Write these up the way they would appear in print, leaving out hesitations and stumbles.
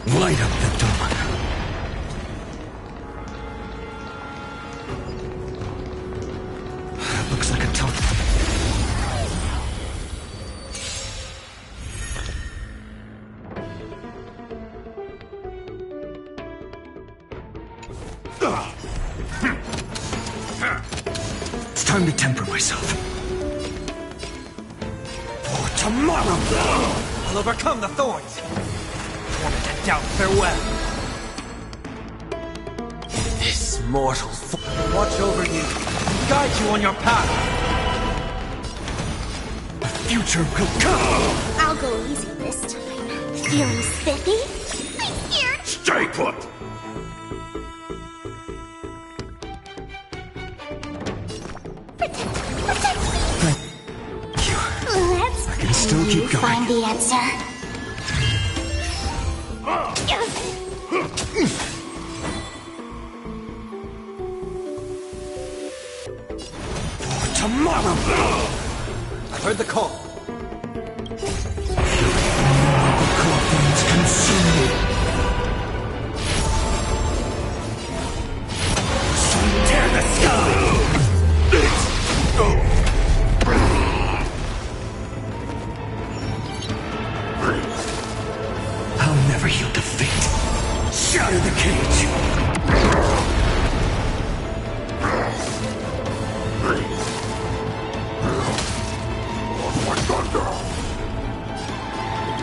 Light up the dawn. That looks like a tough. It's time to temper myself. For tomorrow! I'll overcome the thorns. Tormented doubt, farewell. This mortal watch over you, guide you on your path. The future will come! I'll go easy this time. Feeling spiffy? I'm scared. Stay put! Protect me! Let's I can still keep going. find the answer. For tomorrow! I've heard the call. Coffins consume me. Sun tear the sky! I'll never yield to fate. Shatter the cage!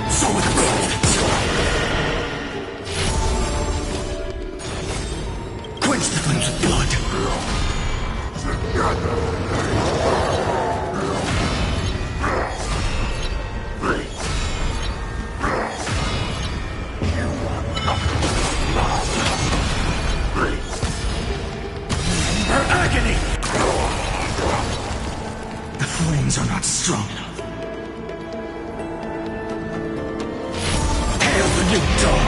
So with the quench the flames of blood. Her agony! The flames are not strong enough. Hail the new dawn!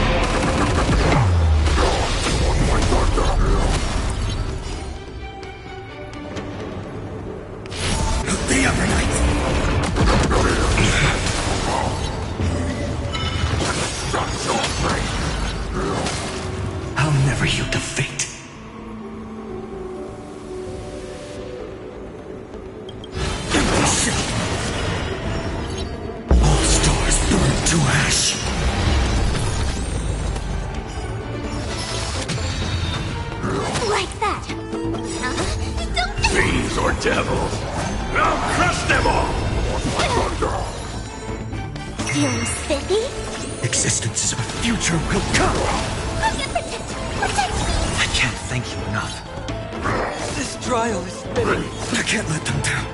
The other night! I'll never yield to fate. Empty shell! All stars burn to ash! Like that. Don't Fiends or devils! I'll crush them all! feeling spiffy? Existence is a future will come! Protect me! I can't thank you enough. This trial is bitter. I can't let them down.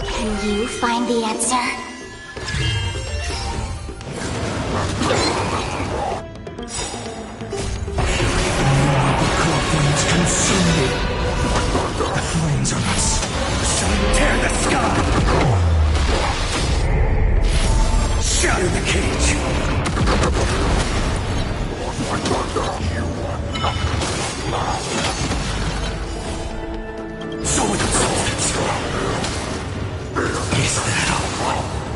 Can you find the answer? Coffins consume me. The flames are not sun tear the sky. Shatter the cage. So with the substance. Is that all?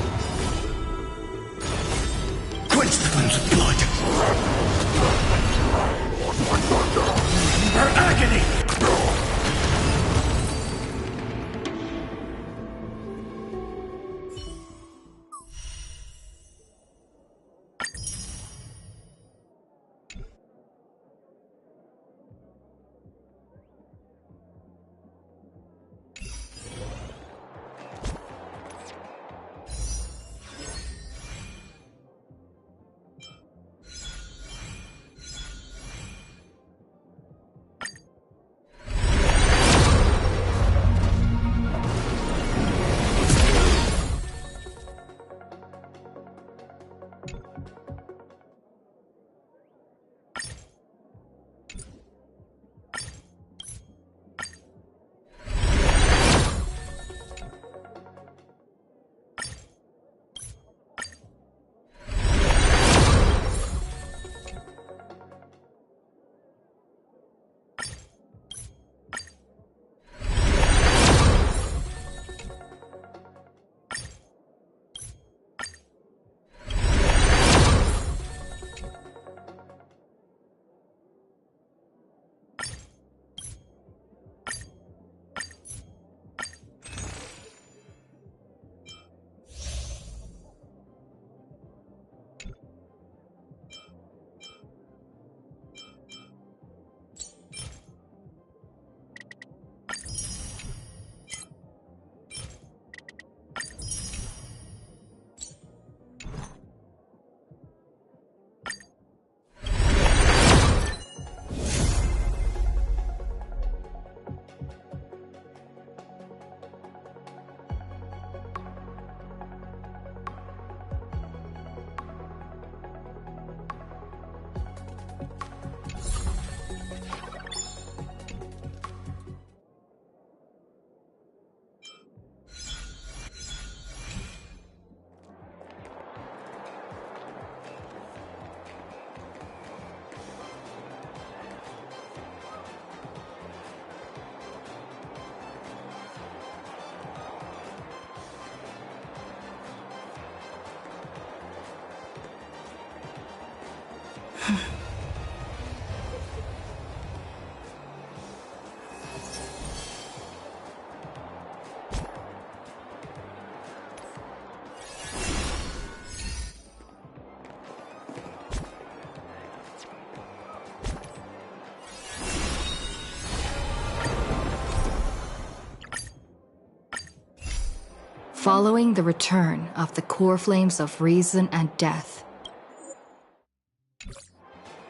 Following the return of the core flames of reason and death,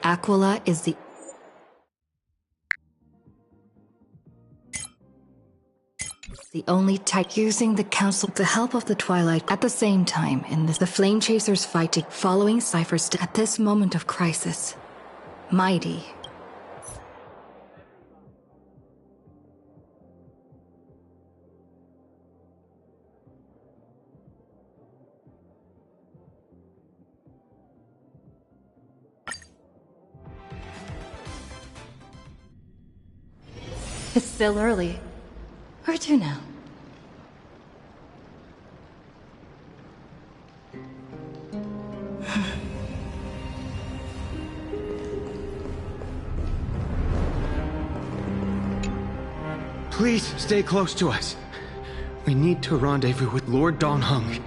Aquila is the only type using the council with the help of the Twilight. At the same time, in this, the Flame Chasers fighting, following Cypher's at this moment of crisis. Mighty. It's still early. Where to now? Please stay close to us. We need to rendezvous with Lord Dongheng.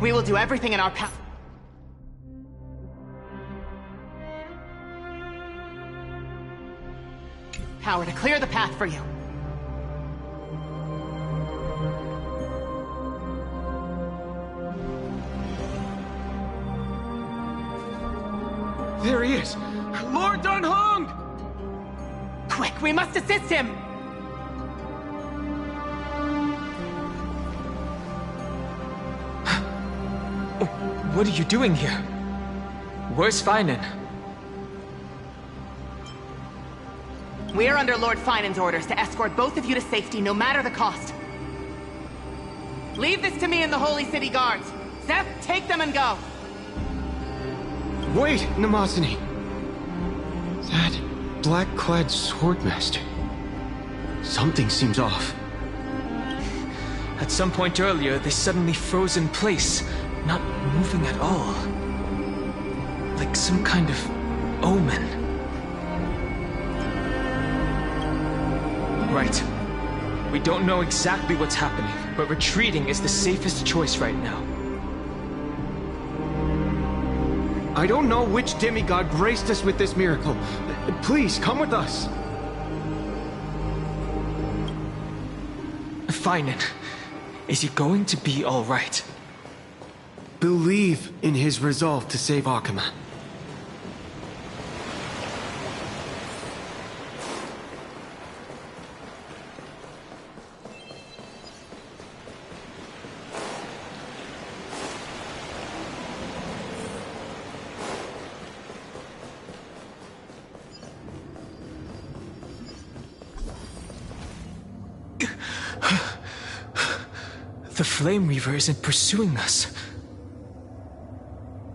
We will do everything in our power. To clear the path for you. There he is! Lord Dongheng! Quick, we must assist him! What are you doing here? Where's Feinen? We are under Lord Feinen's orders to escort both of you to safety, no matter the cost. Leave this to me and the Holy City Guards. Zeph, take them and go. Wait, Namazani. That black-clad swordmaster. Something seems off. At some point earlier, they suddenly froze in place, not moving at all. Like some kind of omen. Right. We don't know exactly what's happening, but retreating is the safest choice right now. I don't know which demigod graced us with this miracle. Please, come with us. Feinen, is he going to be all right? Believe in his resolve to save Akama. The Flame Reaver isn't pursuing us.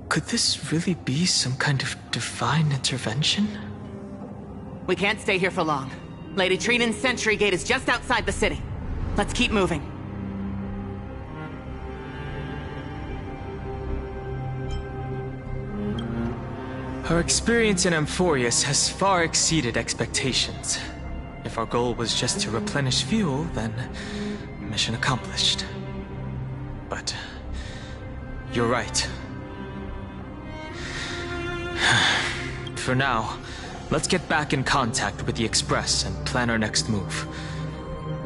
Could this really be some kind of divine intervention? We can't stay here for long. Lady Trinan's Sentry Gate is just outside the city. Let's keep moving. Our experience in Amphorius has far exceeded expectations. If our goal was just to replenish fuel, then mission accomplished. But you're right. For now, let's get back in contact with the Express and plan our next move.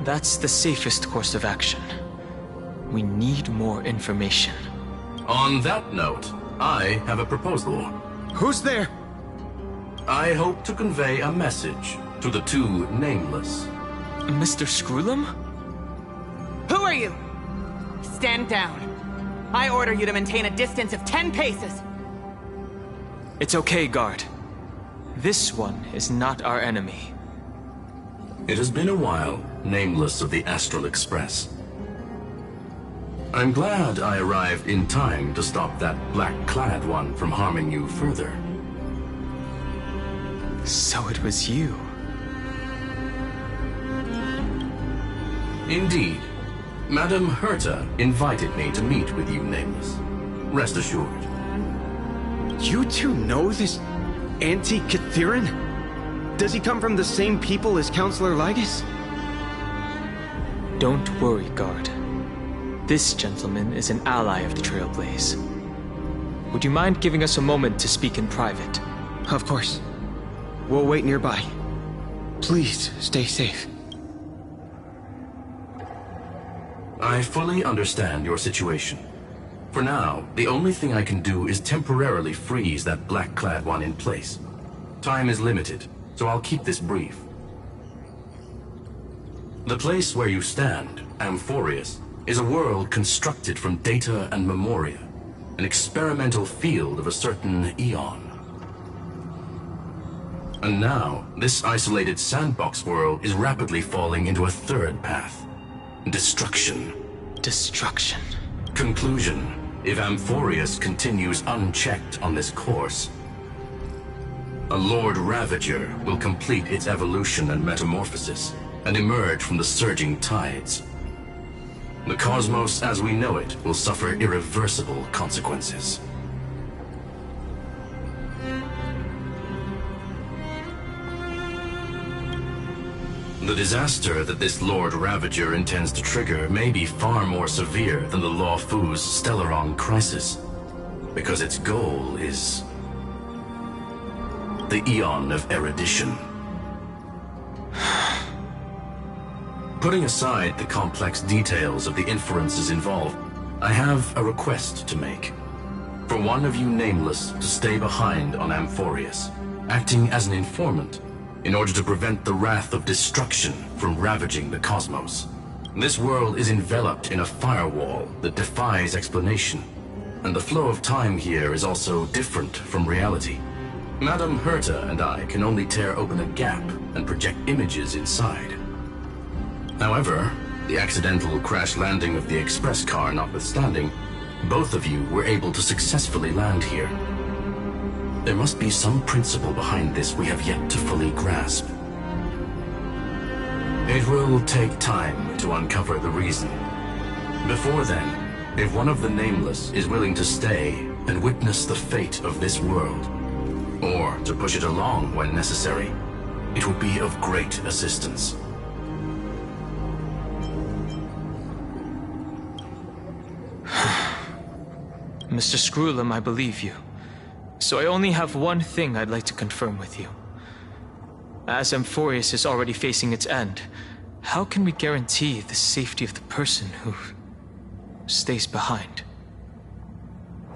That's the safest course of action. We need more information. On that note, I have a proposal. Who's there? I hope to convey a message to the two nameless. Mr. Screwlum? Who are you? Stand down. I order you to maintain a distance of 10 paces. It's okay, guard. This one is not our enemy. It has been a while, nameless of the Astral Express. I'm glad I arrived in time to stop that black-clad one from harming you further. So it was you. Indeed. Madame Herta invited me to meet with you, Nameless. Rest assured. You two know this Anti-Catharin? Does he come from the same people as Counselor Lygus? Don't worry, guard. This gentleman is an ally of the Trailblaze. Would you mind giving us a moment to speak in private? Of course. We'll wait nearby. Please, stay safe. I fully understand your situation. For now, the only thing I can do is temporarily freeze that black-clad one in place. Time is limited, so I'll keep this brief. The place where you stand, Amphorius, is a world constructed from data and memoria, an experimental field of a certain eon. And now, this isolated sandbox world is rapidly falling into a third path. Destruction. Destruction. Conclusion. If Amphorius continues unchecked on this course, a Lord Ravager will complete its evolution and metamorphosis, and emerge from the surging tides. The cosmos as we know it will suffer irreversible consequences. The disaster that this Lord Ravager intends to trigger may be far more severe than the Lawfoo's Stellaron crisis, because its goal is the Eon of Erudition. Putting aside the complex details of the inferences involved, I have a request to make. For one of you Nameless to stay behind on Amphorius, acting as an informant, in order to prevent the wrath of destruction from ravaging the cosmos. This world is enveloped in a firewall that defies explanation, and the flow of time here is also different from reality. Madame Herta and I can only tear open a gap and project images inside. However, the accidental crash landing of the express car notwithstanding, both of you were able to successfully land here. There must be some principle behind this we have yet to fully grasp. It will take time to uncover the reason. Before then, if one of the Nameless is willing to stay and witness the fate of this world, or to push it along when necessary, it would be of great assistance. Mr. Screwlum, I believe you. So I only have one thing I'd like to confirm with you. As Amphorius is already facing its end, how can we guarantee the safety of the person who stays behind?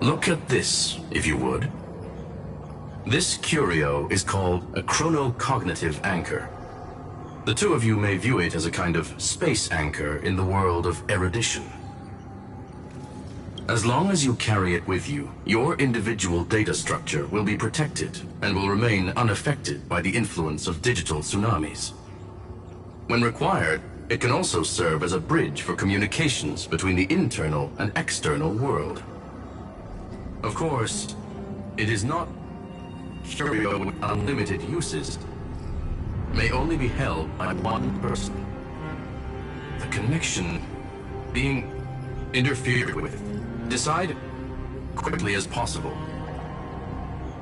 Look at this, if you would. This curio is called a chronocognitive anchor. The two of you may view it as a kind of space anchor in the world of erudition. As long as you carry it with you, your individual data structure will be protected and will remain unaffected by the influence of digital tsunamis. When required, it can also serve as a bridge for communications between the internal and external world. Of course, it is not curio with unlimited uses. May only be held by one person. The connection being interfered with. Decide quickly as possible.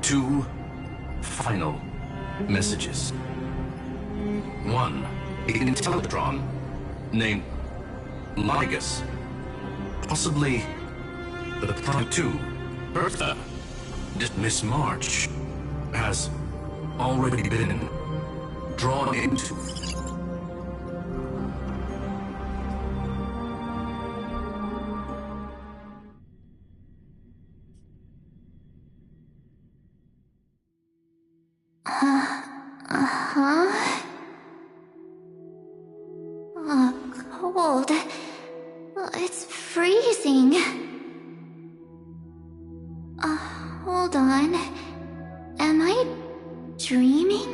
2 final messages. 1, an Intellatron named Lygus, possibly the Prime 2, Bertha. Miss March has already been drawn into. Cold. It's freezing. Hold on. Am I dreaming?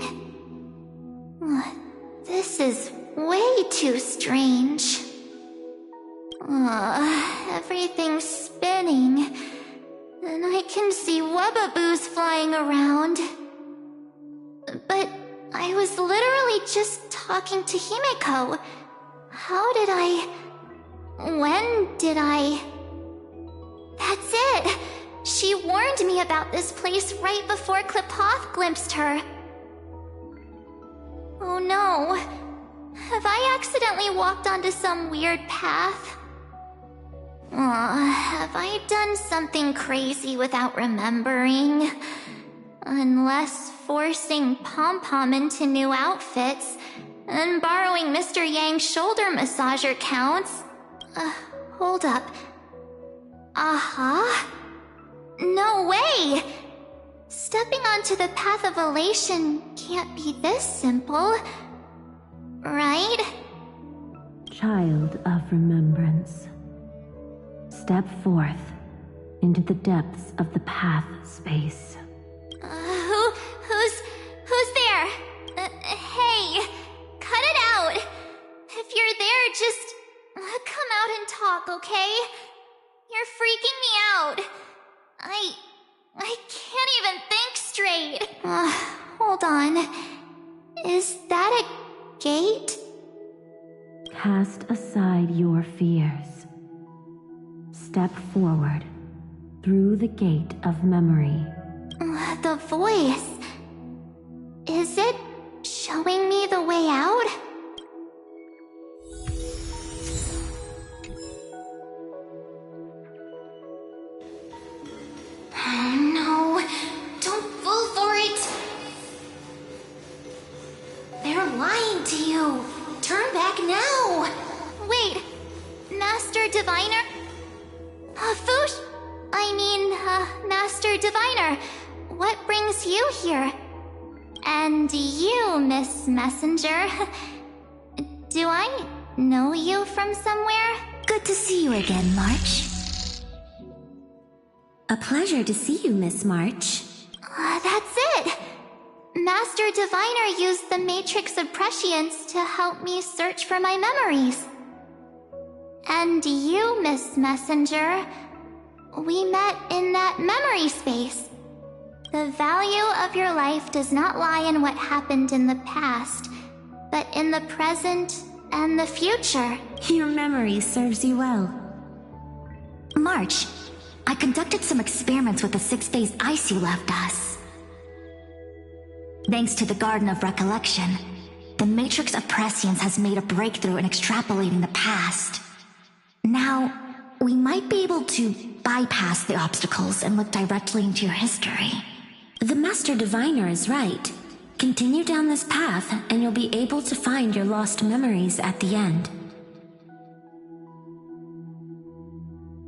This is way too strange. Everything's spinning. And I can see webaboos flying around. But I was literally just talking to Himeko. How did I... When did I... That's it! She warned me about this place right before Qlipoth glimpsed her. Oh no. Have I accidentally walked onto some weird path? Have I done something crazy without remembering? Unless forcing Pom-Pom into new outfits and borrowing Mr. Yang's shoulder massager counts. Hold up. No way! Stepping onto the path of elation can't be this simple. Right? Child of remembrance. Step forth into the depths of the path space. Who's there? Hey, cut it out. If you're there, just come out and talk, okay? You're freaking me out. I can't even think straight. Hold on. Is that a gate? Cast aside your fears. Step forward through the gate of memory. The voice. Is it showing me the way out? No, don't fall for it. They're lying to you. Turn back now. Wait, Master Diviner? Fush? Master Diviner, what brings you here? And you, Miss Messenger. Do I know you from somewhere? Good to see you again, March. A pleasure to see you, Miss March. That's it! Master Diviner used the Matrix of Prescience to help me search for my memories. And you, Miss Messenger, we met in that memory space. The value of your life does not lie in what happened in the past, but in the present and the future. Your memory serves you well. March, I conducted some experiments with the 6 phase ice you left us. Thanks to the Garden of Recollection, the Matrix of Prescience has made a breakthrough in extrapolating the past. Now, we might be able to bypass the obstacles and look directly into your history. The Master Diviner is right. Continue down this path, and you'll be able to find your lost memories at the end.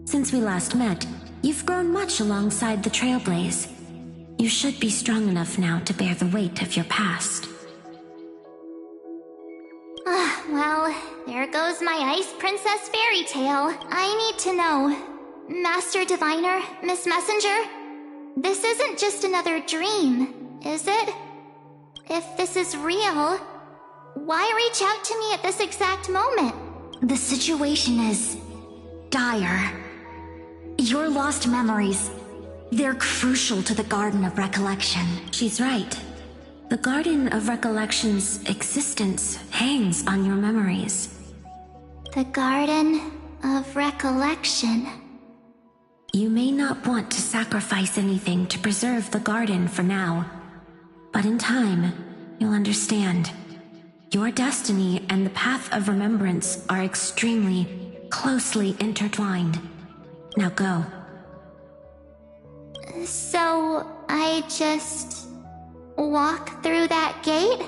Since we last met, you've grown much alongside the Trailblaze. You should be strong enough now to bear the weight of your past. Well, there goes my Ice Princess fairy tale. I need to know, Master Diviner, Miss Messenger, this isn't just another dream, is it? If this is real, why reach out to me at this exact moment? The situation is dire. Your lost memories, they're crucial to the Garden of Recollection. She's right. The Garden of Recollection's existence hangs on your memories. The Garden of Recollection. You may not want to sacrifice anything to preserve the garden for now, but in time, you'll understand. Your destiny and the path of remembrance are extremely, closely intertwined. Now go. So, I just walk through that gate?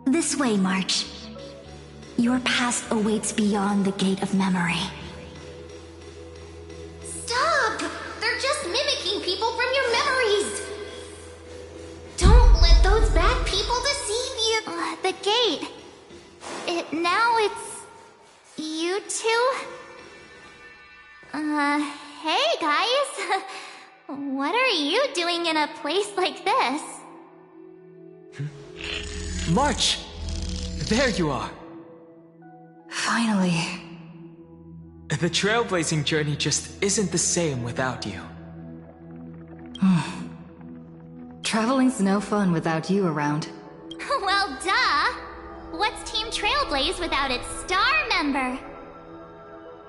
This way, March. Your past awaits beyond the gate of memory. Stop! They're just mimicking people from your memories! Don't let those bad people deceive you! The gate. Now it's... you two? Hey guys! What are you doing in a place like this? March! There you are! Finally. The trailblazing journey just isn't the same without you. Traveling's no fun without you around. Well, duh! What's Team Trailblaze without its star member.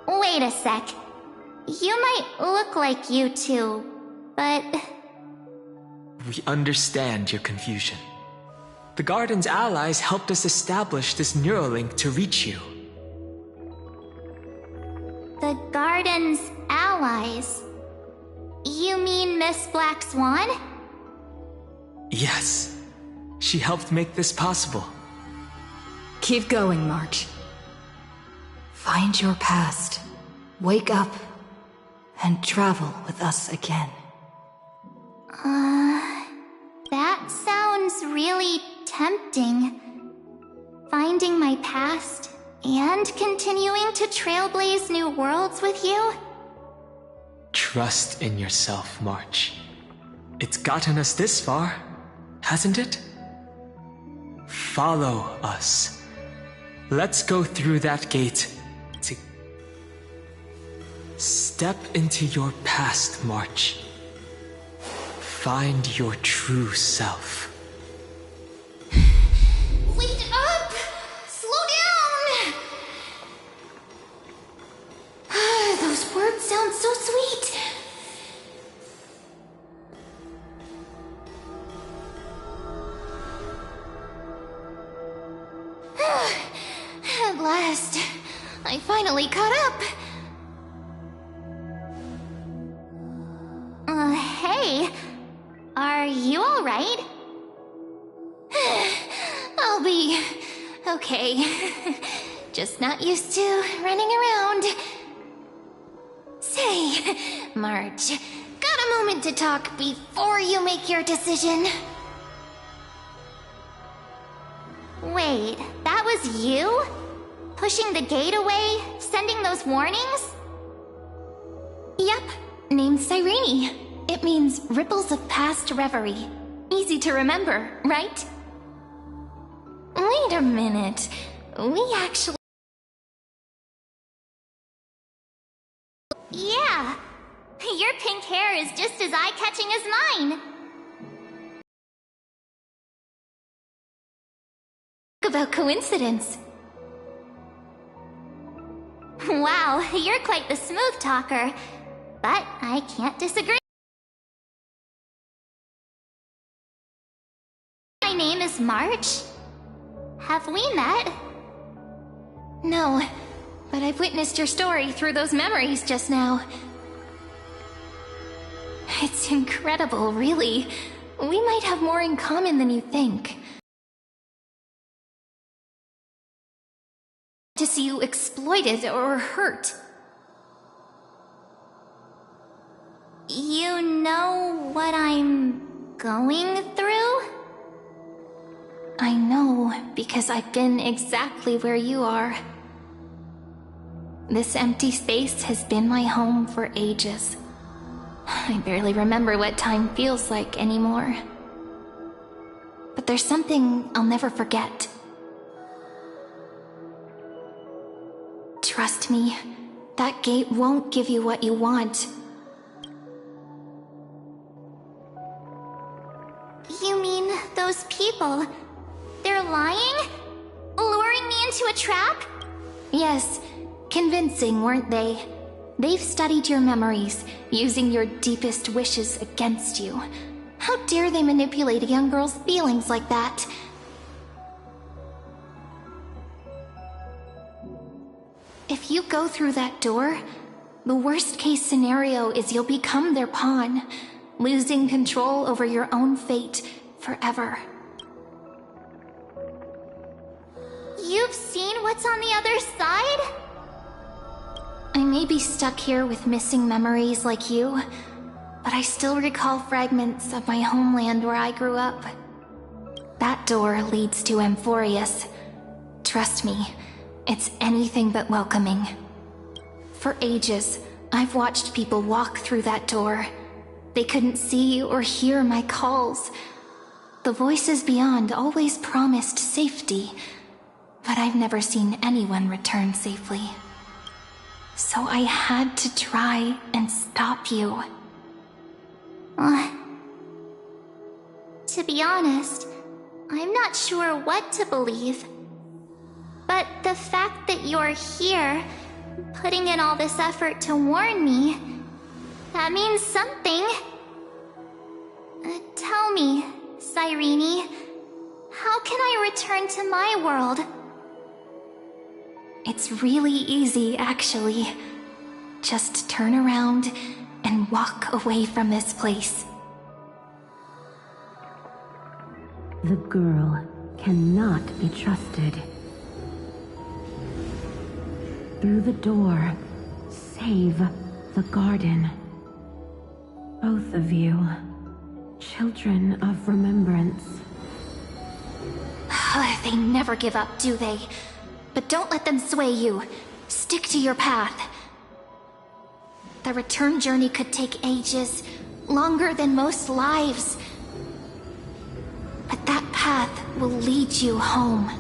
Wait a sec. You might look like U2, but... We understand your confusion. The Garden's allies helped us establish this Neuralink to reach you. The Garden's allies? You mean Miss Black Swan? Yes. She helped make this possible. Keep going, March. Find your past. Wake up. And travel with us again. That sounds really tempting. Finding my past and continuing to trailblaze new worlds with you? Trust in yourself, March. It's gotten us this far, hasn't it? Follow us. Let's go through that gate to... Step into your past, March. Find your true self. Wait up! Slow down! Those words sound so sweet. At last, I finally caught up. Hey, are you alright? I'll be okay. Just not used to running around. Say, March, got a moment to talk before you make your decision? Wait, that was you? Pushing the gate away? Sending those warnings? Yep, named Cyrene. It means Ripples of Past Reverie. Easy to remember, right? Wait a minute. We actually... Yeah! Your pink hair is just as eye-catching as mine! About coincidence. Wow, you're quite the smooth talker. But I can't disagree. My name is March. Have we met? No, but I've witnessed your story through those memories just now. It's incredible, really. We might have more in common than you think. To see you exploited or hurt. You know what I'm going through? I know, because I've been exactly where you are. This empty space has been my home for ages. I barely remember what time feels like anymore. But there's something I'll never forget. Trust me, that gate won't give you what you want. You mean those people? They're lying? Luring me into a trap? Yes, convincing, weren't they? They've studied your memories, using your deepest wishes against you. How dare they manipulate a young girl's feelings like that? If you go through that door, the worst-case scenario is you'll become their pawn, losing control over your own fate forever. You've seen what's on the other side? I may be stuck here with missing memories like you, but I still recall fragments of my homeland where I grew up. That door leads to Amphorius. Trust me, it's anything but welcoming. For ages, I've watched people walk through that door. They couldn't see or hear my calls. The voices beyond always promised safety, but I've never seen anyone return safely. So I had to try and stop you. To be honest, I'm not sure what to believe. But the fact that you're here, putting in all this effort to warn me, that means something. Tell me, Cyrene, how can I return to my world? It's really easy, actually. Just turn around and walk away from this place. The girl cannot be trusted. Through the door, save the garden. Both of you, children of remembrance. They never give up, do they? But don't let them sway you. Stick to your path. The return journey could take ages, longer than most lives. But that path will lead you home.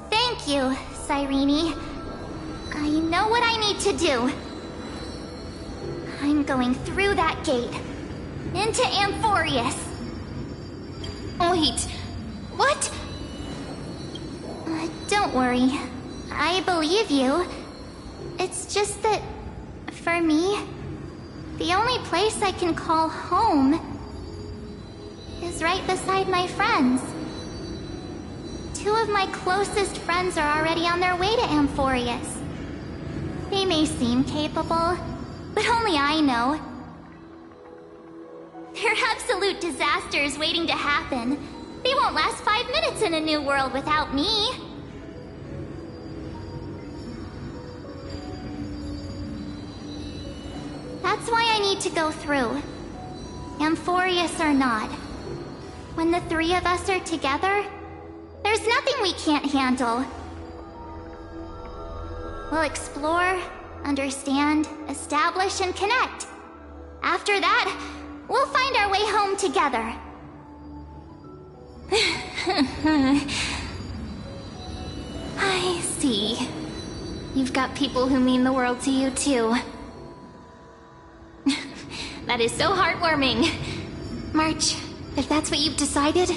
Thank you, Cyrene. I know what I need to do. I'm going through that gate. Into Amphorius. Wait, what? Don't worry. I believe you. It's just that, for me, the only place I can call home is right beside my friends. Two of my closest friends are already on their way to Amphorius. They may seem capable, but only I know. They're absolute disasters waiting to happen. They won't last 5 minutes in a new world without me. That's why I need to go through. Amphorius or not. When the three of us are together, there's nothing we can't handle. We'll explore, understand, establish, and connect. After that, we'll find our way home together. I see. You've got people who mean the world to you, too. That is so heartwarming. March, if that's what you've decided,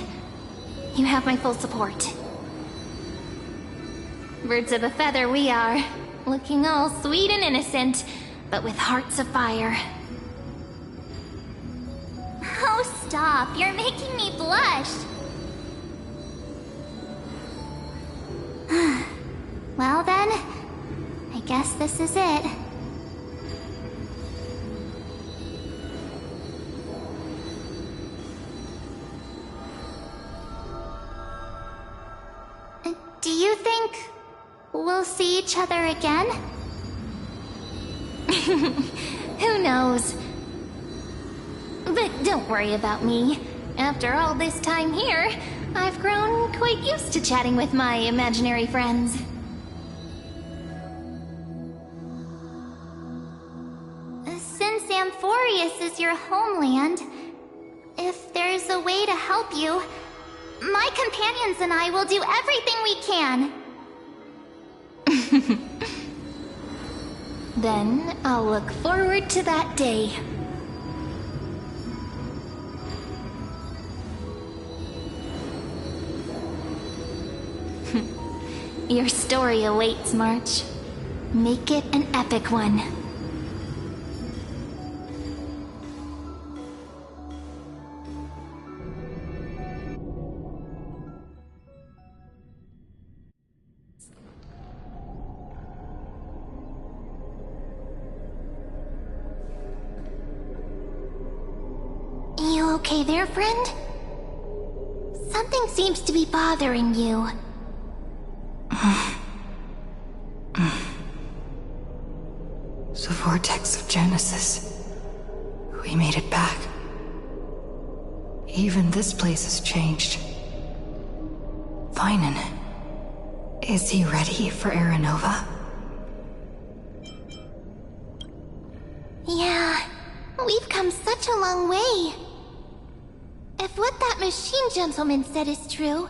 you have my full support. Birds of a feather we are, looking all sweet and innocent, but with hearts of fire. Oh, stop. You're making me blush. Well then, I guess this is it. Do you think we'll see each other again? Who knows? But don't worry about me. After all this time here, I've grown quite used to chatting with my imaginary friends. Since Amphorius is your homeland, if there's a way to help you, my companions and I will do everything we can. Then I'll look forward to that day. Your story awaits, March. Make it an epic one. You okay there, friend? Something seems to be bothering you. The vortex of Genesis. We made it back. Even this place has changed. Finan. Is he ready for Aranova? Yeah, we've come such a long way. If what that machine gentleman said is true,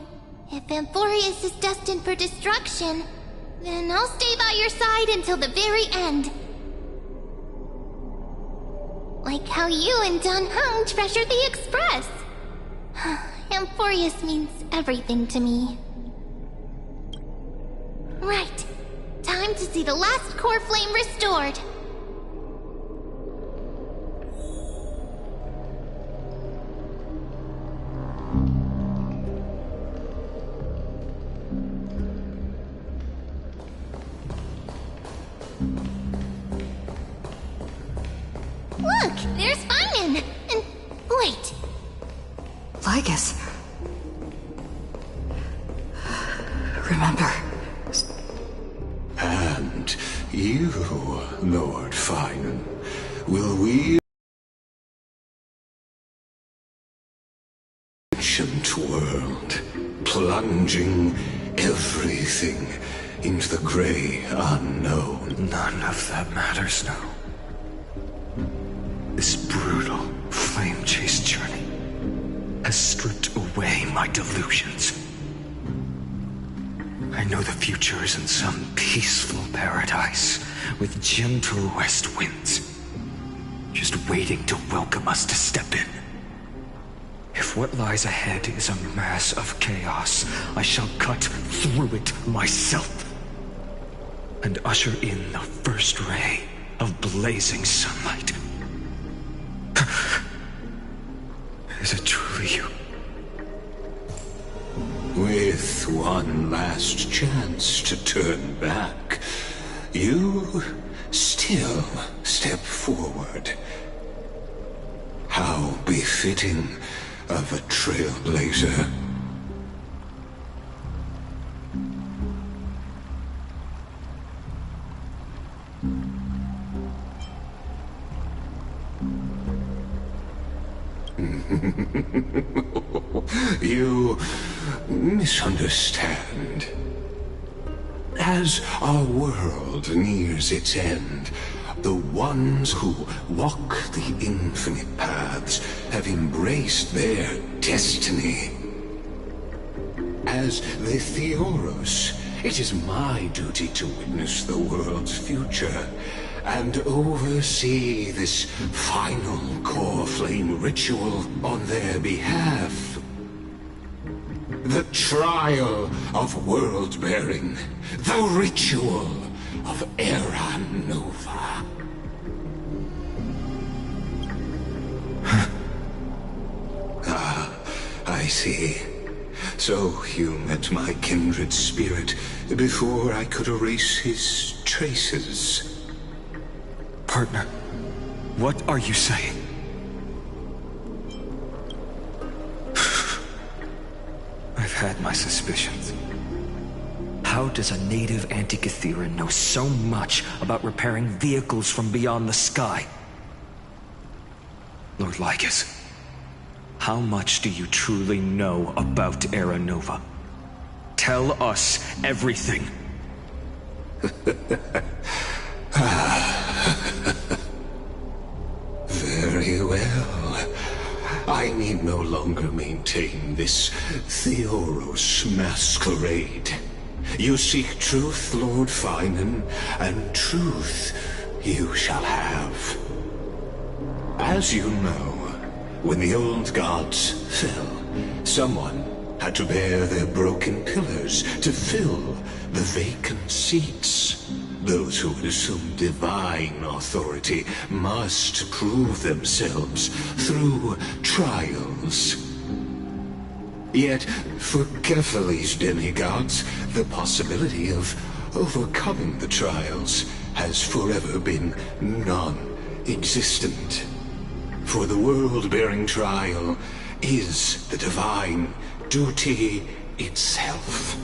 if Amphorius is destined for destruction, Then I'll stay by your side until the very end. Like how you and Dan Heng treasured the Express. Amphorius means everything to me. Right. Time to see the last core flame restored. Look, there's Finan! And wait. Lygus. Remember. And you, Lord Finan, will we ancient world, plunging everything into the gray unknown. None of that matters now. This brutal flame chase journey has stripped away my delusions. I know the future is in some peaceful paradise with gentle west winds, just waiting to welcome us to step in. If what lies ahead is a mass of chaos, I shall cut through it myself and usher in the first ray of blazing sunlight. Is it truly you? With one last chance to turn back, you still step forward. How befitting of a trailblazer. You misunderstand. As our world nears its end, the ones who walk the infinite paths have embraced their destiny. As the Theoros, it is my duty to witness the world's future and oversee this final core flame ritual on their behalf. The trial of world-bearing, the ritual of Era Nova. I see. So you met my kindred spirit before I could erase his traces. Partner, what are you saying? I've had my suspicions. How does a native Antikythera know so much about repairing vehicles from beyond the sky? Lord Lygus, how much do you truly know about Era Nova? Tell us everything. Very well. I need no longer maintain this Theoros masquerade. You seek truth, Lord Finan, and truth you shall have. As you know, when the old gods fell, someone had to bear their broken pillars to fill the vacant seats. Those who would assume divine authority must prove themselves through trials. Yet, for Kephales's demigods, the possibility of overcoming the trials has forever been non-existent. For the world-bearing trial is the divine duty itself.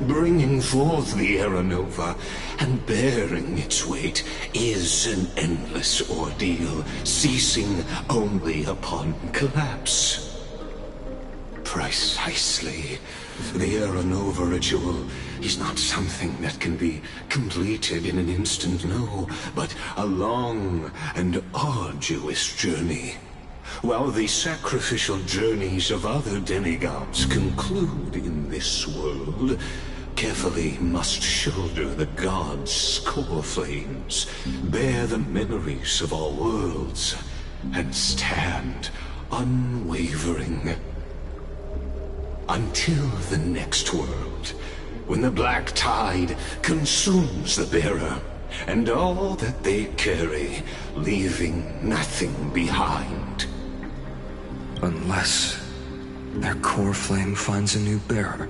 Bringing forth the Era Nova and bearing its weight is an endless ordeal, ceasing only upon collapse. Precisely. The Era Nova ritual is not something that can be completed in an instant, no, but a long and arduous journey. While the sacrificial journeys of other demigods conclude in this world, carefully must shoulder the gods' core flames, bear the memories of all worlds, and stand unwavering. Until the next world, when the black tide consumes the bearer, and all that they carry, leaving nothing behind. Unless their core flame finds a new bearer.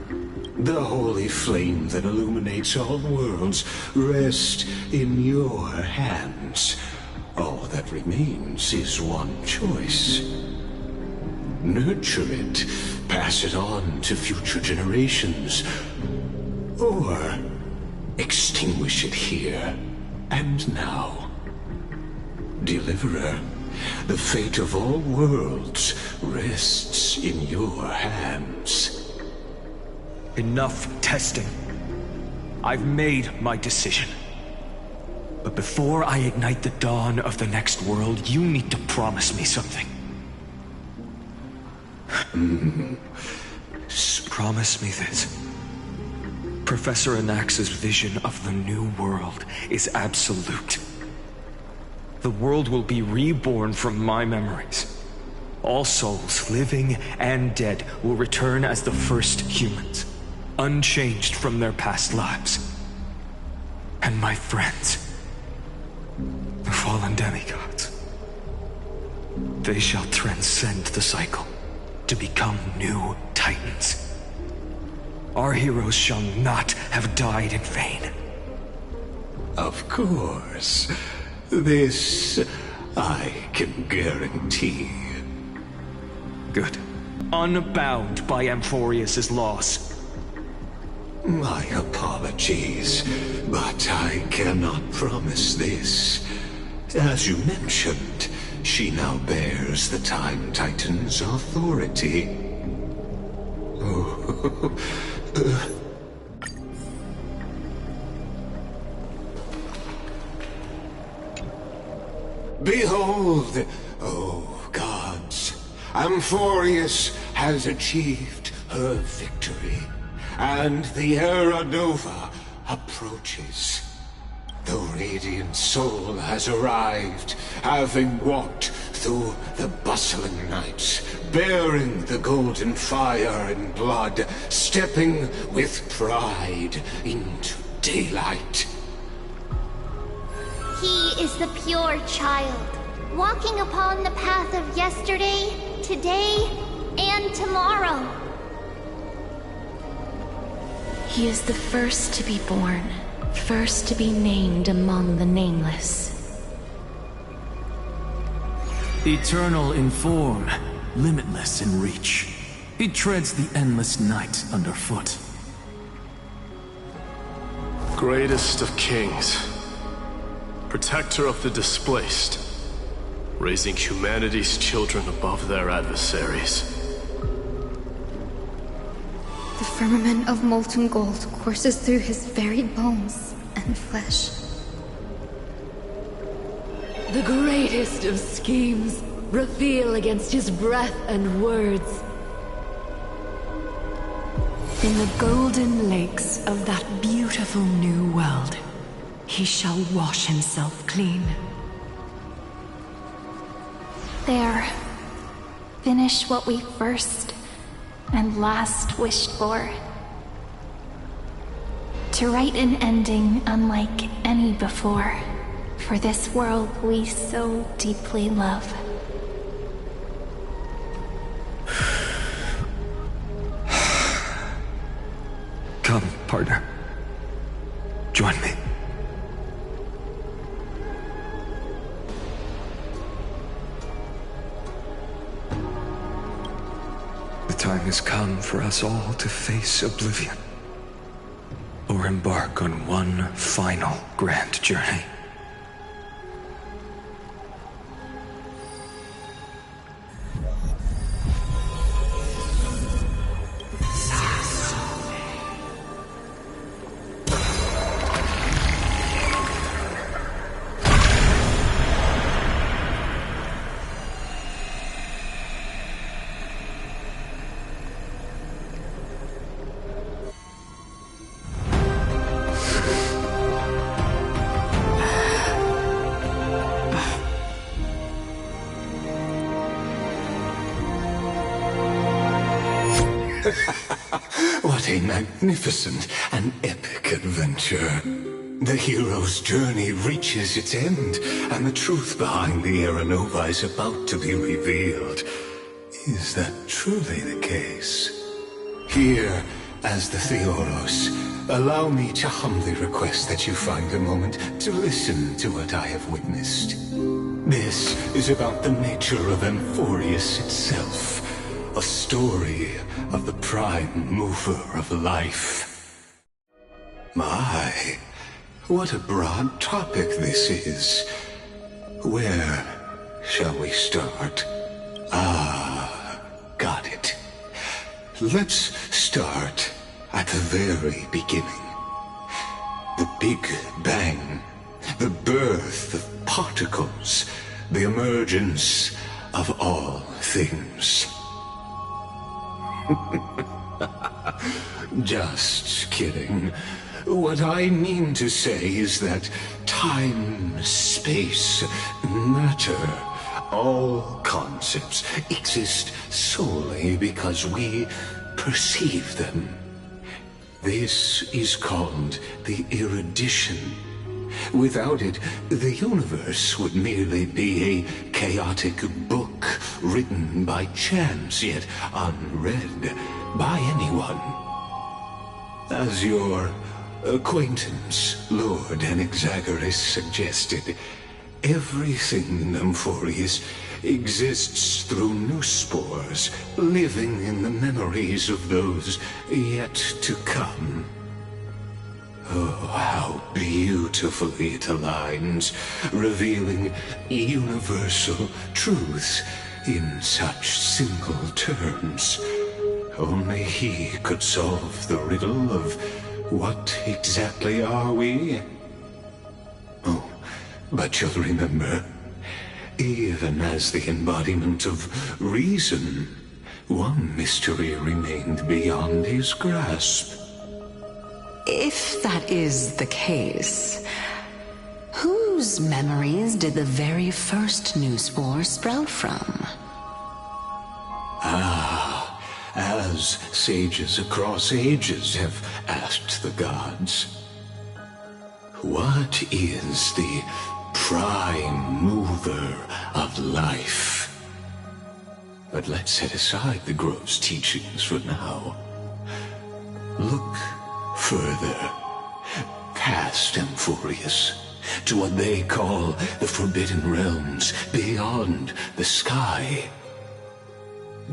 The holy flame that illuminates all worlds rests in your hands. All that remains is one choice. Nurture it, pass it on to future generations, or extinguish it here and now. Deliverer, the fate of all worlds rests in your hands. Enough testing. I've made my decision. But before I ignite the dawn of the next world, you need to promise me something. Promise me this. Professor Anax's vision of the new world is absolute. The world will be reborn from my memories. All souls, living and dead, will return as the first humans, unchanged from their past lives. And my friends, the fallen demigods, they shall transcend the cycle to become new titans. Our heroes shall not have died in vain. Of course. This I can guarantee. Good. Unbound by Amphorius' loss. My apologies, but I cannot promise this. As you mentioned, she now bears the Time Titan's authority. Behold, oh gods, Amphorius has achieved her victory, and the Era Nova approaches. The Radiant Soul has arrived, having walked through the bustling nights, bearing the golden fire and blood, stepping with pride into daylight. He is the pure child, walking upon the path of yesterday, today, and tomorrow. He is the first to be born, first to be named among the nameless. Eternal in form, limitless in reach. He treads the endless night underfoot. Greatest of kings, protector of the displaced, raising humanity's children above their adversaries. The firmament of molten gold courses through his very bones and flesh. The greatest of schemes reveal against his breath and words. In the golden lakes of that beautiful new world, he shall wash himself clean. There. Finish what we first and last wished for. To write an ending unlike any before, for this world we so deeply love. Come, partner. Join me. The time has come for us all to face oblivion, or embark on one final grand journey. What a magnificent and epic adventure. The hero's journey reaches its end, and the truth behind the Aeronova is about to be revealed. Is that truly the case? Here, as the Theoros, allow me to humbly request that you find a moment to listen to what I have witnessed. This is about the nature of Amphorius itself, a story of the prime mover of life. My, what a broad topic this is. Where shall we start? Got it. Let's start at the very beginning. The Big Bang, the birth of particles, the emergence of all things. Just kidding. What I mean to say is that time, space, matter, all concepts exist solely because we perceive them. This is called the erudition. Without it, the universe would merely be a chaotic book written by chance, yet unread by anyone. As your acquaintance, Lord Anaxagoras, suggested, everything in Amphorius exists through new spores, living in the memories of those yet to come. Oh, how beautifully it aligns, revealing universal truths in such simple terms. Only he could solve the riddle of what exactly are we? Oh, but you'll remember, even as the embodiment of reason, one mystery remained beyond his grasp. If that is the case, whose memories did the very first new spore sprout from? As sages across ages have asked the gods, what is the prime mover of life? But let's set aside the gross teachings for now. Look further, past Amphorius, to what they call the Forbidden Realms beyond the sky.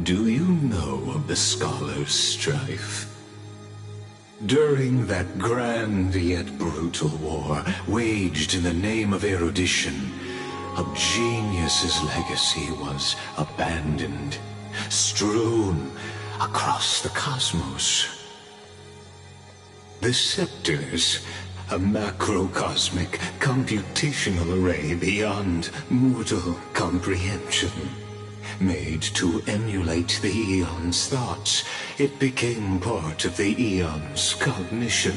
Do you know of the Scholars' Strife? During that grand yet brutal war, waged in the name of erudition, a genius's legacy was abandoned, strewn across the cosmos. The Scepters, a macrocosmic computational array beyond mortal comprehension. Made to emulate the Eon's thoughts, it became part of the Eon's cognition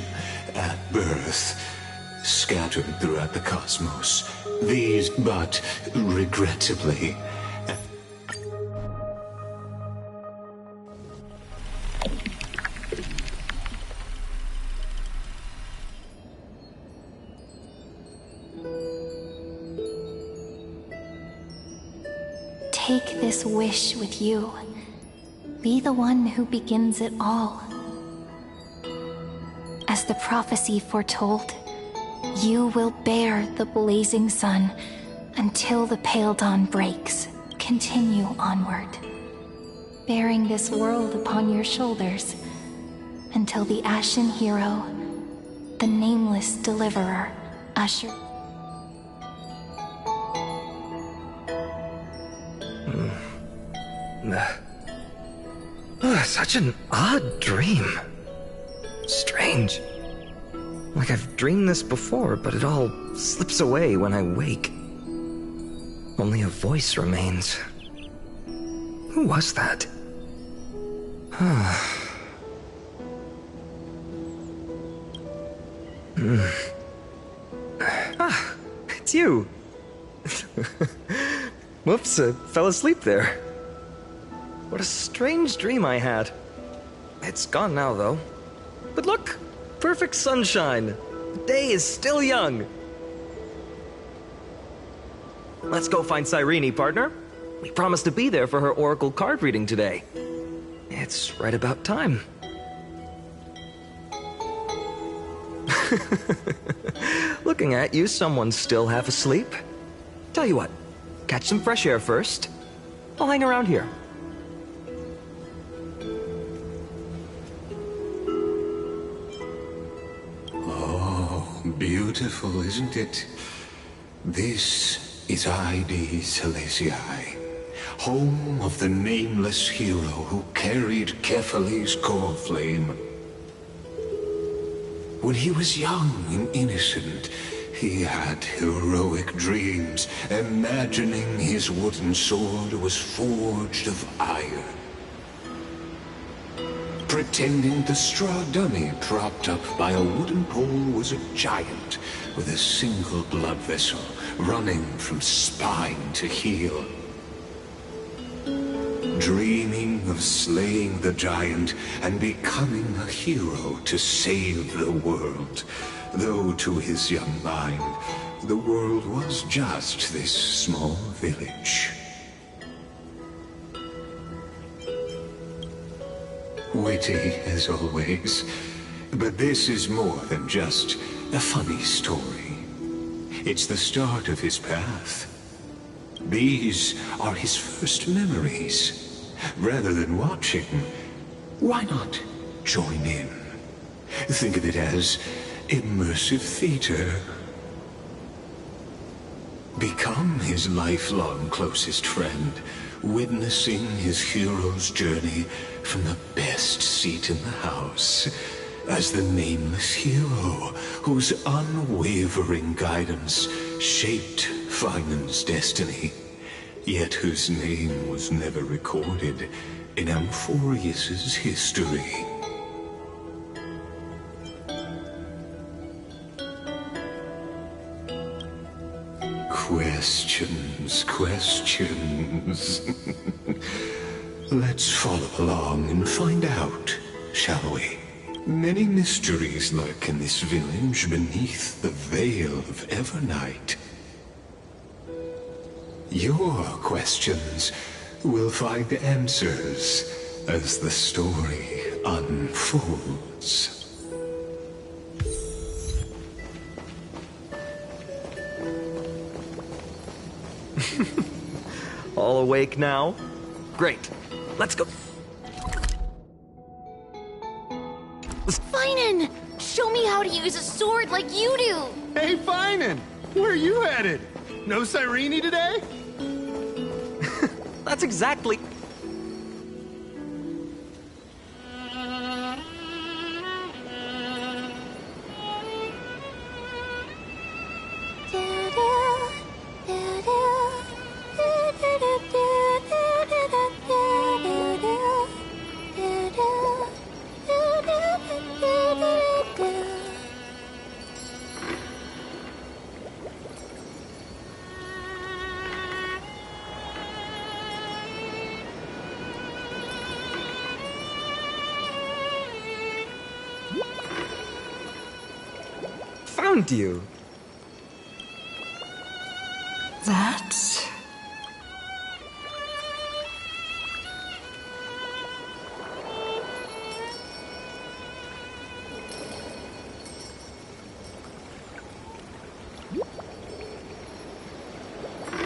at birth, scattered throughout the cosmos. These, but regrettably, Take this wish with you. Be the one who begins it all. As the prophecy foretold, you will bear the blazing sun until the pale dawn breaks. Continue onward, bearing this world upon your shoulders until the Ashen Hero, the nameless deliverer, usher. Such an odd dream. Strange. Like I've dreamed this before, but it all slips away when I wake. Only a voice remains. Who was that? It's you. Whoops, I fell asleep there. What a strange dream I had. It's gone now, though. But look! Perfect sunshine! The day is still young! Let's go find Cyrene, partner. We promised to be there for her oracle card reading today. It's right about time. Looking at you, someone's still half asleep. Tell you what, catch some fresh air first. I'll hang around here. Oh, beautiful, isn't it? This is Ide Celestii, home of the nameless hero who carried Kephale's core flame. When he was young and innocent, he had heroic dreams, imagining his wooden sword was forged of iron. Pretending the straw dummy propped up by a wooden pole was a giant with a single blood vessel running from spine to heel. Dreaming of slaying the giant and becoming a hero to save the world, though to his young mind, the world was just this small village. Witty as always, but this is more than just a funny story. It's the start of his path. These are his first memories. Rather than watching, why not join in? Think of it as immersive theater. Become his lifelong closest friend, witnessing his hero's journey from the best seat in the house, as the nameless hero whose unwavering guidance shaped Finan's destiny, yet whose name was never recorded in Amphorius's history. Questions, questions. Let's follow along and find out, shall we? Many mysteries lurk in this village beneath the veil of Evernight. Your questions will find answers as the story unfolds. All awake now? Great. Let's go. Finan! Show me how to use a sword like you do! Hey, Finan! Where are you headed? No Cyrene today? That's exactly... Found you. That...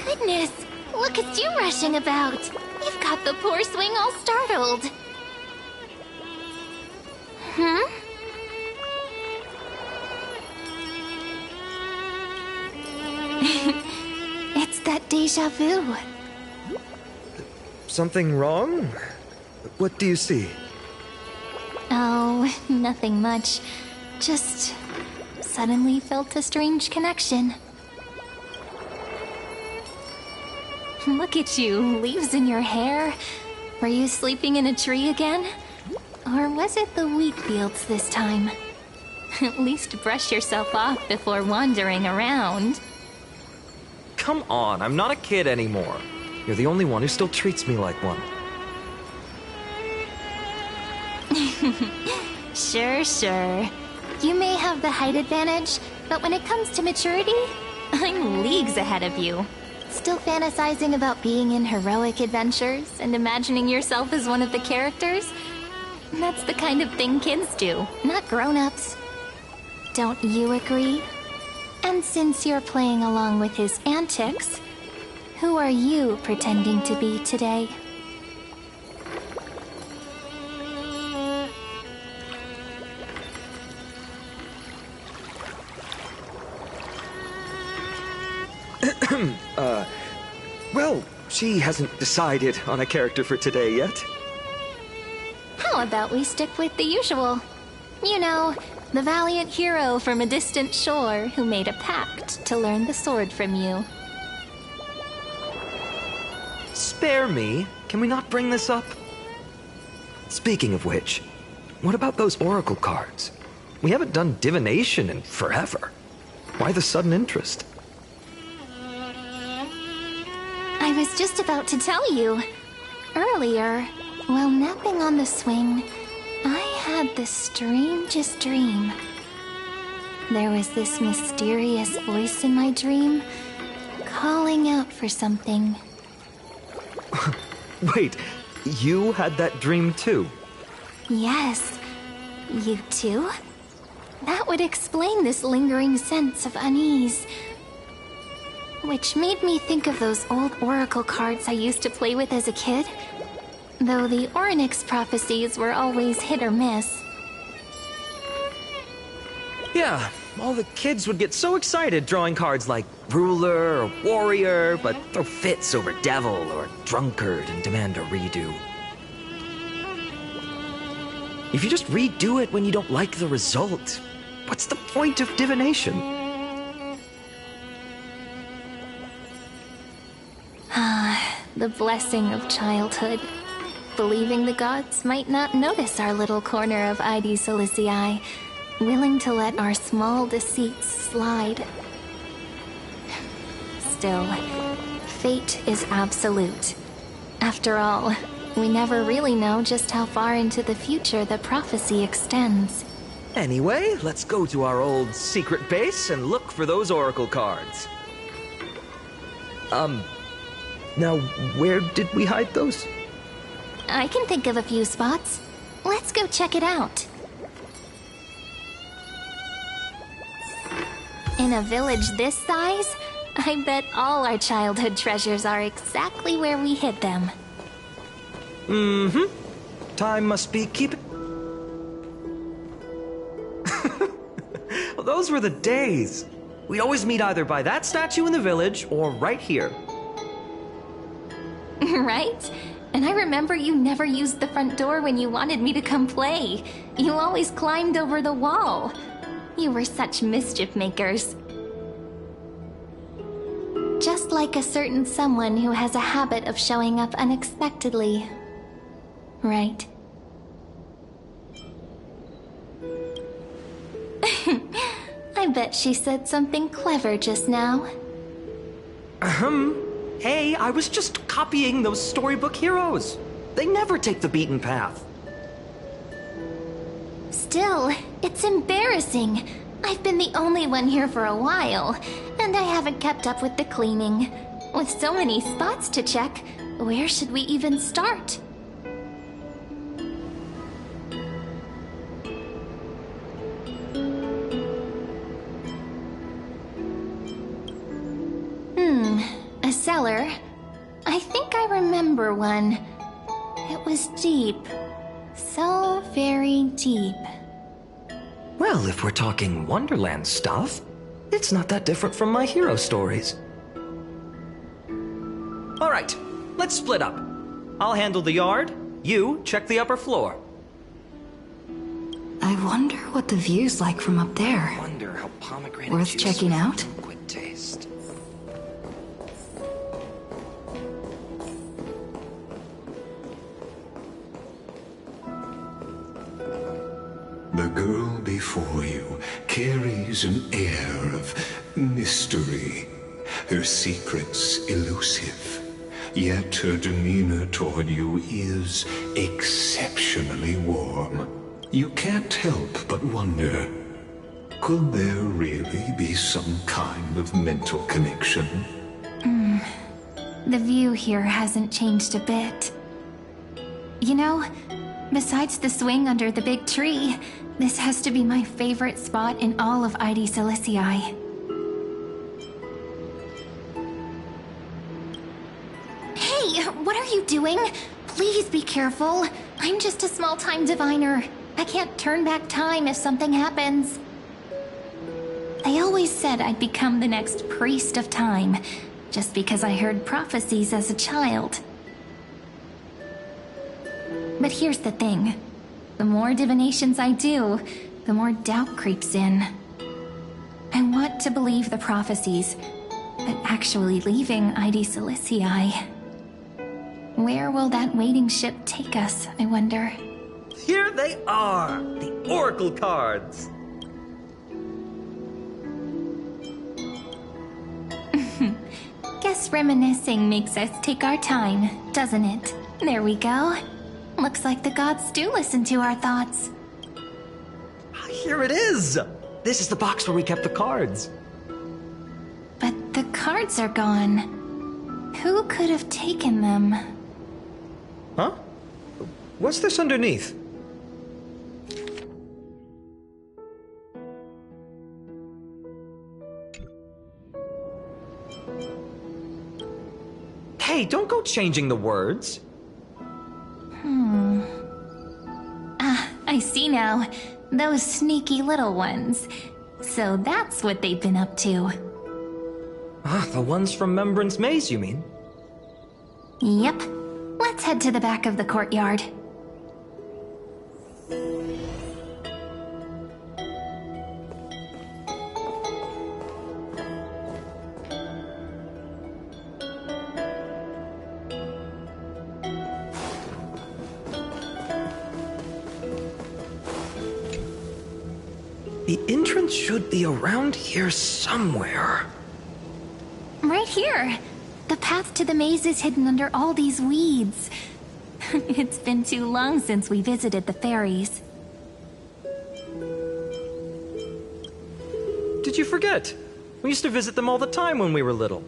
Goodness, look at you rushing about. You've got the poor swing all startled. Hmm? It's that deja vu. Something wrong? What do you see? Oh, nothing much. Just suddenly felt a strange connection. Look at you, leaves in your hair. Were you sleeping in a tree again? Or was it the wheat fields this time? At least brush yourself off before wandering around. Come on, I'm not a kid anymore. You're the only one who still treats me like one. Sure. You may have the height advantage, but when it comes to maturity, I'm leagues ahead of you. Still fantasizing about being in heroic adventures and imagining yourself as one of the characters? That's the kind of thing kids do, not grown-ups. Don't you agree? And since you're playing along with his antics, who are you pretending to be today? Well, she hasn't decided on a character for today yet. How about we stick with the usual? You know, the valiant hero from a distant shore who made a pact to learn the sword from you. Spare me. Can we not bring this up? Speaking of which, what about those oracle cards? We haven't done divination in forever. Why the sudden interest? I was just about to tell you. Earlier, while napping on the swing, I had the strangest dream. There was this mysterious voice in my dream, calling out for something. Wait, you had that dream too? Yes, you too? That would explain this lingering sense of unease. Which made me think of those old oracle cards I used to play with as a kid. Though the Ornyx prophecies were always hit or miss. Yeah, all the kids would get so excited drawing cards like ruler or warrior, but throw fits over devil or drunkard and demand a redo. If you just redo it when you don't like the result, what's the point of divination? The blessing of childhood. Believing the gods might not notice our little corner of Ide Solicii, willing to let our small deceits slide. Still, fate is absolute. After all, we never really know just how far into the future the prophecy extends. Anyway, let's go to our old secret base and look for those oracle cards. Now, where did we hide those? I can think of a few spots. Let's go check it out. In a village this size, I bet all our childhood treasures are exactly where we hid them. Mm-hmm. Time must be keeping... Well, those were the days. We'd always meet either by that statue in the village or right here. Right? And I remember you never used the front door when you wanted me to come play. You always climbed over the wall. You were such mischief makers. Just like a certain someone who has a habit of showing up unexpectedly. Right? I bet she said something clever just now. Hey, I was just copying those storybook heroes. They never take the beaten path. Still, it's embarrassing. I've been the only one here for a while, and I haven't kept up with the cleaning. With so many spots to check, where should we even start? A cellar. I think I remember one. It was deep. So very deep. Well, if we're talking Wonderland stuff, it's not that different from my hero stories. All right, let's split up. I'll handle the yard. You check the upper floor. I wonder what the view's like from up there. Wonder how pomegranate Worth juice checking out? would taste. The girl before you carries an air of mystery, her secrets elusive. yet her demeanor toward you is exceptionally warm. You can't help but wonder, could there really be some kind of mental connection? The view here hasn't changed a bit. You know, besides the swing under the big tree, this has to be my favorite spot in all of ID Silicii. Hey, what are you doing? Please be careful. I'm just a small-time diviner. I can't turn back time if something happens. They always said I'd become the next priest of time, just because I heard prophecies as a child. But here's the thing. The more divinations I do, the more doubt creeps in. I want to believe the prophecies, but actually leaving ID Silicii. Where will that waiting ship take us, I wonder? Here they are! The Oracle cards! Guess reminiscing makes us take our time, doesn't it? There we go. Looks like the gods do listen to our thoughts. Here it is! This is the box where we kept the cards. But the cards are gone. Who could have taken them? Huh? What's this underneath? Hey, don't go changing the words. I see now. Those sneaky little ones. So that's what they've been up to. The ones from Membrance Maze, you mean? Yep. Let's head to the back of the courtyard. The entrance should be around here somewhere. Right here. The path to the maze is hidden under all these weeds. It's been too long since we visited the fairies. Did you forget? We used to visit them all the time when we were little.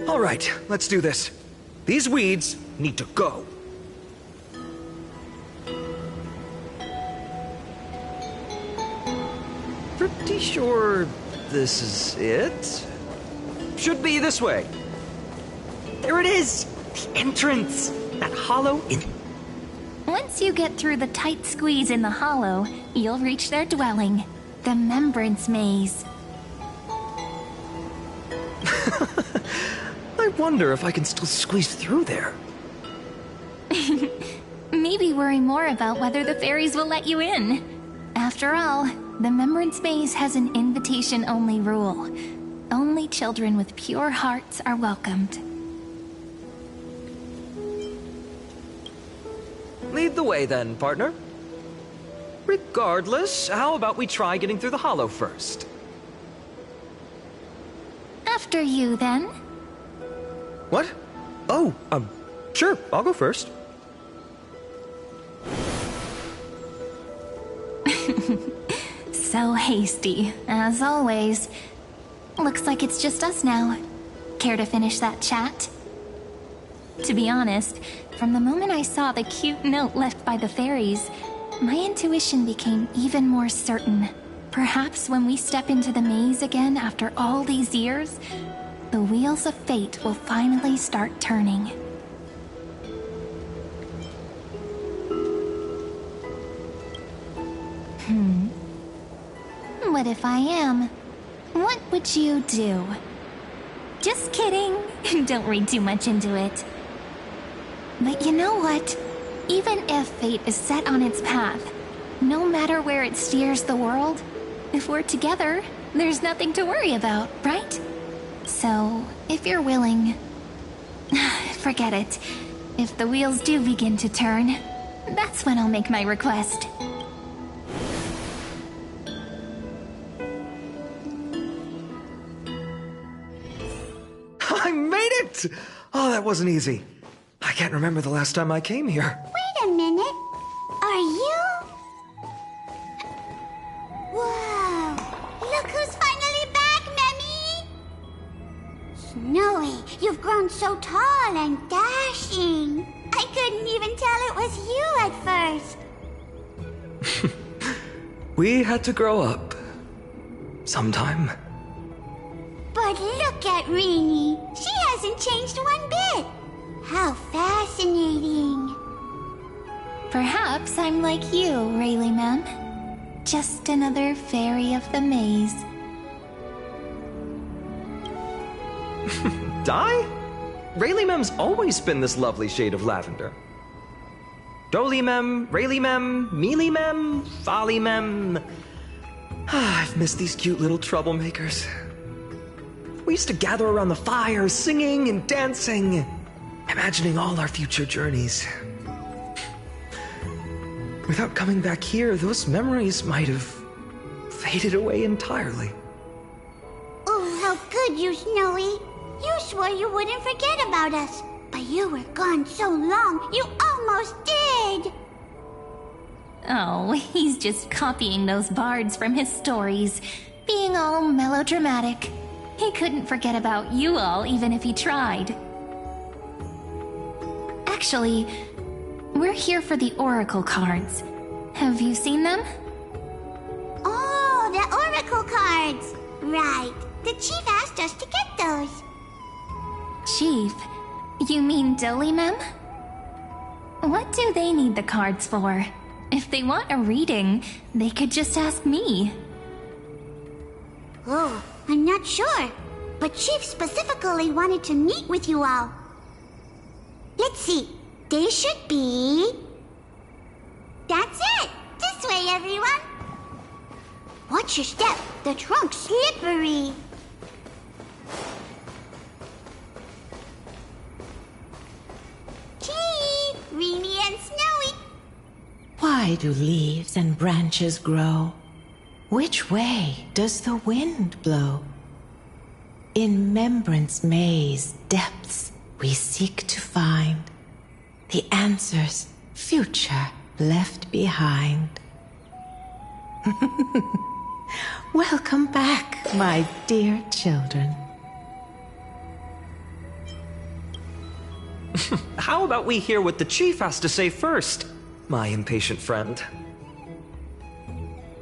All right, let's do this. These weeds need to go. Pretty sure this is it? Should be this way. There it is! The entrance! That hollow in... Once you get through the tight squeeze in the hollow, you'll reach their dwelling, the Membrance Maze. I wonder if I can still squeeze through there. Maybe worry more about whether the fairies will let you in. After all, the Membrance Maze has an invitation-only rule. Only children with pure hearts are welcomed. Lead the way then, partner. Regardless, how about we try getting through the hollow first? After you, then. What? Oh, sure, I'll go first. So hasty, as always. Looks like it's just us now. Care to finish that chat? To be honest, from the moment I saw the cute note left by the fairies, my intuition became even more certain. Perhaps when we step into the maze again after all these years, the wheels of fate will finally start turning. What if I am? What would you do? Just kidding. Don't read too much into it. But you know what? Even if fate is set on its path, no matter where it steers the world, if we're together, there's nothing to worry about, right? So, if you're willing... forget it. If the wheels do begin to turn, that's when I'll make my request. it! Oh, that wasn't easy. I can't remember the last time I came here. Wait a minute. Are you? Whoa! Look who's finally back, Memmy! Snowy, you've grown so tall and dashing. I couldn't even tell it was you at first. We had to grow up. Sometime. But look at Rini. She hasn't changed one bit. How fascinating. Perhaps I'm like you, Rayleigh Mem. Just another fairy of the maze. Di? Rayleigh Mem's always been this lovely shade of lavender. Doly Mem, Rayleigh Mem, Mealy Mem, Folly Mem. I've missed these cute little troublemakers. We used to gather around the fire, singing and dancing, imagining all our future journeys. Without coming back here, those memories might have faded away entirely. Oh, how good you, Snowy. You swore you wouldn't forget about us, but you were gone so long, you almost did. Oh, he's just copying those bards from his stories, being all melodramatic. He couldn't forget about you all, even if he tried. Actually, we're here for the Oracle cards. Have you seen them? Oh, the Oracle cards. Right. The Chief asked us to get those. Chief? You mean Doly Mem? What do they need the cards for? If they want a reading, they could just ask me. Oh, I'm not sure. But Chief specifically wanted to meet with you all. Let's see. They should be... That's it! This way, everyone! Watch your step. The trunk's slippery. Chief! Rini and Snowy! Why do leaves and branches grow? Which way does the wind blow? In Membrance Maze depths we seek to find the answers future left behind. Welcome back, my dear children. How about we hear what the Chief has to say first, my impatient friend?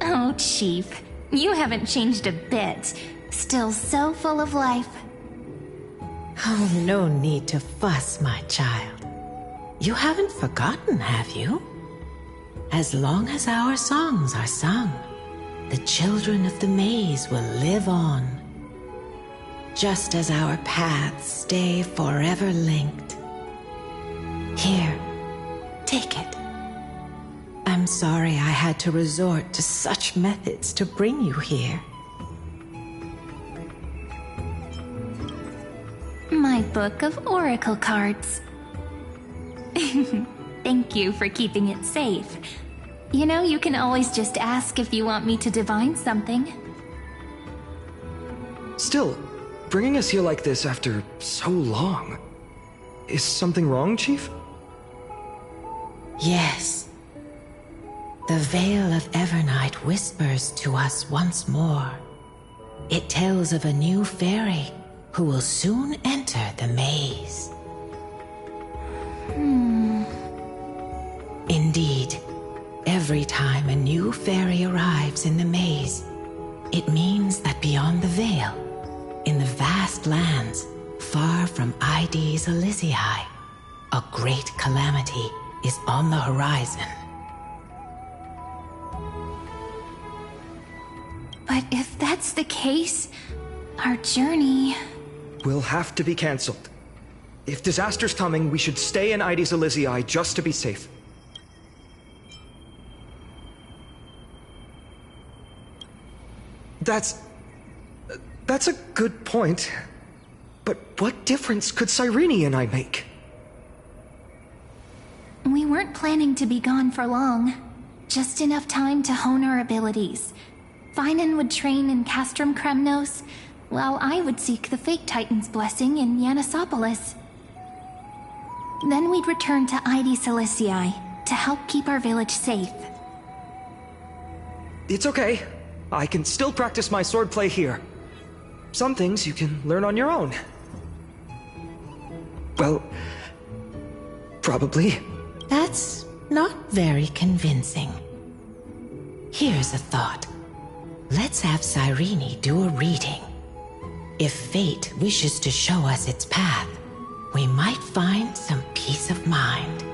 Oh, Chief, you haven't changed a bit. Still so full of life. Oh, no need to fuss, my child. You haven't forgotten, have you? As long as our songs are sung, the children of the maze will live on. Just as our paths stay forever linked. Here, take it. I'm sorry I had to resort to such methods to bring you here. My book of Oracle cards. Thank you for keeping it safe. You know, you can always just ask if you want me to divine something. Still, bringing us here like this after so long. Is something wrong, Chief? Yes. The Veil of Evernight whispers to us once more. It tells of a new fairy who will soon enter the maze. Indeed, every time a new fairy arrives in the maze, it means that beyond the veil, in the vast lands far from Ides Elysiae, a great calamity is on the horizon. But if that's the case, our journey... will have to be cancelled. If disaster's coming, we should stay in Ides Elysiae just to be safe. That's a good point. But what difference could Cyrene and I make? We weren't planning to be gone for long. Just enough time to hone our abilities. Finan would train in Castrum Kremnos. while I would seek the Fate Titan's blessing in Yanisopolis. Then we'd return to Ide Silicii to help keep our village safe. It's okay. I can still practice my swordplay here. Some things you can learn on your own. Well, probably. That's not very convincing. Here's a thought. Let's have Cyrene do a reading. If fate wishes to show us its path, we might find some peace of mind.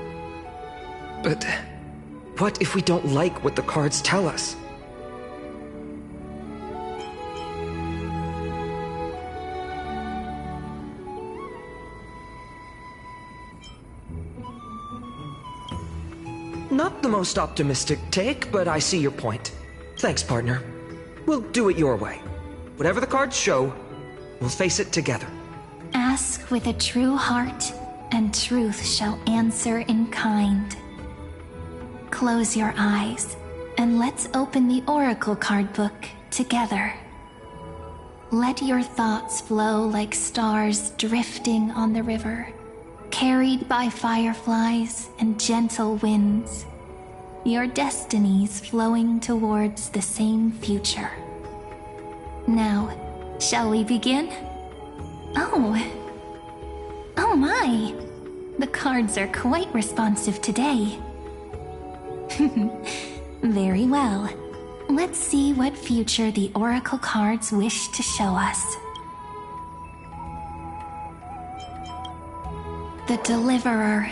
But what if we don't like what the cards tell us? Not the most optimistic take, but I see your point. Thanks, partner. We'll do it your way. Whatever the cards show, we'll face it together. Ask with a true heart, and truth shall answer in kind. Close your eyes, and let's open the Oracle card book together. Let your thoughts flow like stars drifting on the river, carried by fireflies and gentle winds. Your destinies flowing towards the same future. Now, shall we begin? Oh my! The cards are quite responsive today. Very well. Let's see what future the Oracle cards wish to show us. The Deliverer.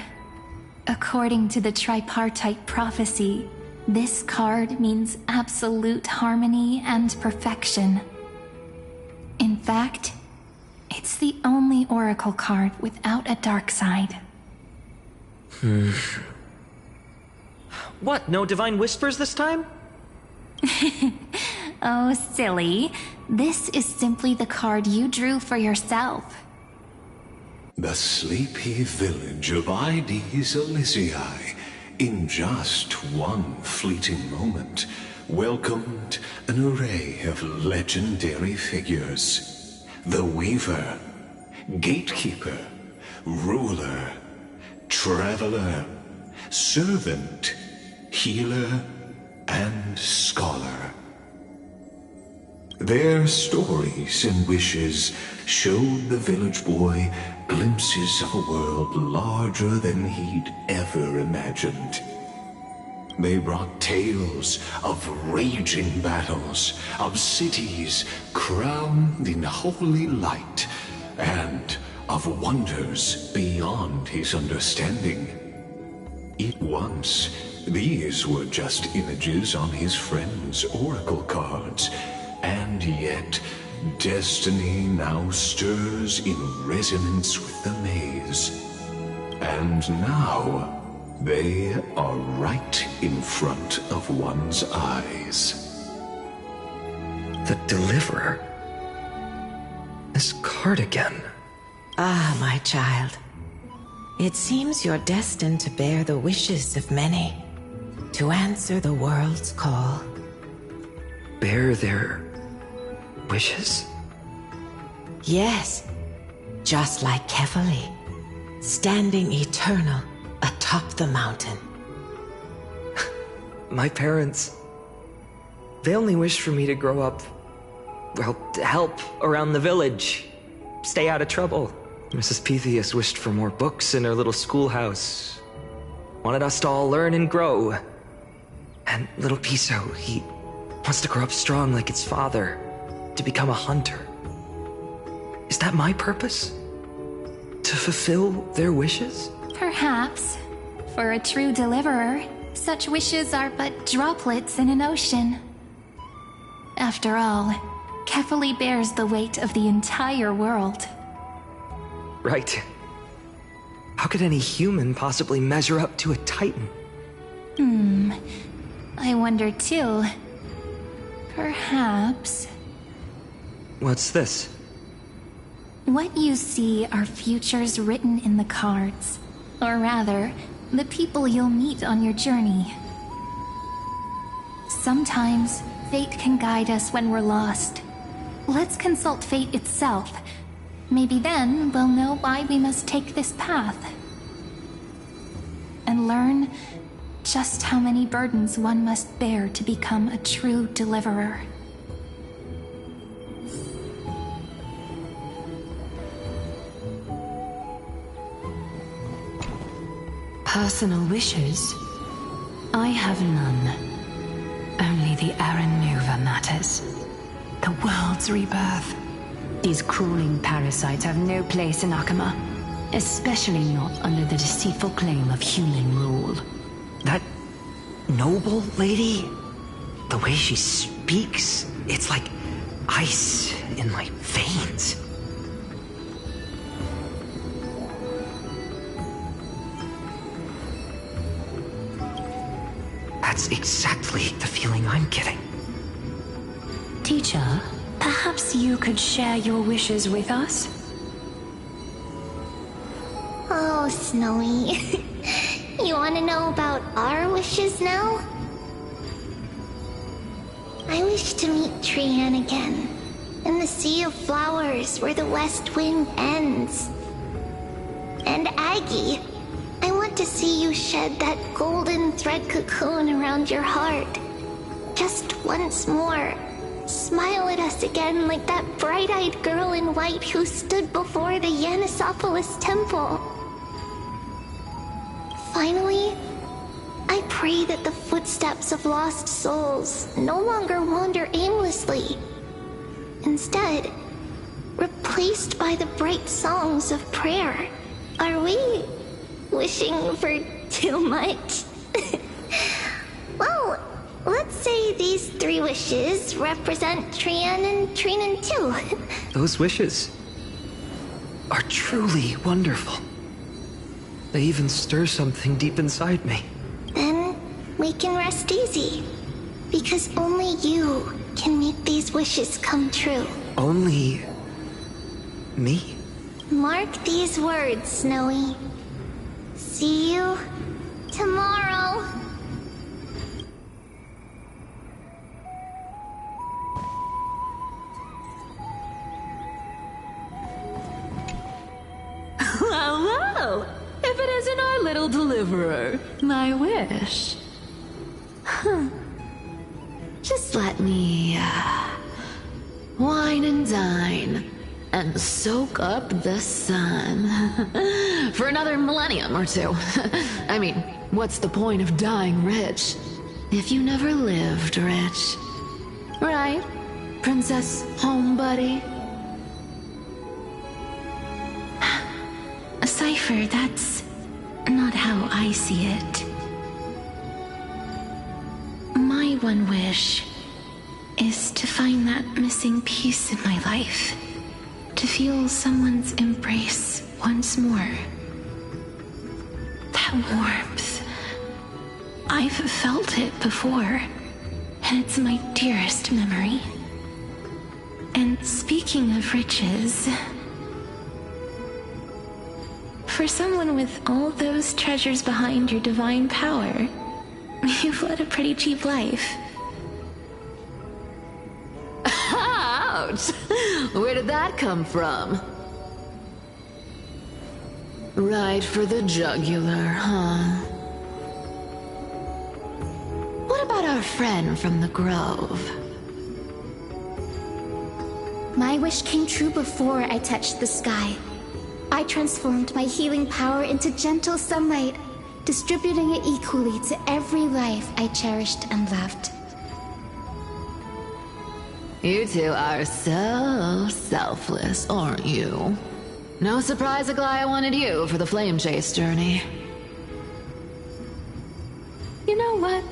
According to the tripartite prophecy, this card means absolute harmony and perfection. In fact, it's the only Oracle card without a dark side. What, no divine whispers this time? Oh, silly. This is simply the card you drew for yourself. The sleepy village of Ide Silicii, in just one fleeting moment, welcomed an array of legendary figures. The Weaver, Gatekeeper, Ruler, Traveler, Servant, Healer, and Scholar. Their stories and wishes showed the village boy glimpses of a world larger than he'd ever imagined. They brought tales of raging battles, of cities crowned in holy light, and of wonders beyond his understanding. Yet once, these were just images on his friend's oracle cards, and yet destiny now stirs in resonance with the maze. And now, they are right in front of one's eyes. The Deliverer? This card again. Ah, my child. It seems you're destined to bear the wishes of many, to answer the world's call. Bear their wishes? Yes, just like Kefali, standing eternal atop the mountain. My parents, they only wished for me to grow up, well, to help around the village, stay out of trouble. Mrs. Pythias wished for more books in her little schoolhouse, wanted us to all learn and grow. And little Piso, he wants to grow up strong like its father, to become a hunter. Is that my purpose? To fulfill their wishes? Perhaps. For a true deliverer, such wishes are but droplets in an ocean. After all, Kefali bears the weight of the entire world. Right. How could any human possibly measure up to a Titan? I wonder too. Perhaps... What's this? What you see are futures written in the cards. Or rather, the people you'll meet on your journey. Sometimes, fate can guide us when we're lost. let's consult fate itself. Maybe then we'll know why we must take this path. And learn just how many burdens one must bear to become a true deliverer. Personal wishes? I have none. Only the Aranuva matters. The world's rebirth. These crawling parasites have no place in Akama. Especially not under the deceitful claim of human rule. That noble lady? The way she speaks, it's like ice in my veins. That's exactly the feeling I'm getting. Teacher, perhaps you could share your wishes with us? Oh, Snowy. You want to know about our wishes now? I wish to meet Trian again, in the Sea of Flowers where the West Wind ends. And Aggie, I want to see you shed that golden thread cocoon around your heart. Just once more. Smile at us again like that bright-eyed girl in white who stood before the Yanisopolis temple. Finally, I pray that the footsteps of lost souls no longer wander aimlessly. Instead, replaced by the bright songs of prayer. Are we wishing for too much? Well, let's say these 3 wishes represent Trian and Trinan too. Those wishes are truly wonderful. They even stir something deep inside me. Then we can rest easy. Because only you can make these wishes come true. Only me? Mark these words, Snowy. See you tomorrow. Well, if it isn't our little deliverer, my wish. Just let me, wine and dine, and soak up the sun. For another millennium or 2. I mean, what's the point of dying rich if you never lived rich? Right, Princess Homebuddy? Cypher, that's not how I see it. My one wish is to find that missing piece in my life. To feel someone's embrace once more. That warmth. I've felt it before, and it's my dearest memory. And speaking of riches, for someone with all those treasures behind your divine power, you've led a pretty cheap life. Ouch! Where did that come from? Right for the jugular, huh? What about our friend from the Grove? My wish came true before I touched the sky. I transformed my healing power into gentle sunlight, distributing it equally to every life I cherished and loved. You two are so selfless, aren't you? No surprise Aglaya wanted you for the flame chase journey. You know what?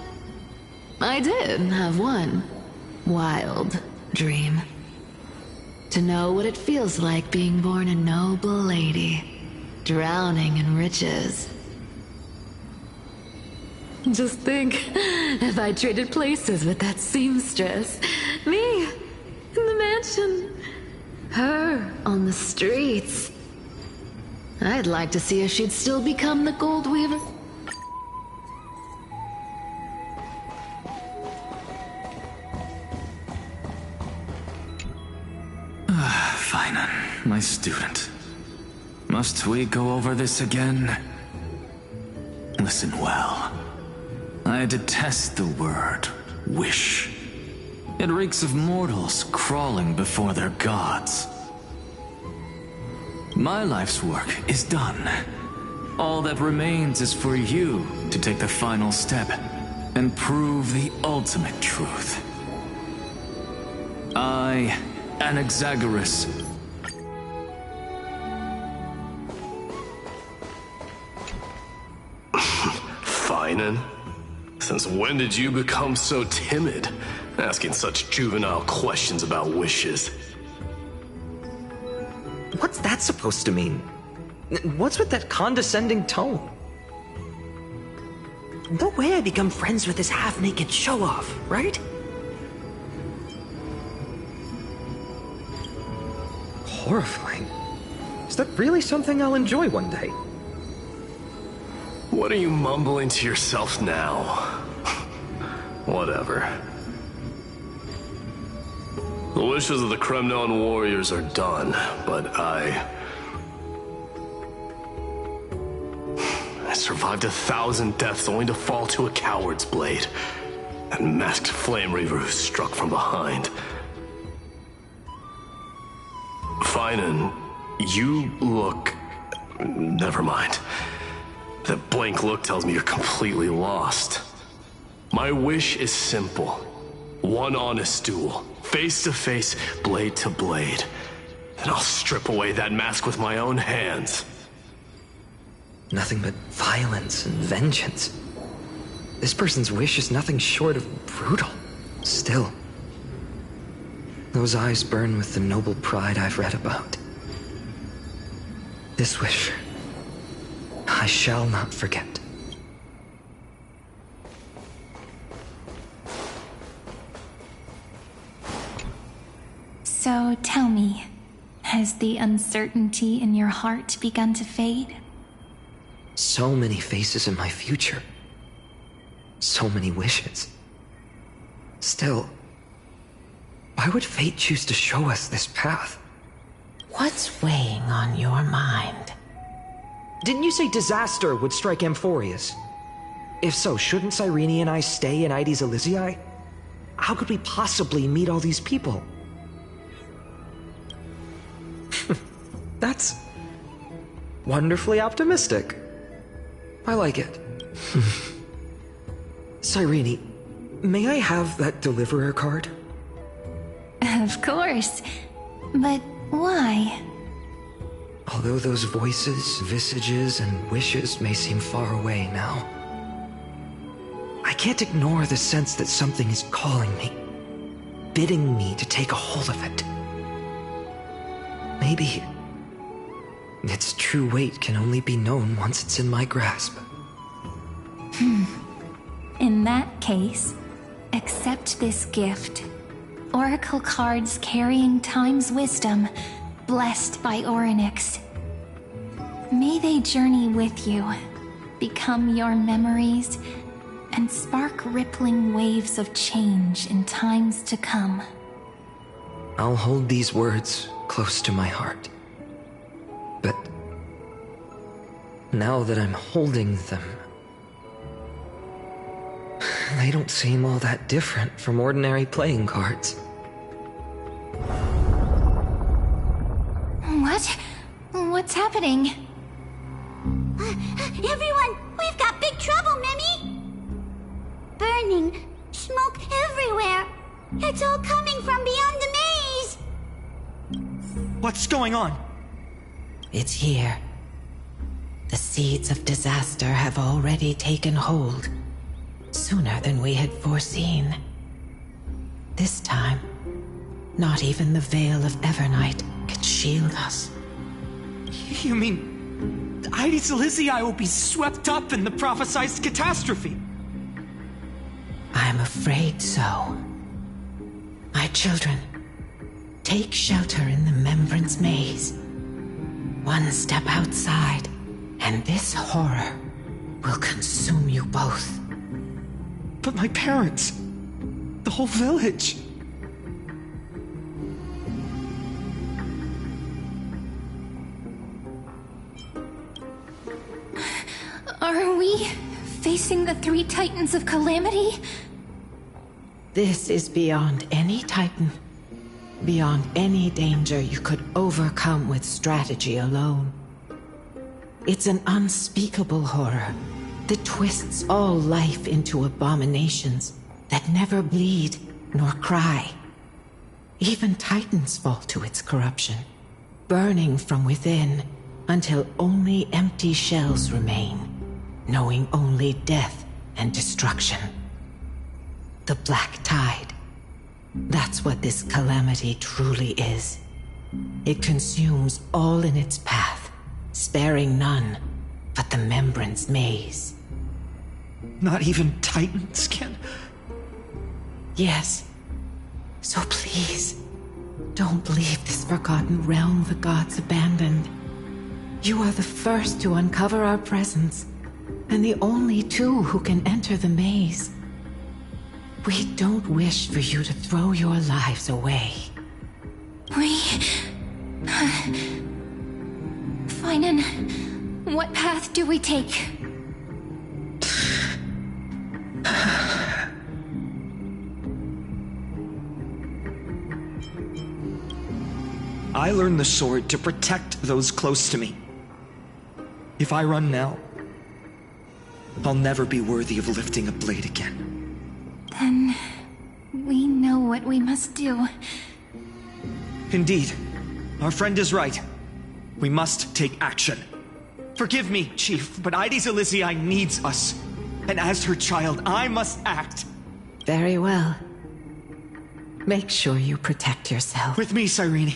I did have one wild dream. To know what it feels like being born a noble lady, drowning in riches. Just think, if I traded places with that seamstress, me in the mansion, her on the streets. I'd like to see if she'd still become the gold weaver. my student. Must we go over this again? Listen well. I detest the word wish. It reeks of mortals crawling before their gods. My life's work is done. All that remains is for you to take the final step and prove the ultimate truth. I, Anaxagoras. Finan? Since when did you become so timid, asking such juvenile questions about wishes? What's that supposed to mean? What's with that condescending tone? No way I become friends with this half-naked show-off, right? Horrifying. Is that really something I'll enjoy one day? What are you mumbling to yourself now? Whatever. The wishes of the Kremnon warriors are done, but I survived 1,000 deaths only to fall to a coward's blade. That masked flame reaver who struck from behind. Finan, you look... Never mind. That blank look tells me you're completely lost. My wish is simple. One honest duel. Face to face, blade to blade. Then I'll strip away that mask with my own hands. Nothing but violence and vengeance. This person's wish is nothing short of brutal. Still, those eyes burn with the noble pride I've read about. This wish, I shall not forget. So tell me, has the uncertainty in your heart begun to fade? So many faces in my future. So many wishes. Still, why would fate choose to show us this path? What's weighing on your mind? Didn't you say disaster would strike Amphorius? If so, shouldn't Cyrene and I stay in Aedes Elysiae? How could we possibly meet all these people? That's wonderfully optimistic. I like it. Cyrene, may I have that Deliverer card? Of course. But why? Although those voices, visages, and wishes may seem far away now, I can't ignore the sense that something is calling me, bidding me to take a hold of it. Maybe its true weight can only be known once it's in my grasp. In that case, accept this gift. Oracle cards carrying time's wisdom, blessed by Orynyx. May they journey with you, become your memories, and spark rippling waves of change in times to come. I'll hold these words close to my heart. But now that I'm holding them, they don't seem all that different from ordinary playing cards. What? What's happening? Everyone, we've got big trouble, Mimi! Burning, smoke everywhere. It's all coming from beyond the maze! What's going on? It's here. The seeds of disaster have already taken hold, sooner than we had foreseen. This time, not even the Veil of Evernight can shield us. You mean Aedes Elysiae will be swept up in the prophesized catastrophe? I'm afraid so. My children, take shelter in the Membrance Maze. One step outside, and this horror will consume you both. But my parents, the whole village. facing the 3 Titans of Calamity? This is beyond any Titan. Beyond any danger you could overcome with strategy alone. It's an unspeakable horror that twists all life into abominations that never bleed nor cry. Even Titans fall to its corruption, burning from within until only empty shells remain, knowing only death and destruction. The Black Tide. That's what this calamity truly is. It consumes all in its path, sparing none but the Membrance Maze. Not even Titans can... Yes. So please, don't leave this forgotten realm the gods abandoned. You are the first to uncover our presence, and the only 2 who can enter the maze. We don't wish for you to throw your lives away. Finan, what path do we take? I learned the sword to protect those close to me. If I run now, I'll never be worthy of lifting a blade again. Then we know what we must do. Indeed, our friend is right. We must take action. Forgive me, Chief, but Aedes Elysiae needs us. And as her child, I must act. Very well. Make sure you protect yourself. With me, Cyrene.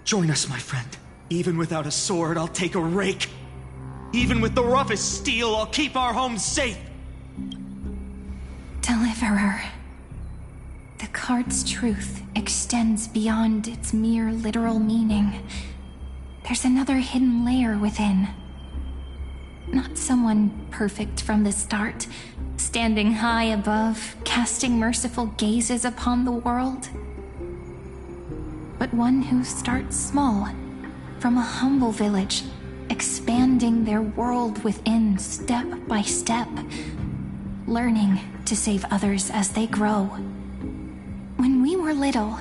Join us, my friend. Even without a sword, I'll take a rake. Even with the roughest steel, I'll keep our home safe. Deliverer. The card's truth extends beyond its mere literal meaning. There's another hidden layer within. Not someone perfect from the start, standing high above, casting merciful gazes upon the world. But one who starts small, from a humble village, expanding their world within step by step, learning to save others as they grow. When we were little,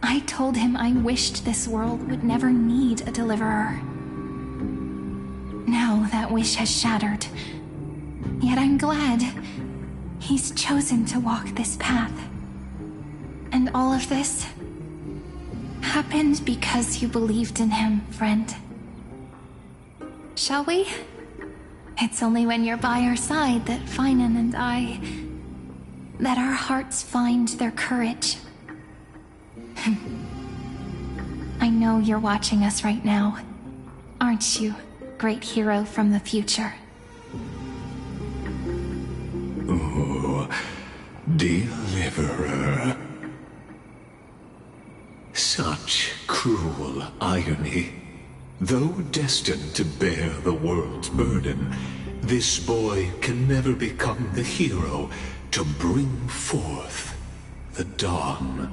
I told him I wished this world would never need a deliverer. Now that wish has shattered. Yet I'm glad he's chosen to walk this path. And all of this happened because you believed in him, friend. Shall we? It's only when you're by our side that Finan and that our hearts find their courage. I know you're watching us right now. Aren't you, great hero from the future? Oh, deliverer. Such cruel irony. Though destined to bear the world's burden, this boy can never become the hero to bring forth the dawn.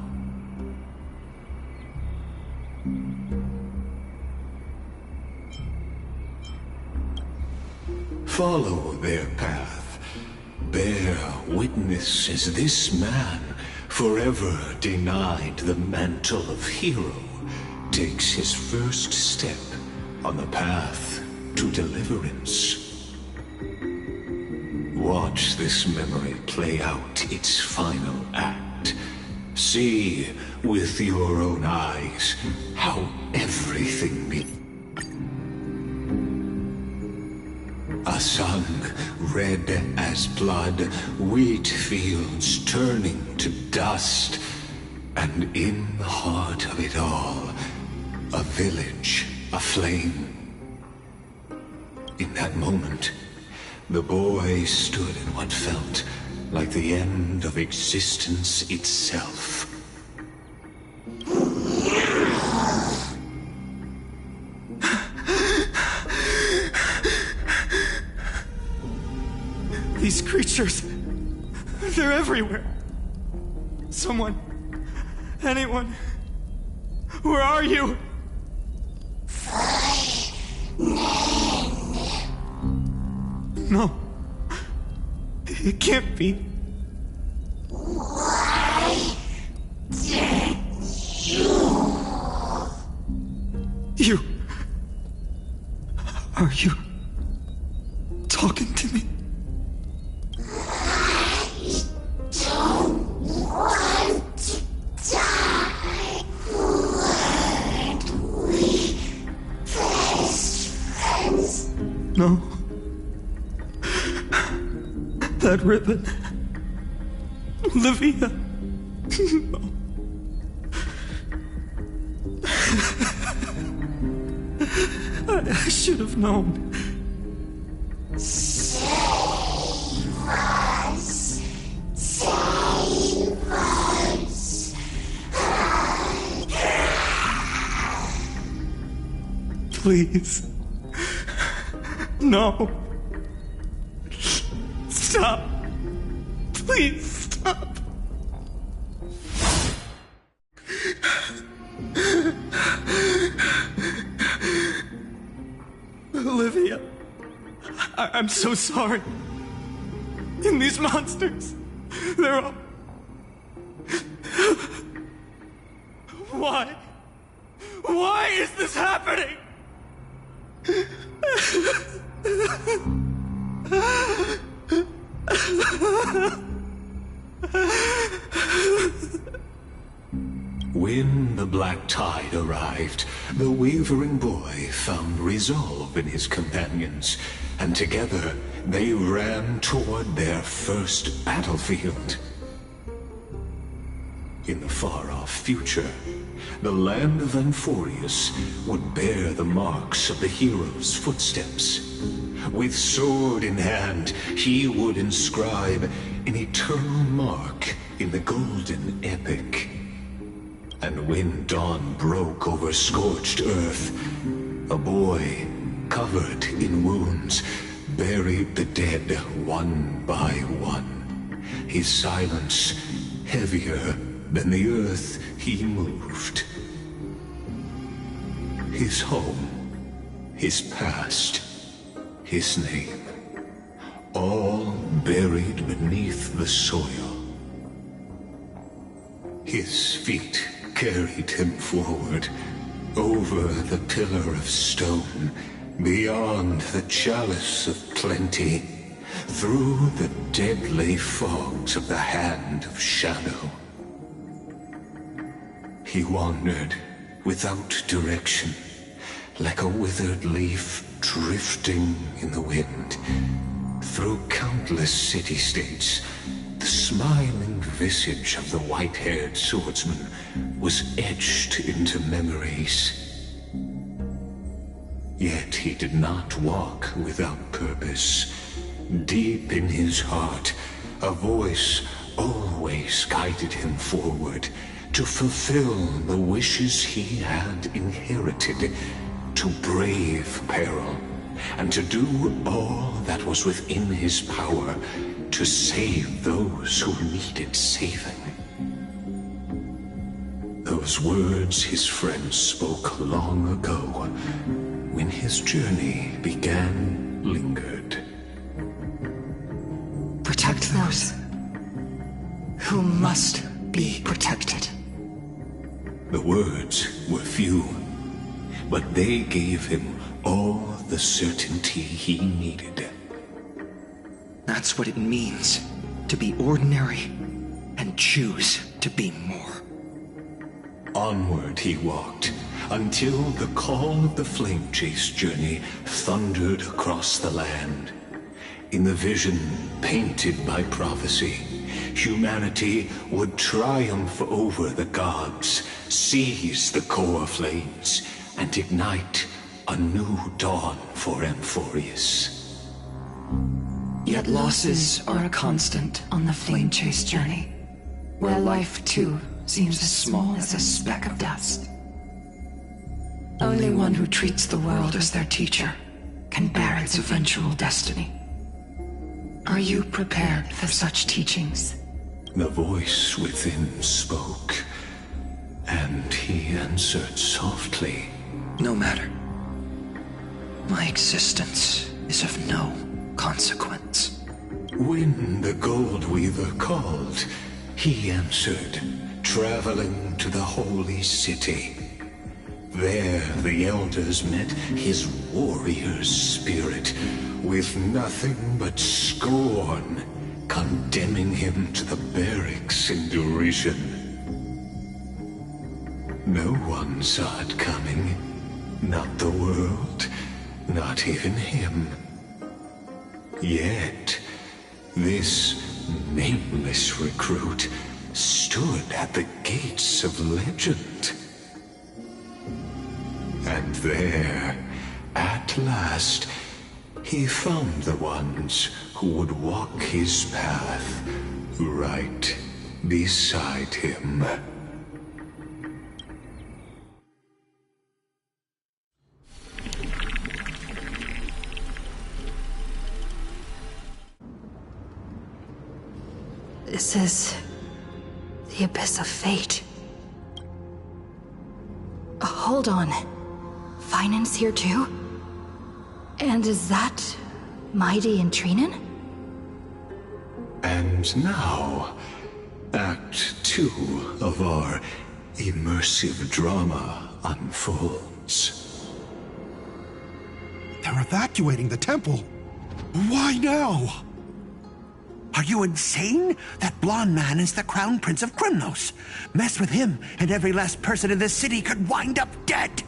Follow their path. Bear witness as this man, forever denied the mantle of hero, takes his first step on the path to deliverance. Watch this memory play out its final act. See with your own eyes how everything began. A sun red as blood, wheat fields turning to dust, and in the heart of it all, a village aflame. In that moment, the boy stood in what felt like the end of existence itself. These creatures, they're everywhere. Someone, anyone, where are you? No, It can't be. Why did you... Are you... talking to me? I don't want to die. Weren't we best friends? No. That ribbon. Olivia. No. I should have known. Save us. Save us. Please. No. Stop. Please stop. Olivia, I'm so sorry. And these monsters, they're all... Why? Why is this happening? When the black tide arrived, the wavering boy found resolve in his companions, and together they ran toward their first battlefield. In the far-off future, the land of Amphorius would bear the marks of the hero's footsteps. With sword in hand, he would inscribe an eternal mark in the golden epic. And when dawn broke over scorched earth, a boy, covered in wounds, buried the dead one by one. His silence heavier than the earth he moved. His home, his past, his name, all buried beneath the soil. His feet carried him forward, over the pillar of stone, beyond the chalice of plenty, through the deadly fogs of the Hand of Shadow. He wandered without direction, like a withered leaf drifting in the wind, through countless city-states. The smiling visage of the white-haired swordsman was etched into memories. Yet he did not walk without purpose. Deep in his heart, a voice always guided him forward to fulfill the wishes he had inherited, to brave peril, and to do all that was within his power to save those who needed saving. Those words his friends spoke long ago, when his journey began, lingered. Protect those who must be protected. The words were few, but they gave him all the certainty he needed. That's what it means to be ordinary and choose to be more. Onward he walked, until the call of the Flame Chase journey thundered across the land. In the vision painted by prophecy, humanity would triumph over the gods, seize the core flames, and ignite a new dawn for Amphorius. Yet losses are a constant on the Flame Chase journey, where life too seems as small as a speck of dust. Only one who treats the world as their teacher can bear its eventual destiny. Are you prepared for such teachings? The voice within spoke, and he answered softly. No matter. My existence is of no consequence. When the Goldweaver called, he answered, traveling to the holy city. There the elders met his warrior's spirit, with nothing but scorn, condemning him to the barracks in derision. No one saw it coming. Not the world, not even him. Yet, this nameless recruit stood at the gates of legend. And there, at last, he found the ones who would walk his path right beside him. This is the Abyss of Fate. Hold on. Finan's here too? And is that Mighty and Trinen? And now, Act 2 of our immersive drama unfolds. They're evacuating the temple. Why now? Are you insane? That blonde man is the Crown Prince of Krymnos. Mess with him, and every last person in this city could wind up dead.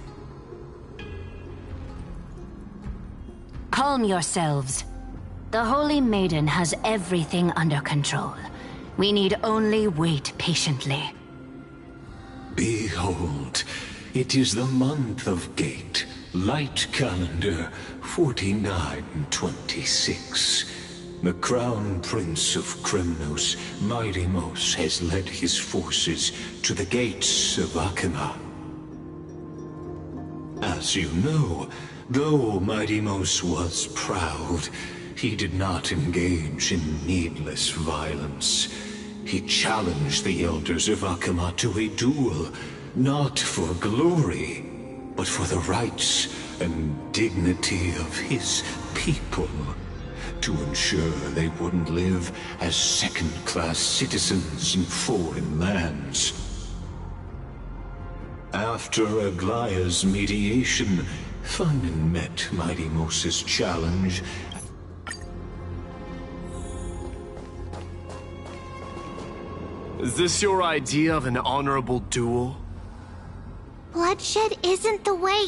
Calm yourselves. The Holy Maiden has everything under control. We need only wait patiently. Behold, it is the month of Gate, Light Calendar 4926. The Crown Prince of Krymnos, Midimos, has led his forces to the gates of Akima. As you know, though Midimos was proud, he did not engage in needless violence. He challenged the elders of Akima to a duel, not for glory, but for the rights and dignity of his people, to ensure they wouldn't live as second-class citizens in foreign lands. After Aglaya's mediation, Finan met Midimos' challenge. Is this your idea of an honorable duel? Bloodshed isn't the way.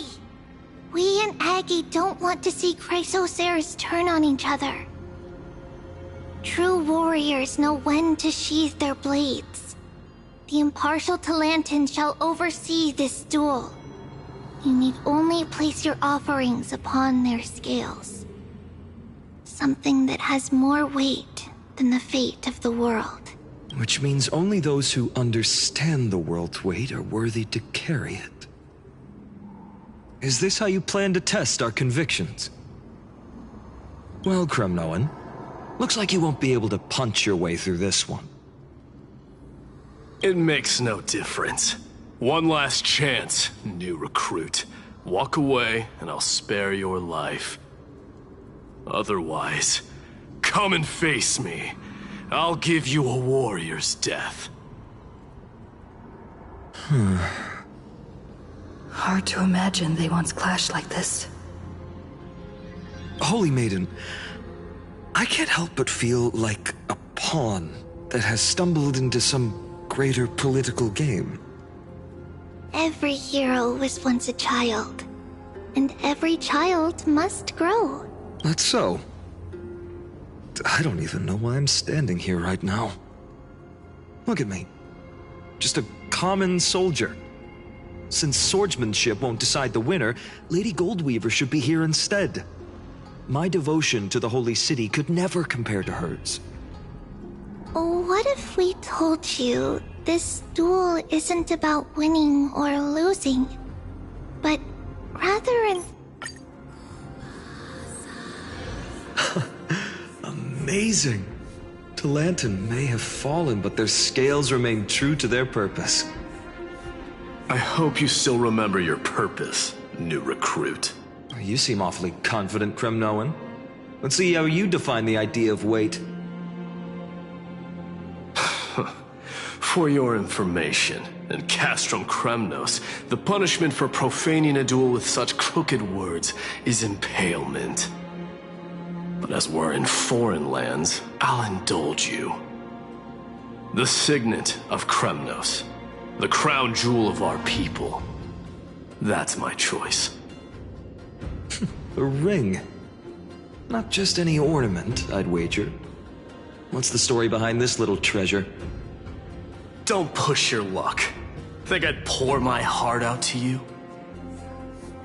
We and Aggie don't want to see Chrysoceres turn on each other. True warriors know when to sheathe their blades. The impartial Talantin shall oversee this duel. You need only place your offerings upon their scales. Something that has more weight than the fate of the world. Which means only those who understand the world's weight are worthy to carry it. Is this how you plan to test our convictions? Well, Kremnoan, looks like you won't be able to punch your way through this one. It makes no difference. One last chance, new recruit. Walk away, and I'll spare your life. Otherwise, come and face me. I'll give you a warrior's death. Hard to imagine they once clashed like this. Holy Maiden, I can't help but feel like a pawn that has stumbled into some greater political game. Every hero was once a child, and every child must grow. That's so. I don't even know why I'm standing here right now. Look at me. Just a common soldier. Since swordsmanship won't decide the winner, Lady Goldweaver should be here instead. My devotion to the Holy City could never compare to hers. What if we told you this duel isn't about winning or losing, but rather Amazing. Talantin may have fallen, but their scales remain true to their purpose. I hope you still remember your purpose, new recruit. You seem awfully confident, Kremnoan. Let's see how you define the idea of weight. For your information, in Castrum Kremnos, the punishment for profaning a duel with such crooked words is impalement. But as we're in foreign lands, I'll indulge you. The signet of Kremnos, the crown jewel of our people. That's my choice. A ring. Not just any ornament, I'd wager. What's the story behind this little treasure? Don't push your luck. Think I'd pour my heart out to you?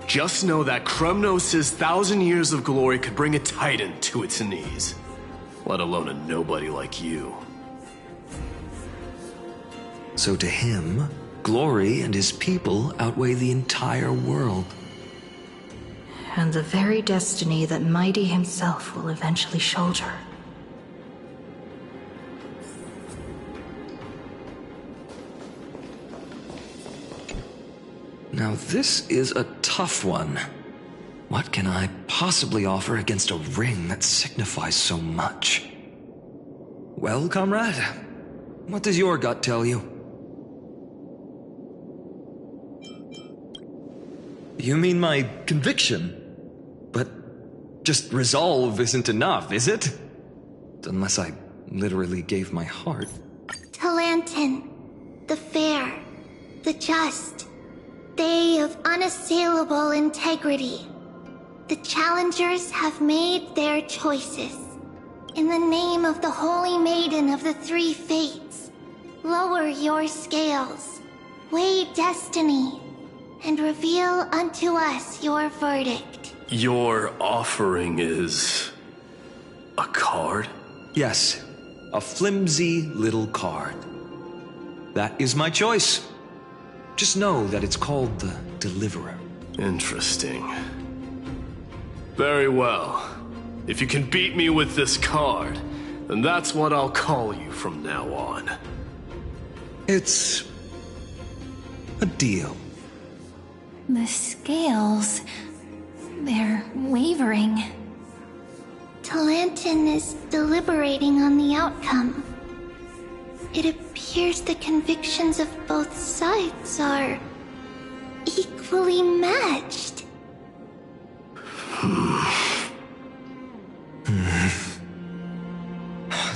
Just know that Kremnos' 1,000 years of glory could bring a titan to its knees. Let alone a nobody like you. So to him, glory and his people outweigh the entire world. And the very destiny that Mighty himself will eventually shoulder. Now this is a tough one. What can I possibly offer against a ring that signifies so much? Well, comrade, what does your gut tell you? You mean my conviction? But just resolve isn't enough, is it? Unless I literally gave my heart. Talantin, the fair, the just, they of unassailable integrity. The challengers have made their choices. In the name of the Holy Maiden of the Three Fates, lower your scales, weigh destiny, and reveal unto us your verdict. Your offering is... a card? Yes, a flimsy little card. That is my choice. Just know that it's called the Deliverer. Interesting. Very well. If you can beat me with this card, then that's what I'll call you from now on. It's... a deal. The scales... they're wavering. Talantin is deliberating on the outcome. It appears the convictions of both sides are equally matched.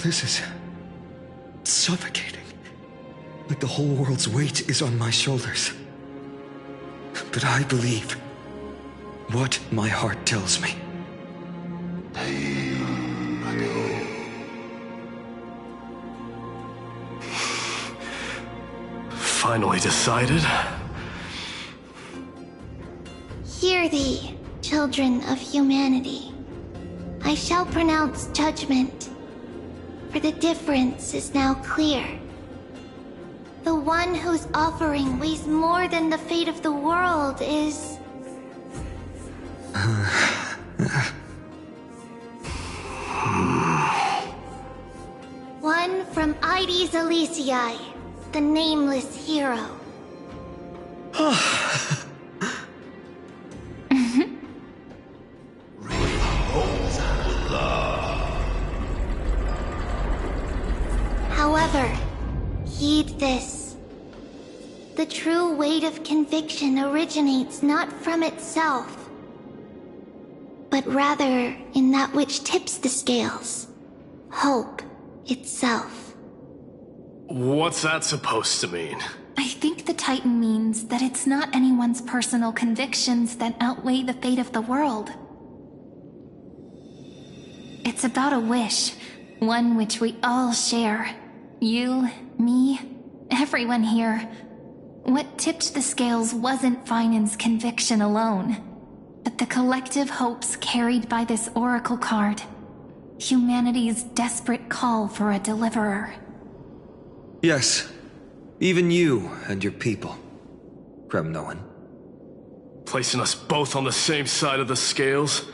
This is suffocating. Like the whole world's weight is on my shoulders. But I believe what my heart tells me. Finally decided? Hear thee, children of humanity. I shall pronounce judgment, for the difference is now clear. The one whose offering weighs more than the fate of the world is... one from Ides Elysiae, the nameless hero. However, heed this. The true weight of conviction originates not from itself, but rather in that which tips the scales, hope itself. What's that supposed to mean? I think the Titan means that it's not anyone's personal convictions that outweigh the fate of the world. It's about a wish, one which we all share. You, me, everyone here. What tipped the scales wasn't Finan's conviction alone, but the collective hopes carried by this oracle card. Humanity's desperate call for a deliverer. Yes, even you and your people, Kremnoan. Placing us both on the same side of the scales?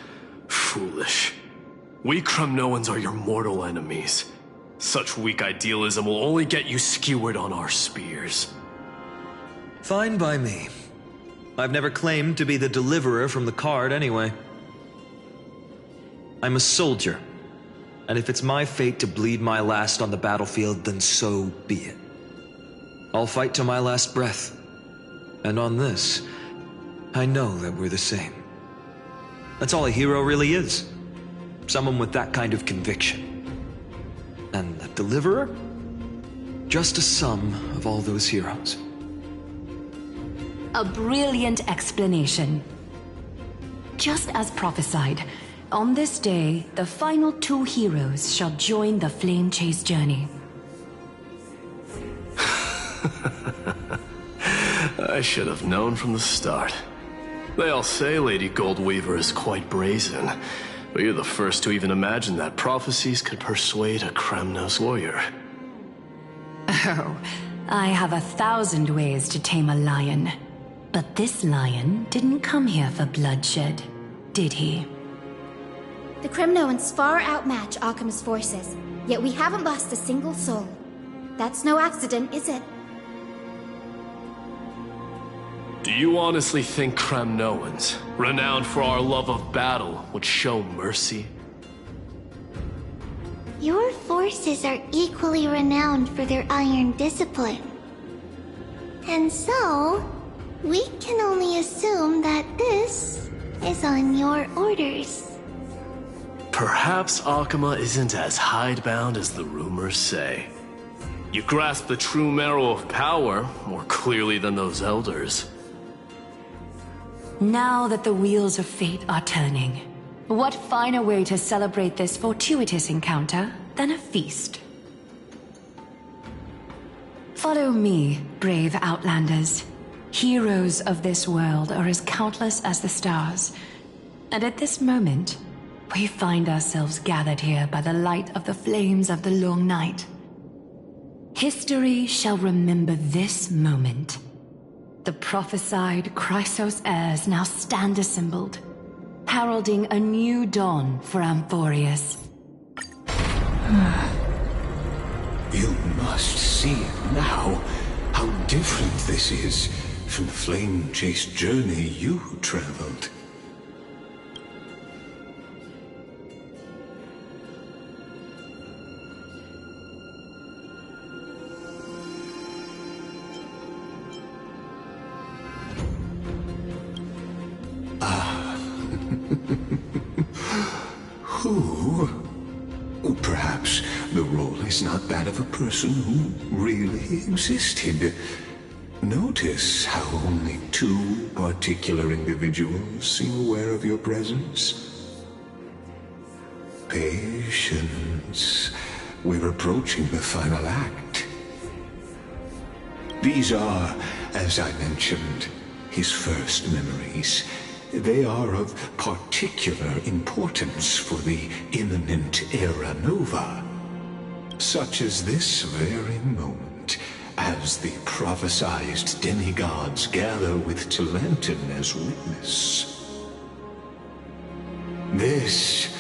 Foolish. We Kremnoans are your mortal enemies. Such weak idealism will only get you skewered on our spears. Fine by me. I've never claimed to be the deliverer from the card anyway. I'm a soldier. And if it's my fate to bleed my last on the battlefield, then so be it. I'll fight to my last breath. And on this, I know that we're the same. That's all a hero really is. Someone with that kind of conviction. And the Deliverer? Just a sum of all those heroes. A brilliant explanation. Just as prophesied, on this day, the final 2 heroes shall join the Flame Chase journey. I should have known from the start. They all say Lady Goldweaver is quite brazen, but you're the first to even imagine that prophecies could persuade a Kremnos warrior. Oh, I have 1,000 ways to tame a lion. But this lion didn't come here for bloodshed, did he? The Kremnoans far outmatch Occam's forces, yet we haven't lost a single soul. That's no accident, is it? Do you honestly think Kremnoans, renowned for our love of battle, would show mercy? Your forces are equally renowned for their iron discipline. And so, we can only assume that this is on your orders. Perhaps Akama isn't as hidebound as the rumors say. You grasp the true marrow of power more clearly than those elders. Now that the wheels of fate are turning, what finer way to celebrate this fortuitous encounter than a feast? Follow me, brave Outlanders. Heroes of this world are as countless as the stars. And at this moment, we find ourselves gathered here by the light of the flames of the long night. History shall remember this moment. The prophesied Chrysos heirs now stand assembled, heralding a new dawn for Amphorius. You must see it now, how different this is from the flame chase journey you traveled. Who? Perhaps the role is not that of a person who really existed. Notice how only 2 particular individuals seem aware of your presence. Patience. We're approaching the final act. These are, as I mentioned, his first memories. They are of particular importance for the imminent Era Nova. Such as this very moment, as the prophesized demigods gather with Talenton as witness. This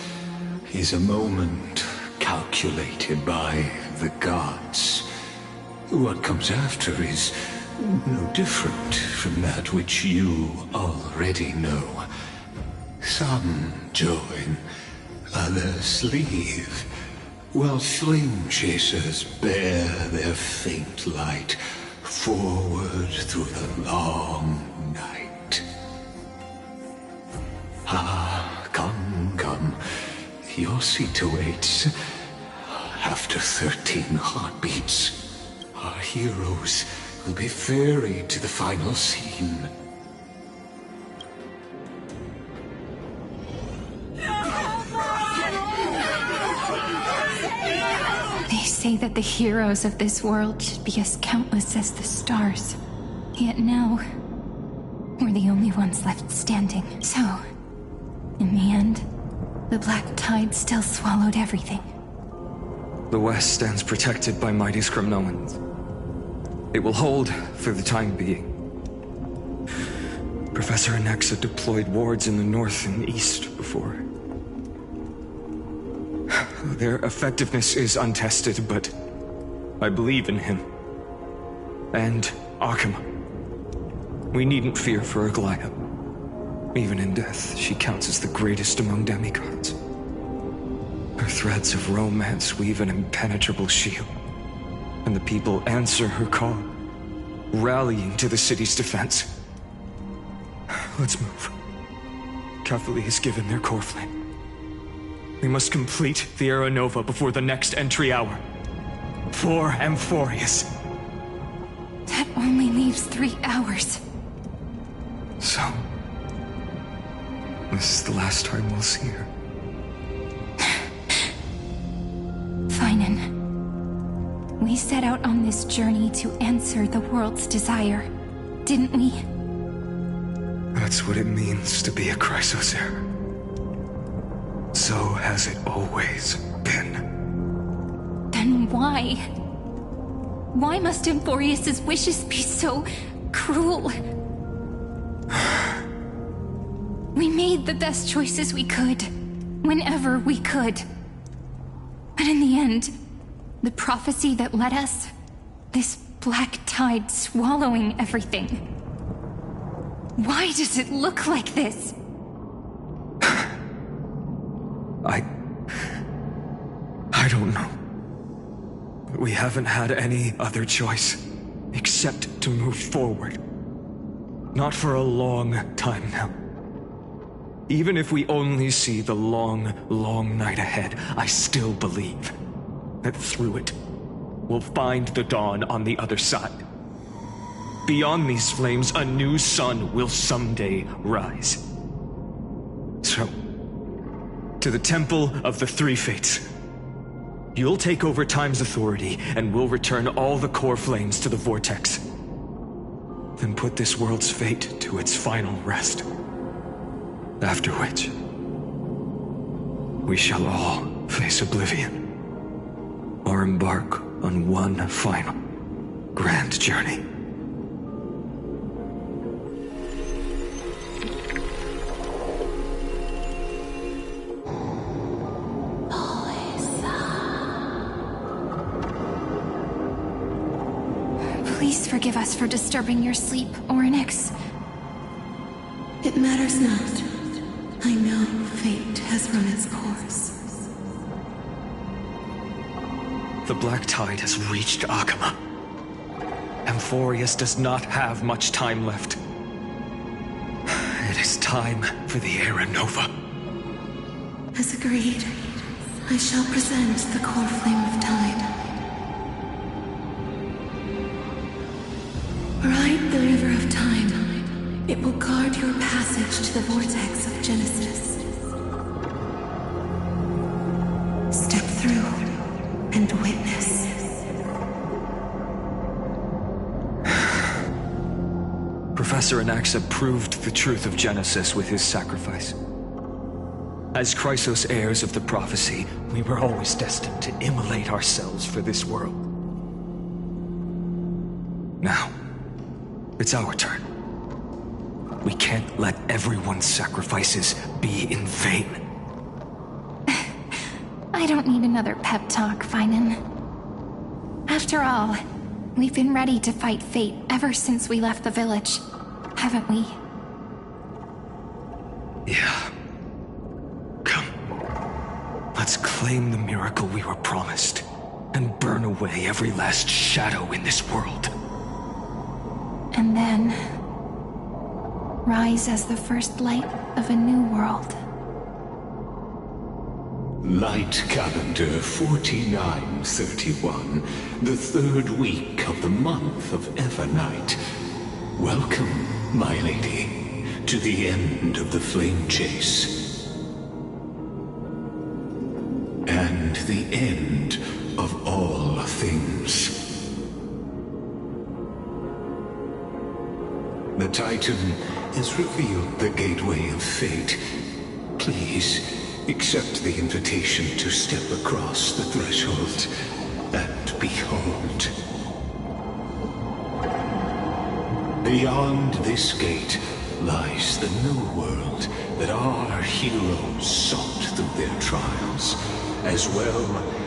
is a moment calculated by the gods. What comes after is no different from that which you already know. Some join, others leave, while flame chasers bear their faint light forward through the long night. Ah, come, come. Your seat awaits. After 13 heartbeats, our heroes will be ferried to the final scene. They say that the heroes of this world should be as countless as the stars. Yet now, we're the only ones left standing. So, in the end, the black tide still swallowed everything. The West stands protected by mighty Kremnoans. It will hold for the time being. Professor Anaxa deployed wards in the north and east before. Their effectiveness is untested, but I believe in him. And Akama. We needn't fear for Aglaya. Even in death, she counts as the greatest among demigods. Her threads of romance weave an impenetrable shield, and the people answer her call, rallying to the city's defense. Let's move. Catholic has given their core flame. We must complete the Era Nova before the next entry hour. For Amphorius. That only leaves 3 hours. So, this is the last time we'll see her. Finan. We set out on this journey to answer the world's desire, didn't we? That's what it means to be a Chrysos heir. So has it always been. Then why? Why must Amphorius' wishes be so cruel? We made the best choices we could, whenever we could. But in the end, the prophecy that led us, this black tide swallowing everything. Why does it look like this? I don't know. But we haven't had any other choice, except to move forward. Not for a long time now. Even if we only see the long, long night ahead, I still believe that through it, we'll find the dawn on the other side. Beyond these flames, a new sun will someday rise. So, to the Temple of the Three Fates. You'll take over Time's authority, and we'll return all the core flames to the Vortex. Then put this world's fate to its final rest. After which, we shall all face oblivion, or embark on one final grand journey. Please forgive us for disturbing your sleep, Orynyx. It matters not. I know fate has run its course. The Black Tide has reached Akama. Amphorius does not have much time left. It is time for the Era Nova. As agreed, I shall present the core flame of time. Ride the river of time. It will guard your passage to the vortex of Genesis. Step through and witness. Professor Anaxa proved the truth of Genesis with his sacrifice. As Chrysos heirs of the prophecy, we were always destined to immolate ourselves for this world. Now, it's our turn. We can't let everyone's sacrifices be in vain. I don't need another pep talk, Finan. After all, we've been ready to fight fate ever since we left the village, haven't we? Yeah. Come. Let's claim the miracle we were promised, and burn away every last shadow in this world. And then rise as the first light of a new world. Light calendar 4931, the third week of the month of Evernight. Welcome, my lady, to the end of the flame chase. And the end of all things. The Titan has revealed the gateway of fate. Please, accept the invitation to step across the threshold and behold. Beyond this gate lies the new world that our heroes sought through their trials, as well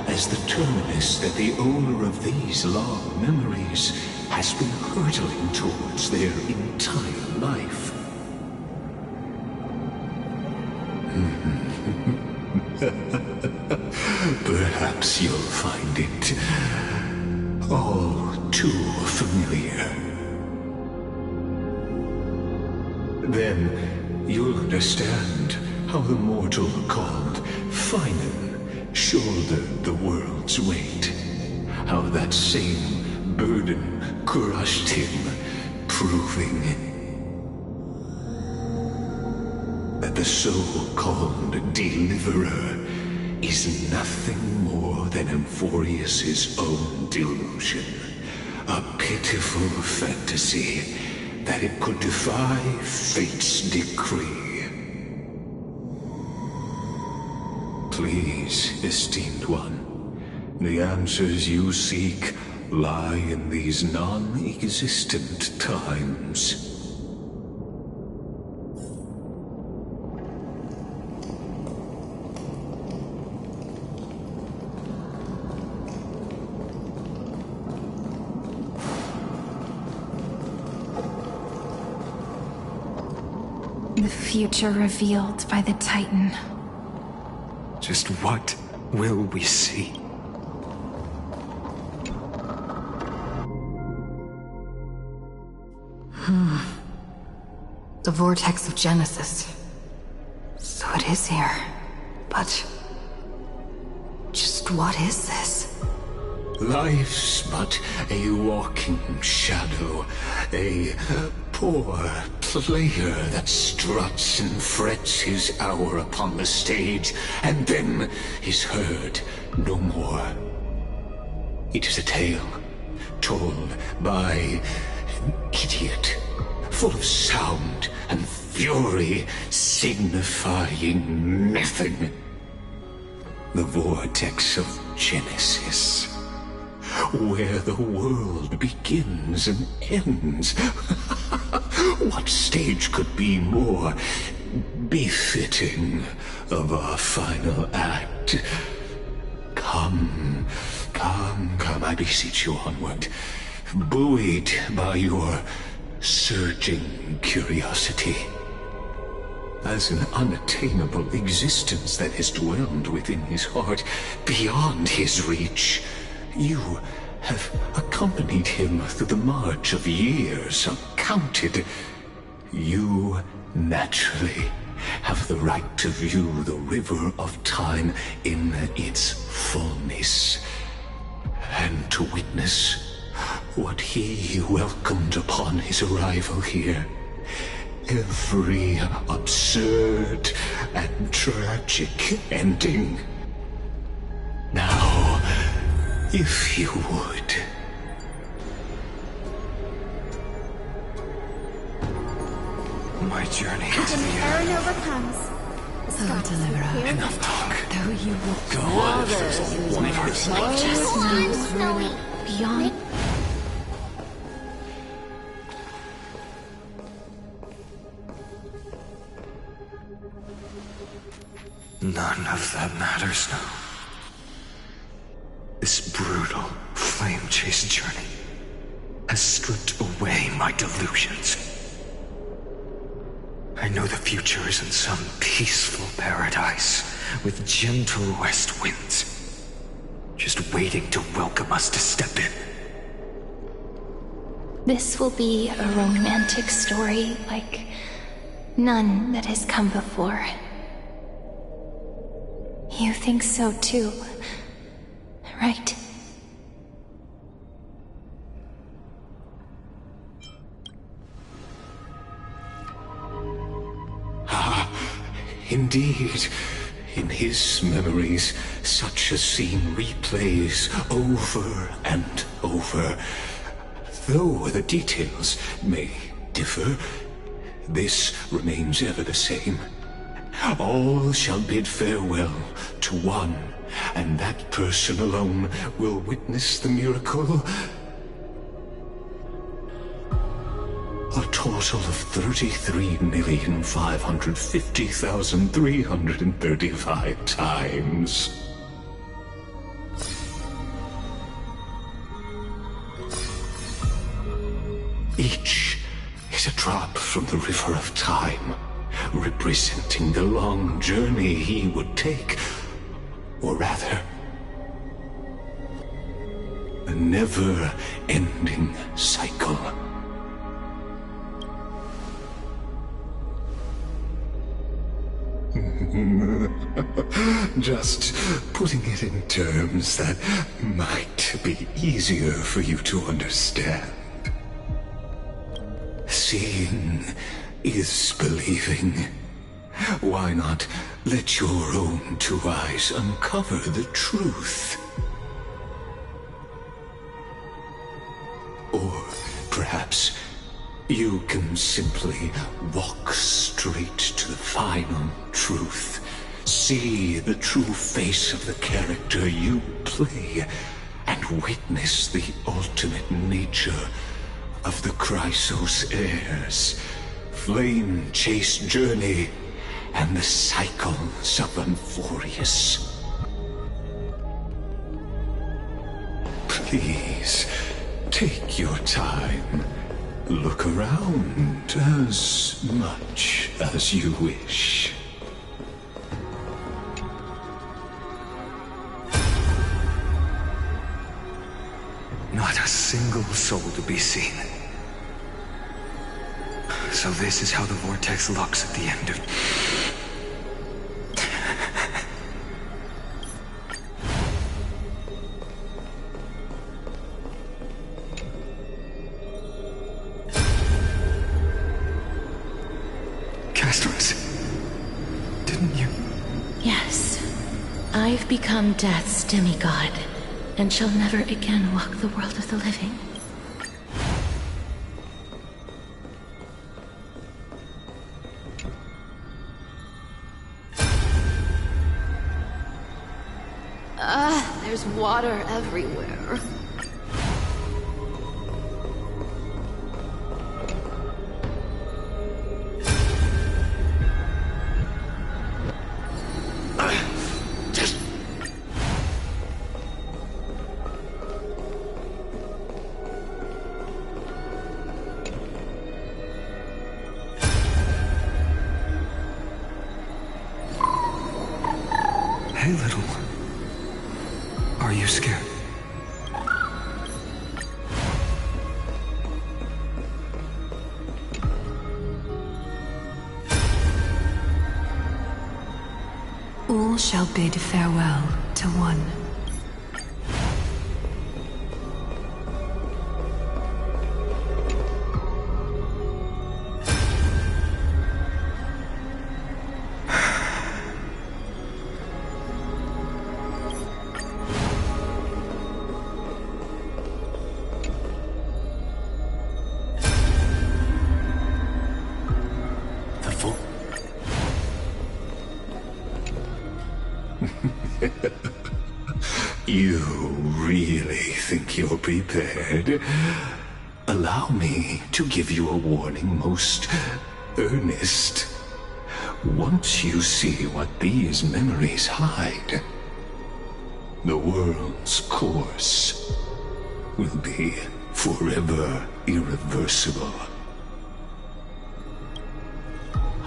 as the terminus that the owner of these long memories has been hurtling towards their entire life. Perhaps you'll find it all too familiar. Then you'll understand how the mortal called Finan shouldered the world's weight. How that same burden crushed him, proving that the so-called Deliverer is nothing more than Amphorius' own delusion. A pitiful fantasy that it could defy fate's decree. Please, esteemed one, the answers you seek lie in these non-existent times. The future revealed by the Titan. Just what will we see? The vortex of Genesis. So it is here. But just what is this? Life's but a walking shadow, a poor player that struts and frets his hour upon the stage, and then is heard no more. It is a tale told by an idiot, full of sound and fury, signifying nothing. The vortex of Genesis, where the world begins and ends. What stage could be more befitting of our final act? Come, I beseech you onward, buoyed by your surging curiosity. As an unattainable existence that has dwelled within his heart, beyond his reach, you have accompanied him through the march of years uncounted. You naturally have the right to view the river of time in its fullness, and to witness what he welcomed upon his arrival here. Every absurd and tragic ending. Now, if you would. My journey When to the the Aranova comes, the stars Deliverer. appear. Enough talk. Though you walk Go on. One person. just move through it, beyond. None of that matters now. This brutal, flame-chased journey has stripped away my delusions. I know the future is in some peaceful paradise with gentle west winds, just waiting to welcome us to step in. This will be a romantic story like none that has come before. You think so too, right? Indeed, in his memories, such a scene replays over and over. Though the details may differ, this remains ever the same. All shall bid farewell to one, and that person alone will witness the miracle. A total of 33,550,335 times. Each is a drop from the river of time, representing the long journey he would take, Or rather, a never-ending cycle. Just putting it in terms that might be easier for you to understand. Seeing is believing. Why not let your own two eyes uncover the truth? Or perhaps you can simply walk straight to the final truth. See the true face of the character you play, and witness the ultimate nature of the Chrysos heirs, flame chase journey, and the cycles of Amphorius. Please, take your time. Look around as much as you wish. Not a single soul to be seen. So this is how the vortex looks at the end of... Castros, didn't you? Yes. I've become Death's demigod, and shall never again walk the world of the living. There's water everywhere. Hey, little one. Are you scared? All shall bid farewell to one. You really think you're prepared? Allow me to give you a warning most earnest. Once you see what these memories hide, the world's course will be forever irreversible.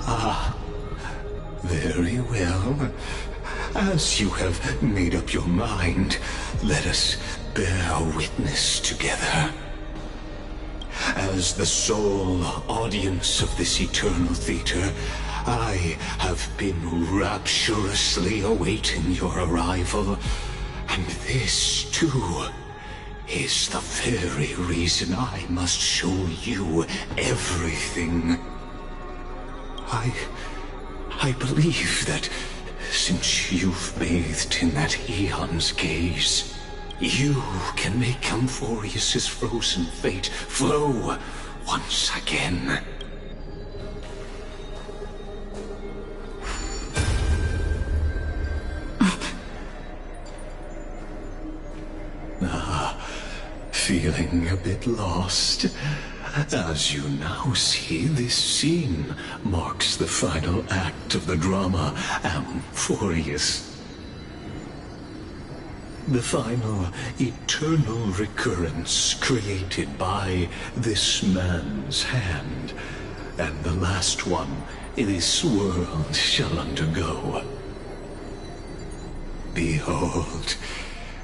Ah, very well. As you have made up your mind, let us bear witness together. As the sole audience of this eternal theater, I have been rapturously awaiting your arrival, and this, too, is the very reason I must show you everything. I believe that since you've bathed in that Aeon's gaze, you can make Amphorius' frozen fate flow once again. Feeling a bit lost? As you now see, this scene marks the final act of the drama Amphorius. The final eternal recurrence created by this man's hand, and the last one this world shall undergo. Behold,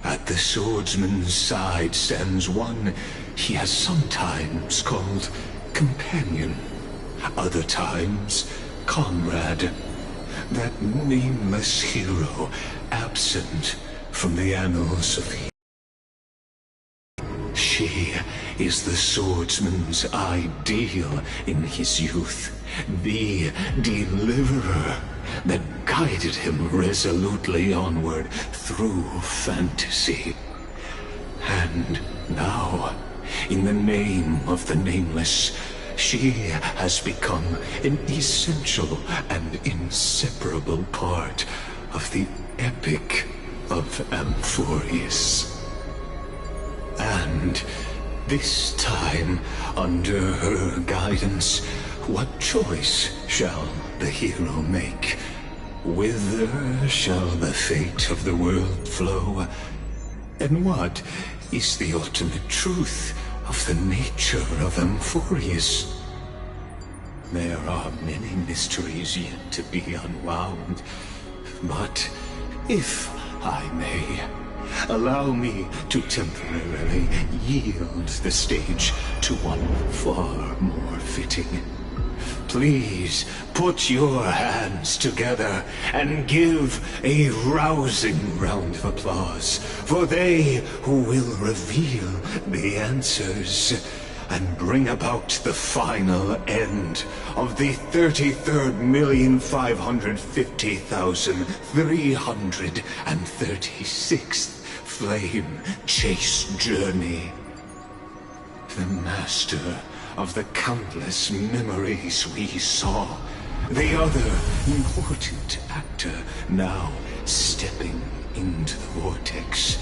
at the swordsman's side stands one he has sometimes called companion, other times comrade, that nameless hero absent from the annals of the... She is the swordsman's ideal in his youth, the deliverer that guided him resolutely onward through fantasy. And now, in the name of the Nameless, she has become an essential and inseparable part of the Epic of Amphorius. And this time, under her guidance, what choice shall the hero make? Whither shall the fate of the world flow? And what is the ultimate truth of the nature of Amphorius? There are many mysteries yet to be unwound, but if I may, allow me to temporarily yield the stage to one far more fitting. Please put your hands together and give a rousing round of applause for they who will reveal the answers and bring about the final end of the 33,550,336th Flame Chase Journey. The master of the countless memories we saw, the other important actor now stepping into the vortex.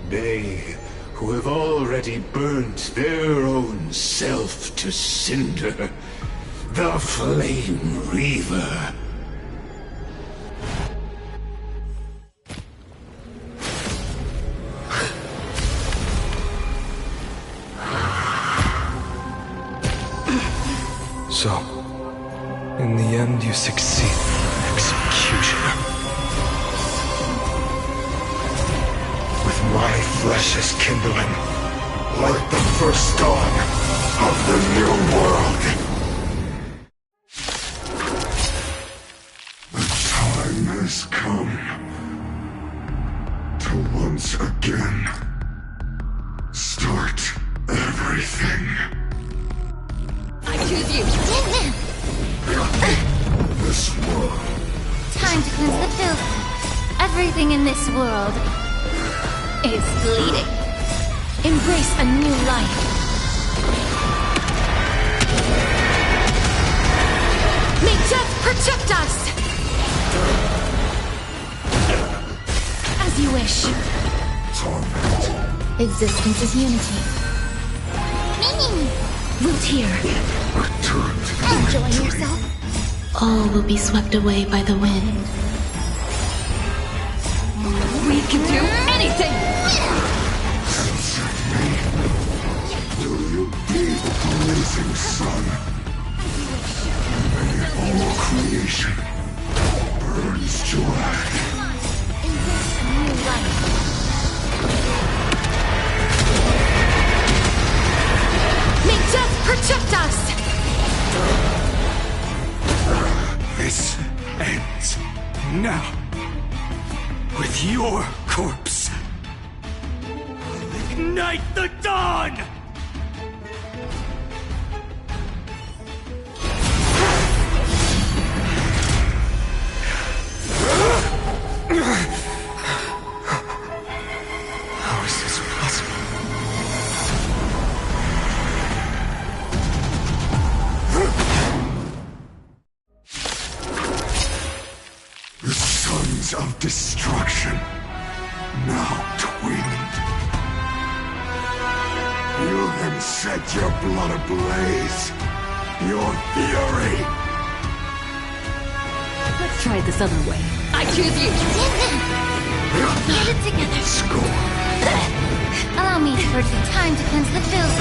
They who have already burnt their own self to cinder, the Flame Reaver. So, in the end, you succeed. Executioner. With my flesh as kindling, like the first dawn of the new world. The time has come to once again start everything. I choose you. This world. Time to cleanse the filth. Everything in this world is bleeding. Embrace a new life. May death protect us! As you wish. Existence is unity. Root here. Enjoy yourself. All will be swept away by the wind. We can do anything! Do you need the blazing sun? May all creation burns joy. Embrace a new life. May death protect us! This ends now. With your corpse. I'll ignite the dawn! How is this possible? The sons of destruction, now twinned. You then set your blood ablaze, your fury. Let's try it this other way. I choose you. Get it together. Score. Allow me for the time to cleanse the filth.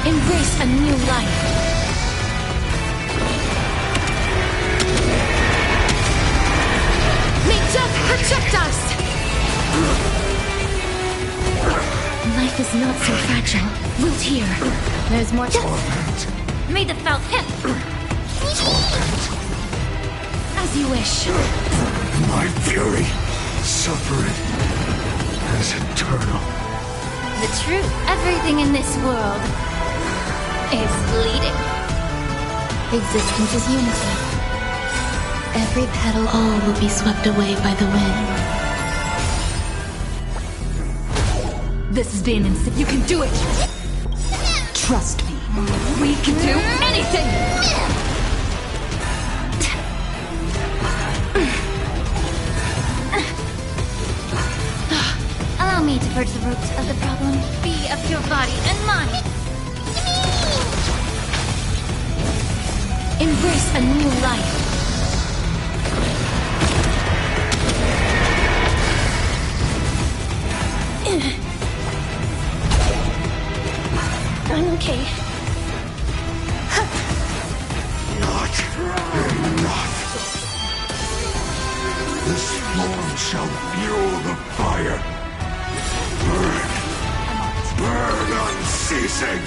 Embrace a new life. Life is not so fragile. Root here. There's more May the felt hip. As you wish. My fury, suffering, is eternal. The truth. Everything in this world is bleeding. Existence is unity. Every petal. All will be swept away by the wind. This is Din, and you can do it! Trust me. We can do anything! Allow me to purge the roots of the problem. Be of your body and mind. Embrace a new life. I'm okay. Not enough. This form shall fuel the fire. Burn. Burn unceasing.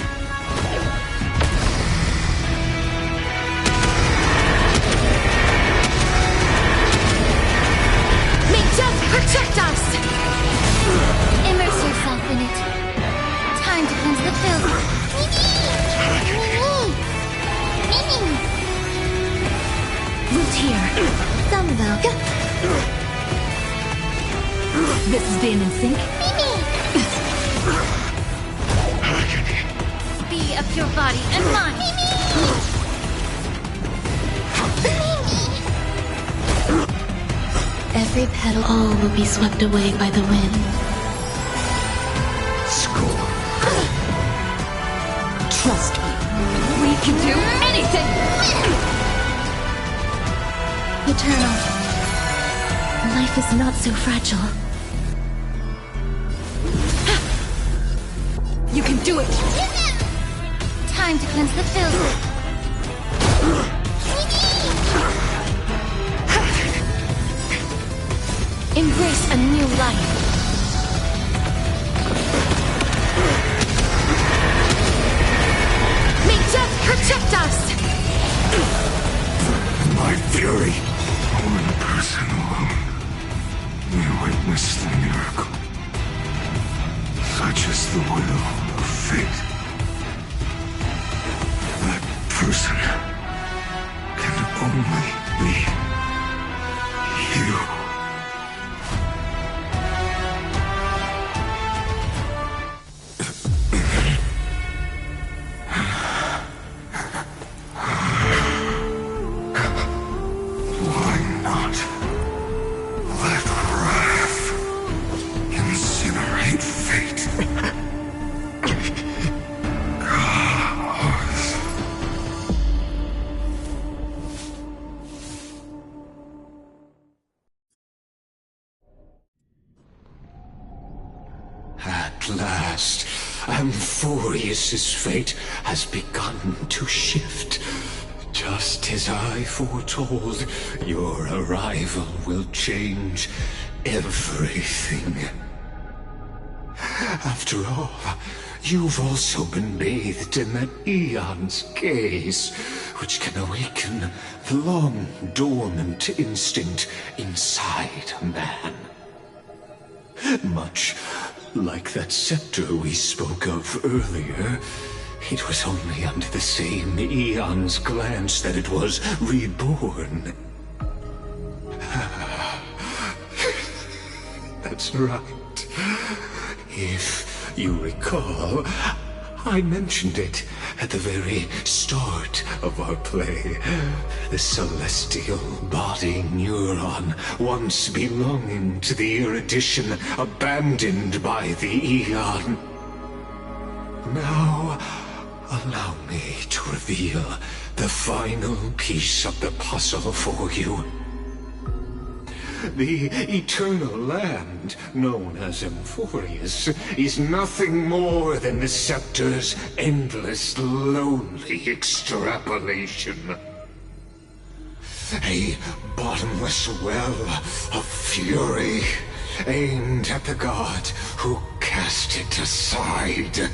May death protect us! Immerse yourself in it. Time to cleanse the filth. Root here. Dumbbell. This is Din in sync. Be of your body and mind. Every petal. All will be swept away by the wind. Trust me. We can do anything! Eternal. Life is not so fragile. You can do it! Time to cleanse the filth. Embrace a new life. May death protect us! My fury. One person alone may witness the miracle. Such is the will of fate. That person can only be you. At last, Amphorius's fate has begun to shift. Just as I foretold, your arrival will change everything. After all, you've also been bathed in that Eon's gaze, which can awaken the long-dormant instinct inside a man. Much like that scepter we spoke of earlier, it was only under the same Eon's glance that it was reborn. That's right. If you recall, I mentioned it at the very start of our play. The celestial body neuron, once belonging to the Erudition, abandoned by the Eon. Now, allow me to reveal the final piece of the puzzle for you. The eternal land, known as Amphorius, is nothing more than the scepter's endless, lonely extrapolation. A bottomless well of fury, aimed at the god who cast it aside.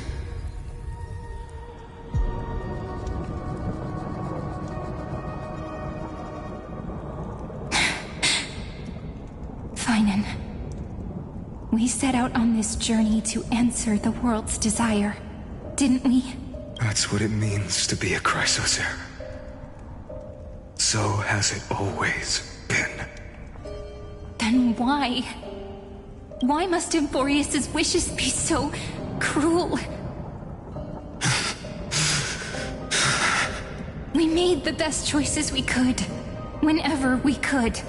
Finan, we set out on this journey to answer the world's desire, didn't we? That's what it means to be a Chrysos heir. So has it always been. Then why? Why must Amphorius' wishes be so cruel? We made the best choices we could, whenever we could.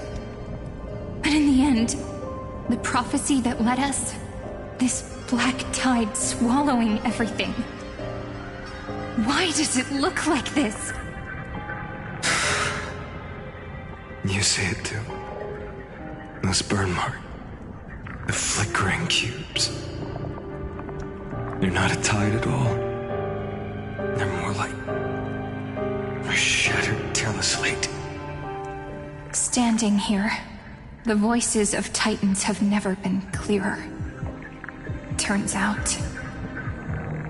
But in the end, the prophecy that led us, this black tide swallowing everything. Why does it look like this? You see it too. Those burn marks. The flickering cubes. They're not a tide at all. They're more like a shattered teleslate. Standing here, the voices of Titans have never been clearer. Turns out,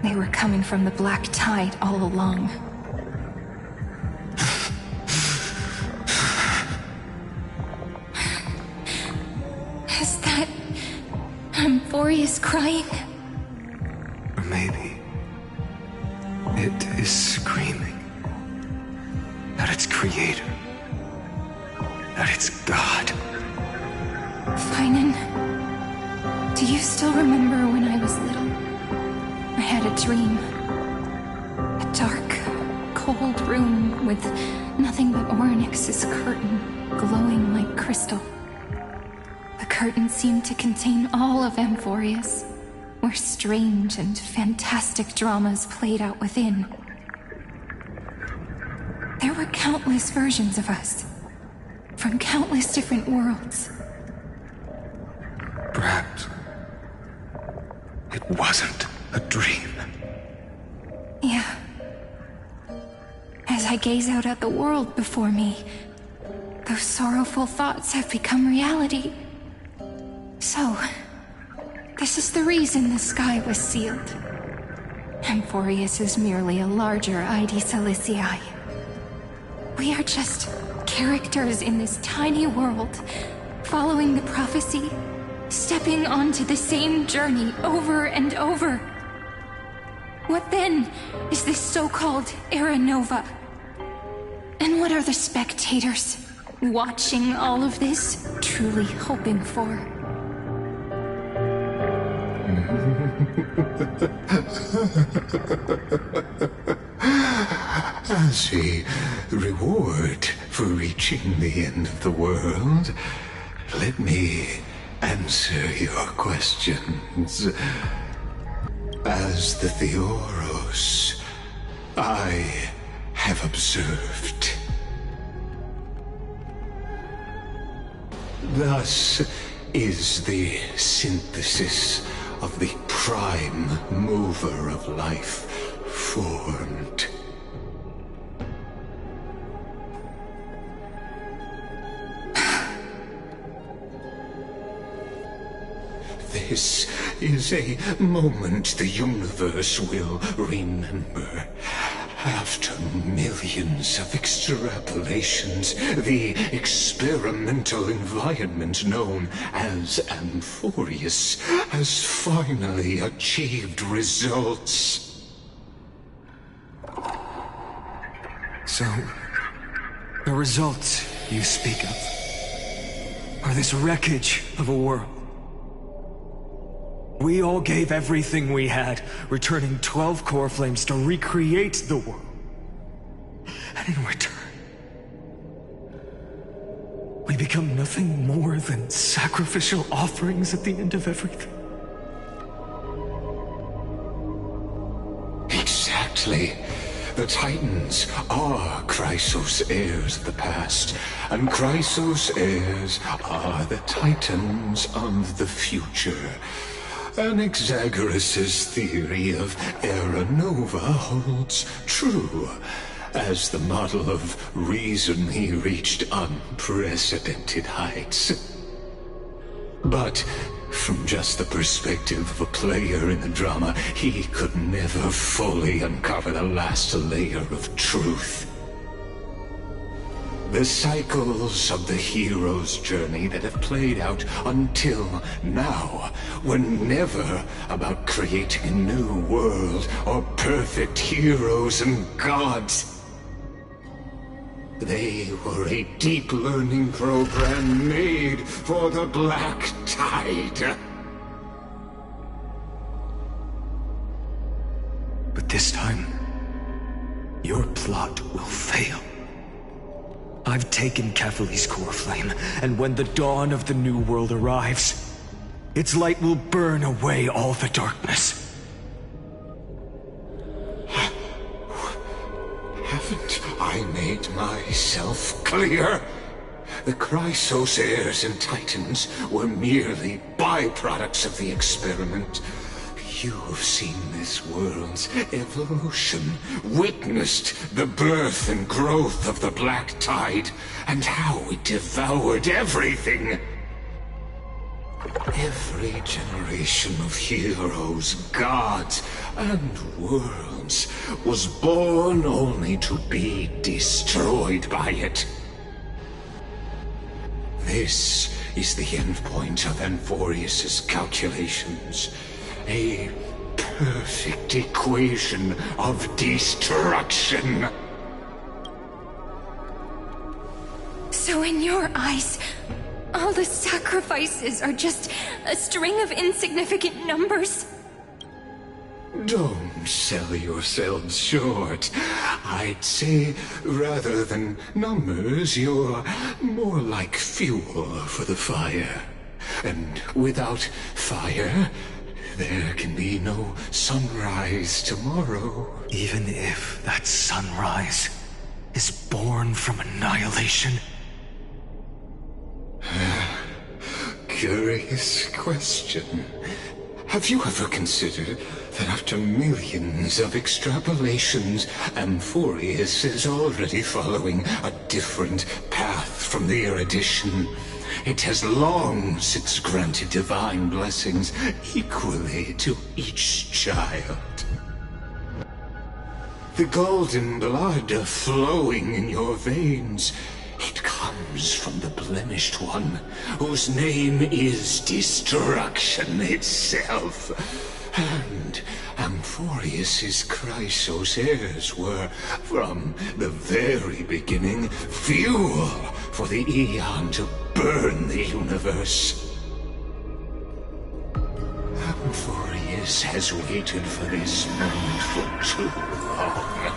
they were coming from the black tide all along. Is that Amphorius crying? Or maybe it is screaming at its creator, at its god. Finan, do you still remember when I was little? I had a dream. A dark, cold room with nothing but Orynyx's curtain glowing like crystal. The curtain seemed to contain all of Amphorius, where strange and fantastic dramas played out within. There were countless versions of us, from countless different worlds. Perhaps it wasn't a dream. Yeah. As I gaze out at the world before me, those sorrowful thoughts have become reality. So, this is the reason the sky was sealed. Amphorius is merely a larger ID Silicii. We are just characters in this tiny world, following the prophecy, stepping onto the same journey over and over. What then is this so-called Era Nova? And what are the spectators watching all of this truly hoping for? As a reward for reaching the end of the world, let me answer your questions. As the Theoros, I have observed. Thus is the synthesis of the prime mover of life formed. This is a moment the universe will remember. After millions of extrapolations, the experimental environment known as Amphorius has finally achieved results. So, the results you speak of are this wreckage of a world. We all gave everything we had, returning 12 core flames to recreate the world. And in return, we become nothing more than sacrificial offerings at the end of everything. Exactly. The Titans are Chrysos heirs of the past, and Chrysos heirs are the Titans of the future. Anaxagoras' theory of Era Nova holds true, as the model of reason he reached unprecedented heights. But From just the perspective of a player in the drama, he could never fully uncover the last layer of truth. The cycles of the hero's journey that have played out until now were never about creating a new world or perfect heroes and gods. They were a deep learning program made for the Black Tide. But this time, your plot will fail. I've taken Kefali's core flame, and when the dawn of the new world arrives, its light will burn away all the darkness. Haven't I made myself clear? The Chrysos heirs and Titans were merely byproducts of the experiment. You've seen this world's evolution, witnessed the birth and growth of the Black Tide, and how it devoured everything. Every generation of heroes, gods, and worlds was born only to be destroyed by it. This is the endpoint of Amphorius's calculations. A perfect equation of destruction. So in your eyes, all the sacrifices are just a string of insignificant numbers? Don't sell yourselves short. I'd say, rather than numbers, you're more like fuel for the fire. And without fire, there can be no sunrise tomorrow. Even if that sunrise is born from annihilation? Curious question. Have you ever considered that after millions of extrapolations, Amphorius is already following a different path from the erudition? It has long since granted divine blessings equally to each child. The golden blood flowing in your veins, it comes from the blemished one, whose name is destruction itself. And Amphorius's Chrysos heirs were, from the very beginning, fuel for the Aeon to burn the universe. Amphorius has waited for this moment for too long.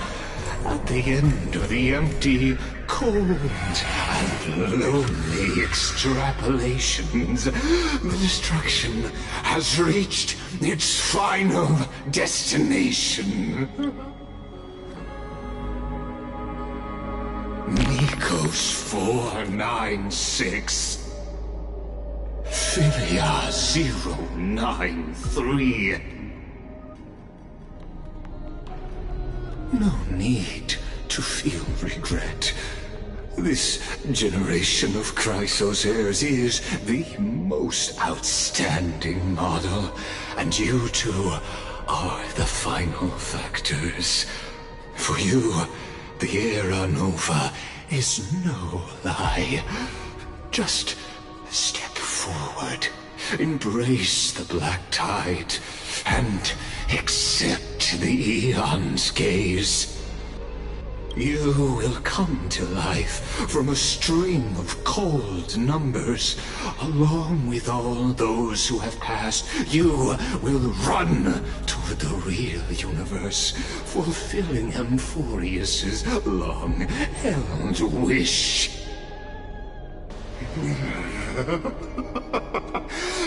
At the end of the empty, cold, and lonely extrapolations, the destruction has reached its final destination. Nikos 496. Philia 093. No need to feel regret. This generation of Chrysos heirs is the most outstanding model, and you two are the final factors. For you, the Era Nova is no lie. Just step forward, embrace the Black Tide, and accept the Aeon's gaze. You will come to life from a string of cold numbers. Along with all those who have passed, you will run toward the real universe, fulfilling Amphorius's long-held wish.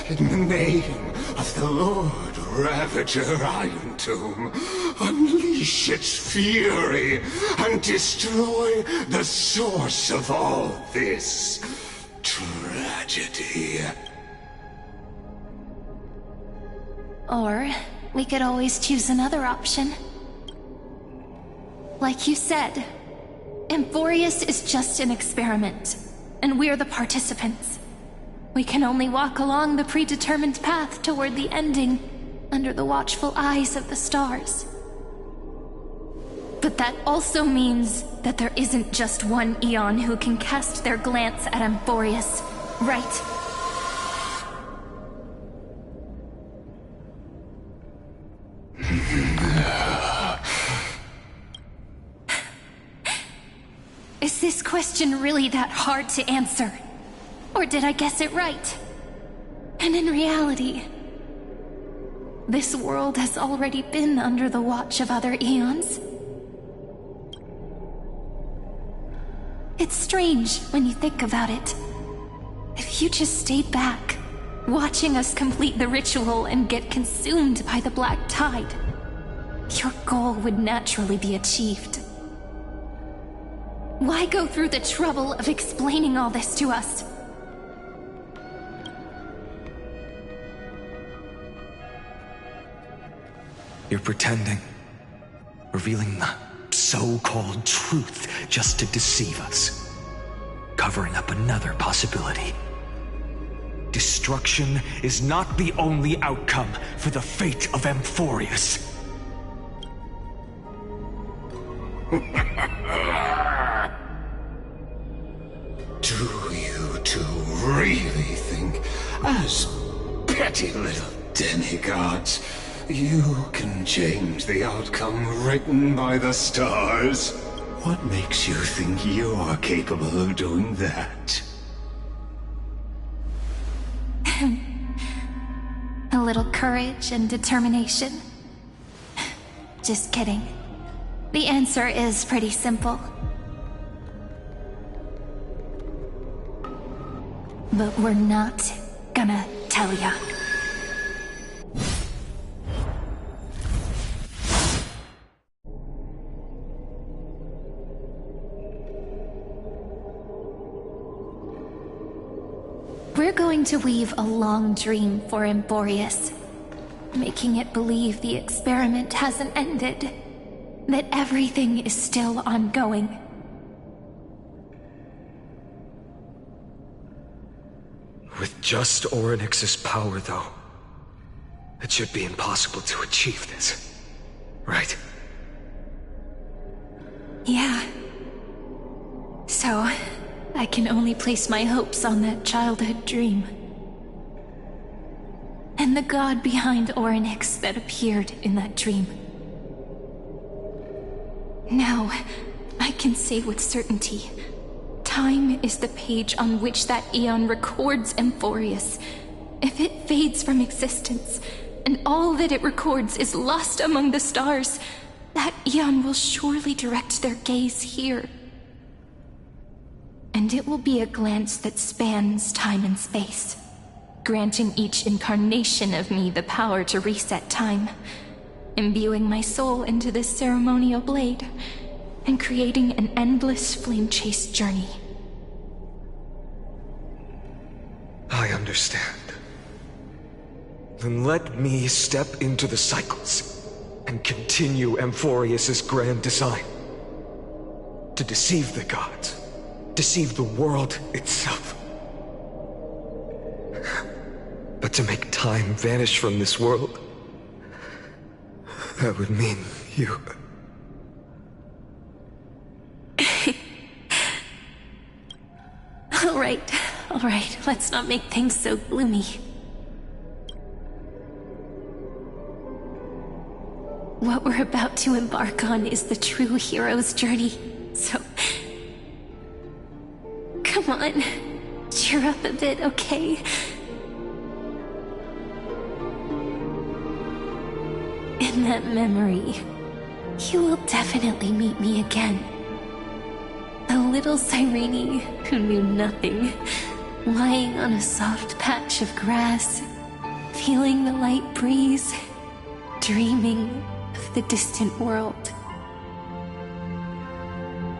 In the name of the Lord Ravager Iron Tomb, unleash its fury and destroy the source of all this tragedy. Or we could always choose another option. Like you said, Amphorius is just an experiment, and we're the participants. We can only walk along the predetermined path toward the ending, under the watchful eyes of the stars. But that also means that there isn't just one Eon who can cast their glance at Amphorius, right? Is this question really that hard to answer? Or did I guess it right? And in reality, this world has already been under the watch of other Eons. It's strange when you think about it. If you just stayed back, watching us complete the ritual and get consumed by the Black Tide, your goal would naturally be achieved. Why go through the trouble of explaining all this to us? You're pretending. Revealing the so-called truth just to deceive us. Covering up another possibility. Destruction is not the only outcome for the fate of Amphorius. Do you two really think, as petty little demigods, you can change the outcome written by the stars? What makes you think you're capable of doing that? A little courage and determination. Just kidding. The answer is pretty simple. But we're not gonna tell ya. We're going to weave a long dream for Amphorius, making it believe the experiment hasn't ended, that everything is still ongoing. With just Orynyx's power, though, it should be impossible to achieve this, right? Yeah. So, I can only place my hopes on that childhood dream. And the god behind Orynyx that appeared in that dream. Now, I can say with certainty, time is the page on which that Eon records Amphorius. If it fades from existence, and all that it records is lost among the stars, that Eon will surely direct their gaze here. And it will be a glance that spans time and space, granting each incarnation of me the power to reset time, imbuing my soul into this ceremonial blade, and creating an endless flame-chased journey. I understand. Then let me step into the cycles and continue Amphorius's grand design. To deceive the gods. Deceive the world itself. But to make time vanish from this world, that would mean you... All right, let's not make things so gloomy. What we're about to embark on is the true hero's journey, so... Come on, cheer up a bit, okay? In that memory, you will definitely meet me again. A little Cyrene who knew nothing, lying on a soft patch of grass, feeling the light breeze, dreaming of the distant world.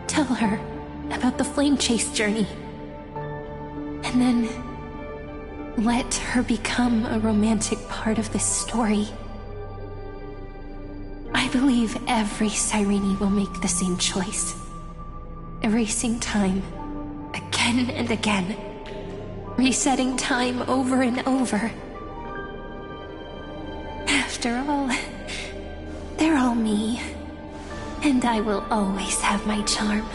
Tell her about the flame chase journey. And then let her become a romantic part of this story. I believe every Cyrene will make the same choice. Erasing time, again and again, resetting time over and over. After all, they're all me, and I will always have my charm.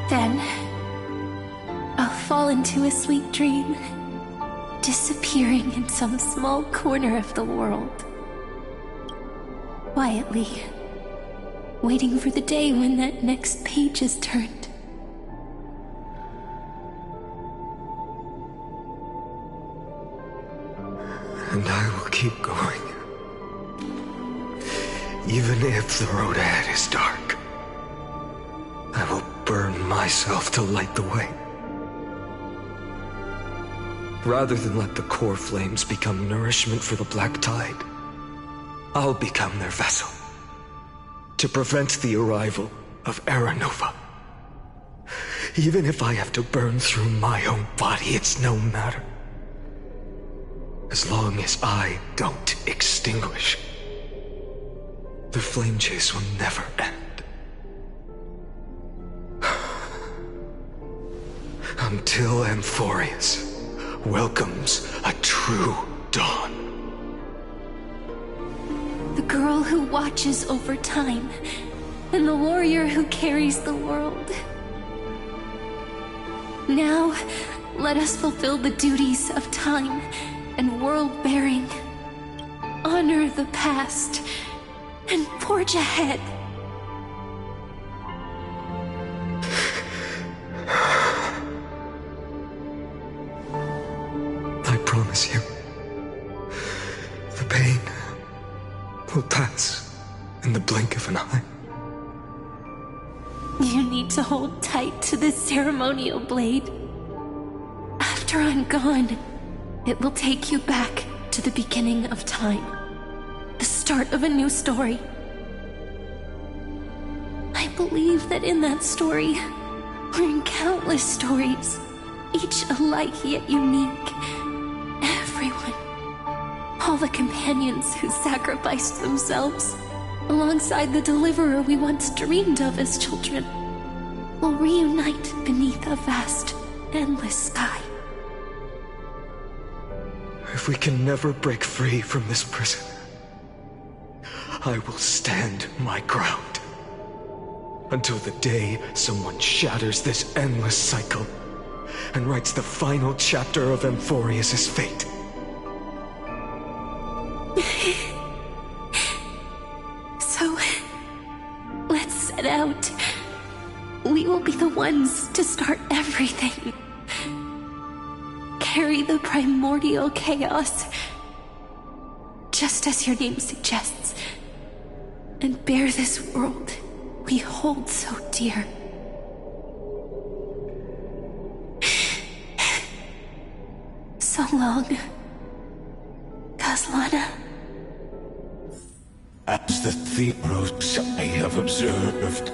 Then, I'll fall into a sweet dream, disappearing in some small corner of the world. Quietly, waiting for the day when that next page is turned. And I will keep going. Even if the road ahead is dark, I will burn myself to light the way. Rather than let the core flames become nourishment for the Black Tide, I'll become their vessel to prevent the arrival of Era Nova. Even if I have to burn through my own body, it's no matter. As long as I don't extinguish, the flame chase will never end. Until Amphorius welcomes a true dawn. The girl who watches over time, and the warrior who carries the world. Now, let us fulfill the duties of time and world-bearing. Honor the past, and forge ahead. I promise you, the pain will pass in the blink of an eye. You need to hold tight to this ceremonial blade. After I'm gone, it will take you back to the beginning of time. The start of a new story. I believe that in that story, or in countless stories, each alike yet unique, everyone, all the companions who sacrificed themselves, alongside the deliverer we once dreamed of as children, will reunite beneath a vast, endless sky. If we can never break free from this prison, I will stand my ground. Until the day someone shatters this endless cycle and writes the final chapter of Amphorius' fate. So, let's set out. We will be the ones to start everything. Carry the primordial chaos, just as your name suggests, and bear this world we hold so dear. So long, Caslana. As the Theros I have observed,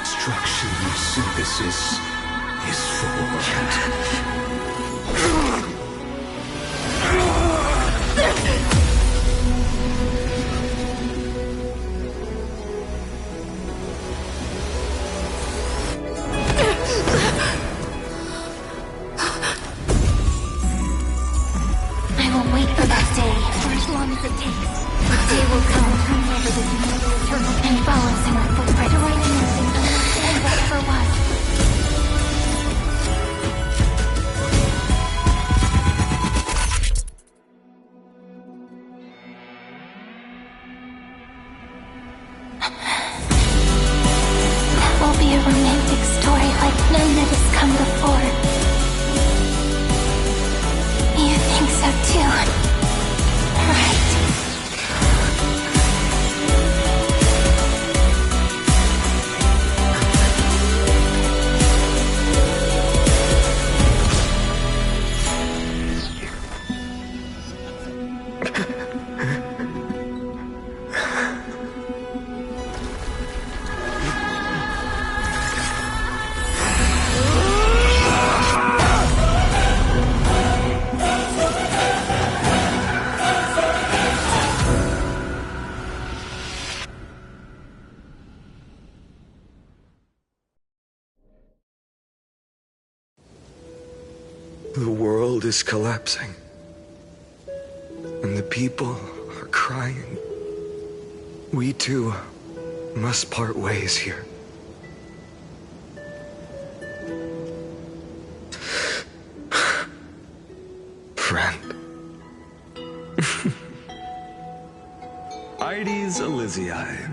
extraction and synthesis is formed. I will wait for that day for as long as it takes. The day will come whenever this immortal eternal and follows in our footprint to write a new thing and whatever was. That will be a romantic story like none that has come before. You think so too, right? The world is collapsing. And the people are crying. We too must part ways here. Friend. Ides Elysiae,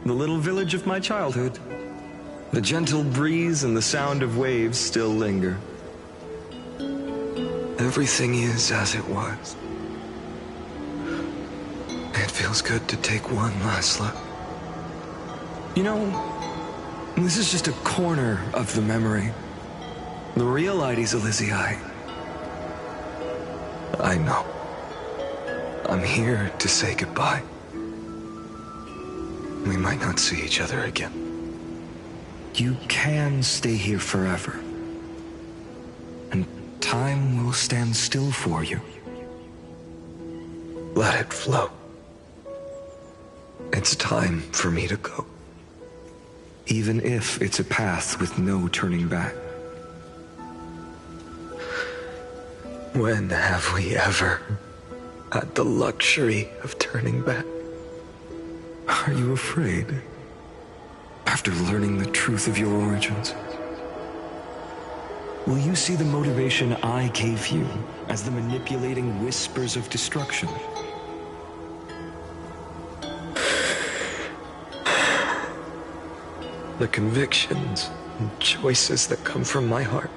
the little village of my childhood. The gentle breeze and the sound of waves still linger. Everything is as it was. It feels good to take one last look. You know, this is just a corner of the memory. The real Ides Elysiae. I know. I'm here to say goodbye. We might not see each other again. You can stay here forever. And time will stand still for you. Let it flow. It's time for me to go. Even if it's a path with no turning back. When have we ever had the luxury of turning back? Are you afraid? After learning the truth of your origins? Will you see the motivation I gave you as the manipulating whispers of destruction? The convictions and choices that come from my heart.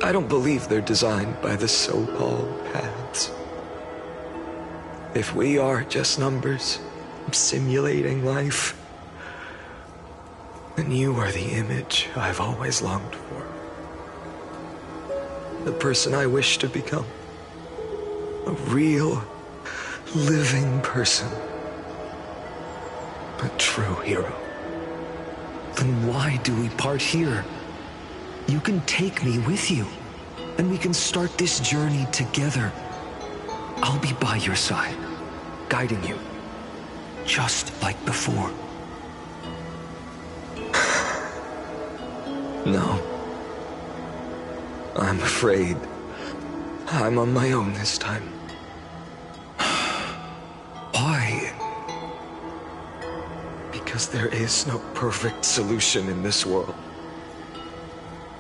I don't believe they're designed by the so-called paths. If we are just numbers simulating life, then you are the image I've always longed for. The person I wish to become. A real, living person. A true hero. Then why do we part here? You can take me with you, and we can start this journey together. I'll be by your side, guiding you, just like before. No. I'm afraid I'm on my own this time. Why? Because there is no perfect solution in this world.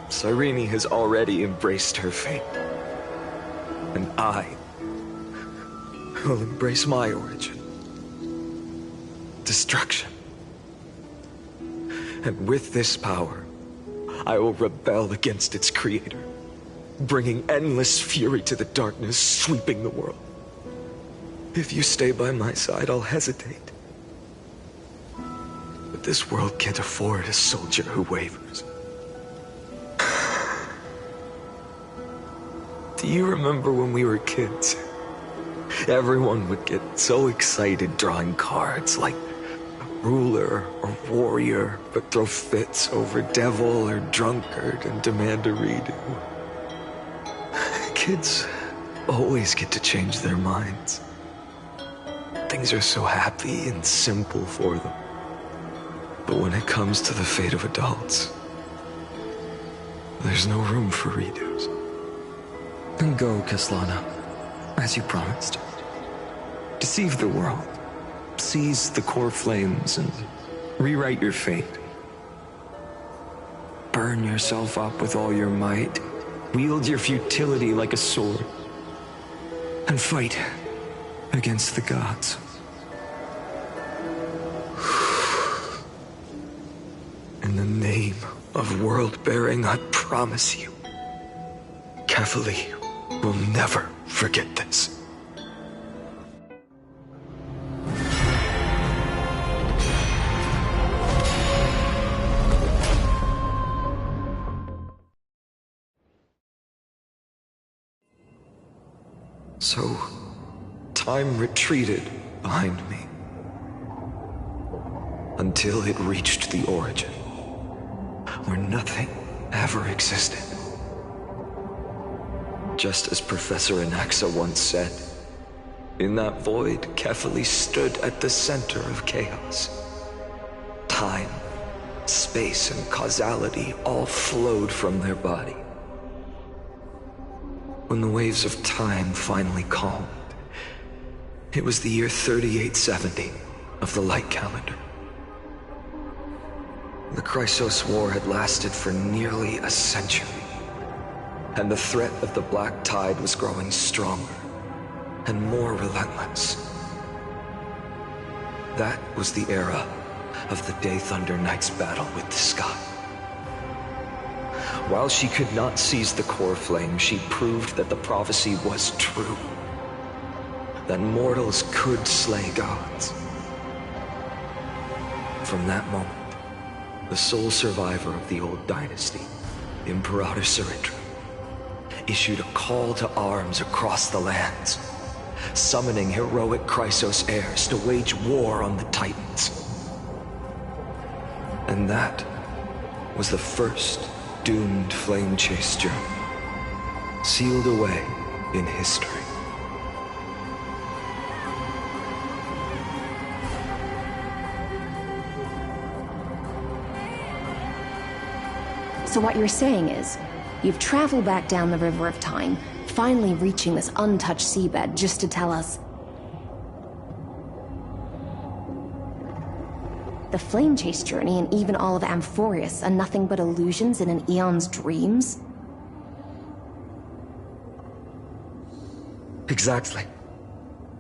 Cyrene has already embraced her fate. And I will embrace my origin. Destruction. And with this power, I will rebel against its creator, bringing endless fury to the darkness sweeping the world. If you stay by my side, I'll hesitate. But this world can't afford a soldier who wavers. Do you remember when we were kids? Everyone would get so excited drawing cards like ruler or warrior, but throw fits over devil or drunkard and demand a redo. Kids always get to change their minds. Things are so happy and simple for them. But when it comes to the fate of adults, there's no room for redos. Then go, Kaslana, as you promised. Deceive the world. Seize the core flames and rewrite your fate. Burn yourself up with all your might. Wield your futility like a sword. And fight against the gods. In the name of world-bearing, I promise you, Kefali will never forget this. So, time retreated behind me until it reached the origin, where nothing ever existed. Just as Professor Anaxa once said, in that void, Kefali stood at the center of chaos. Time, space, and causality all flowed from their body, when the waves of time finally calmed. It was the year 3870 of the Light Calendar. The Chrysos War had lasted for nearly a century, and the threat of the Black Tide was growing stronger and more relentless. That was the era of the Day Thunder Knight's battle with the sky. While she could not seize the core flame, she proved that the prophecy was true, that mortals could slay gods. From that moment, the sole survivor of the old dynasty, Imperator Saridra, issued a call to arms across the lands, summoning heroic Chrysos heirs to wage war on the Titans. And that was the first doomed flame chase journey, sealed away in history. So what you're saying is, you've traveled back down the River of Time, finally reaching this untouched seabed just to tell us the flame chase journey and even all of Amphorius are nothing but illusions in an Eon's dreams? Exactly.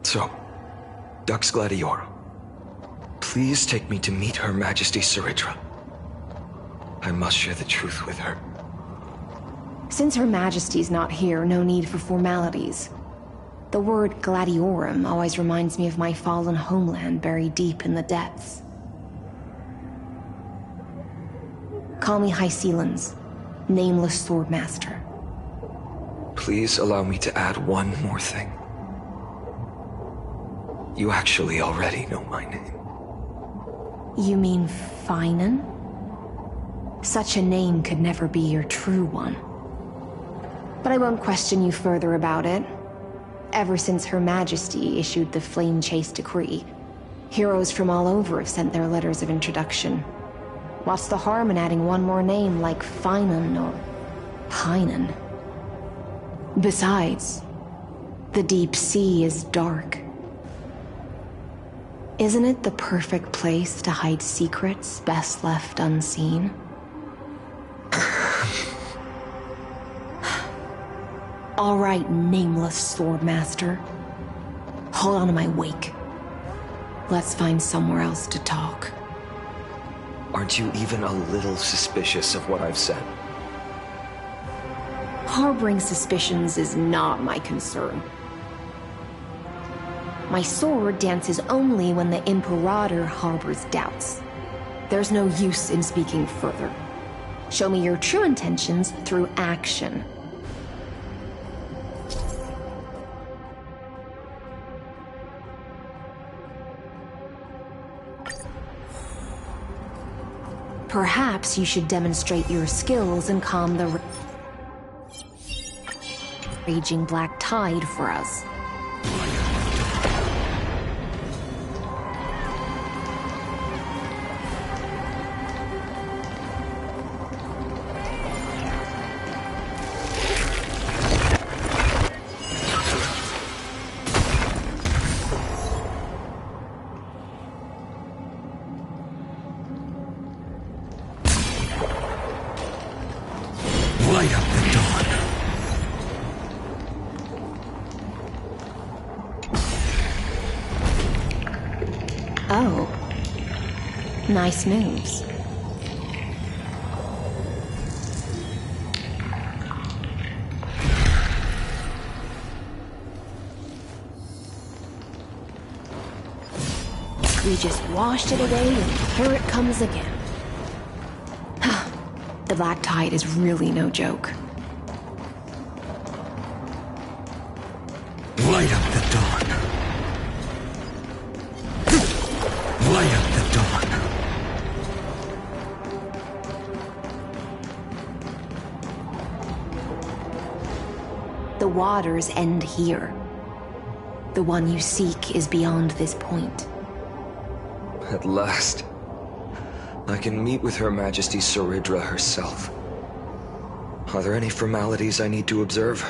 So, Dux Gladiora, please take me to meet Her Majesty Saridra. I must share the truth with her. Since Her Majesty's not here, no need for formalities. The word Gladiorum always reminds me of my fallen homeland buried deep in the depths. Call me High Sealans, Nameless Swordmaster. Please allow me to add one more thing. You actually already know my name. You mean Finan? Such a name could never be your true one. But I won't question you further about it. Ever since Her Majesty issued the Flame Chase Decree, heroes from all over have sent their letters of introduction. What's the harm in adding one more name like Finan or Pynan? Besides, the deep sea is dark. Isn't it the perfect place to hide secrets best left unseen? All right, Nameless Swordmaster. Hold on to my wake. Let's find somewhere else to talk. Aren't you even a little suspicious of what I've said? Harboring suspicions is not my concern. My sword dances only when the Imperator harbors doubts. There's no use in speaking further. Show me your true intentions through action. Perhaps you should demonstrate your skills and calm the raging black tide for us. Light up the dawn. Oh. Nice moves. We just washed it away and here it comes again. The black tide is really no joke. Light up the dawn. Light up the dawn. The waters end here. The one you seek is beyond this point. At last, I can meet with Her Majesty Saridra herself. Are there any formalities I need to observe?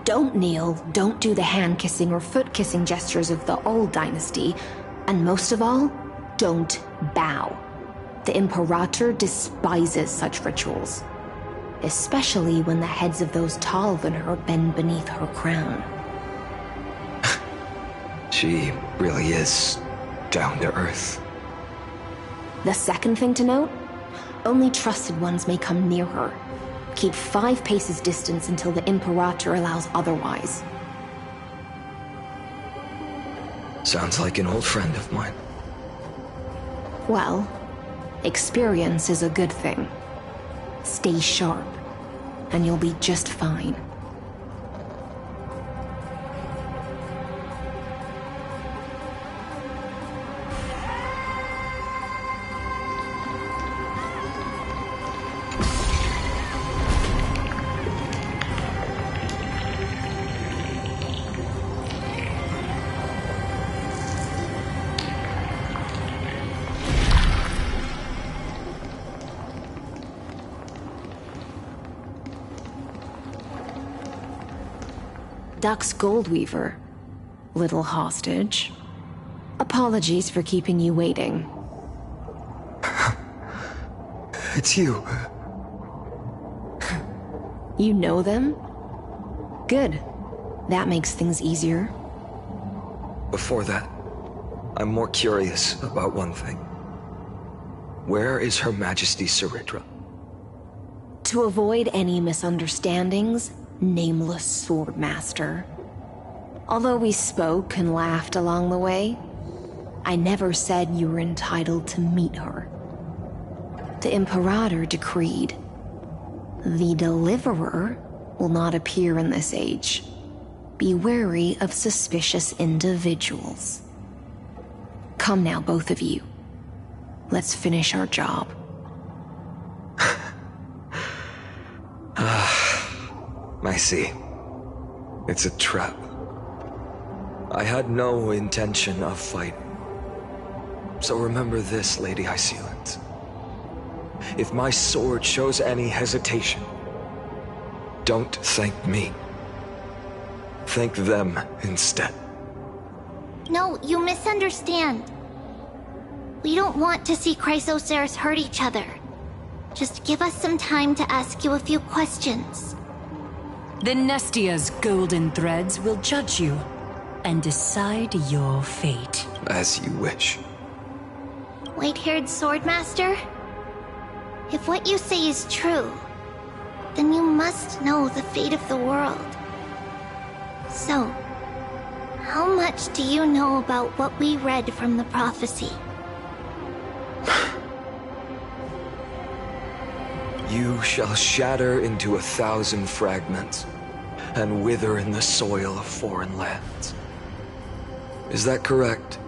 Don't kneel, don't do the hand-kissing or foot-kissing gestures of the old dynasty, and most of all, don't bow. The Imperator despises such rituals, especially when the heads of those taller than her bend beneath her crown. She really is down to earth. The second thing to note, only trusted ones may come near her. Keep 5 paces distance until the Imperator allows otherwise. Sounds like an old friend of mine. Well, experience is a good thing. Stay sharp, and you'll be just fine. Dux Goldweaver, little hostage. Apologies for keeping you waiting. It's you. You know them? Good. That makes things easier. Before that, I'm more curious about one thing. Where is Her Majesty Saridra? To avoid any misunderstandings, Nameless Swordmaster. Although we spoke and laughed along the way, I never said you were entitled to meet her. The Imperator decreed, the Deliverer will not appear in this age. Be wary of suspicious individuals. Come now, both of you. Let's finish our job. I see. It's a trap. I had no intention of fighting. So remember this, Lady Hysealant. If my sword shows any hesitation, don't thank me. Thank them instead. No, you misunderstand. We don't want to see Chrysoceres hurt each other. Just give us some time to ask you a few questions. The Nestia's golden threads will judge you and decide your fate. As you wish. White-haired Swordmaster? If what you say is true, then you must know the fate of the world. So, how much do you know about what we read from the prophecy? You shall shatter into 1,000 fragments and wither in the soil of foreign lands. Is that correct,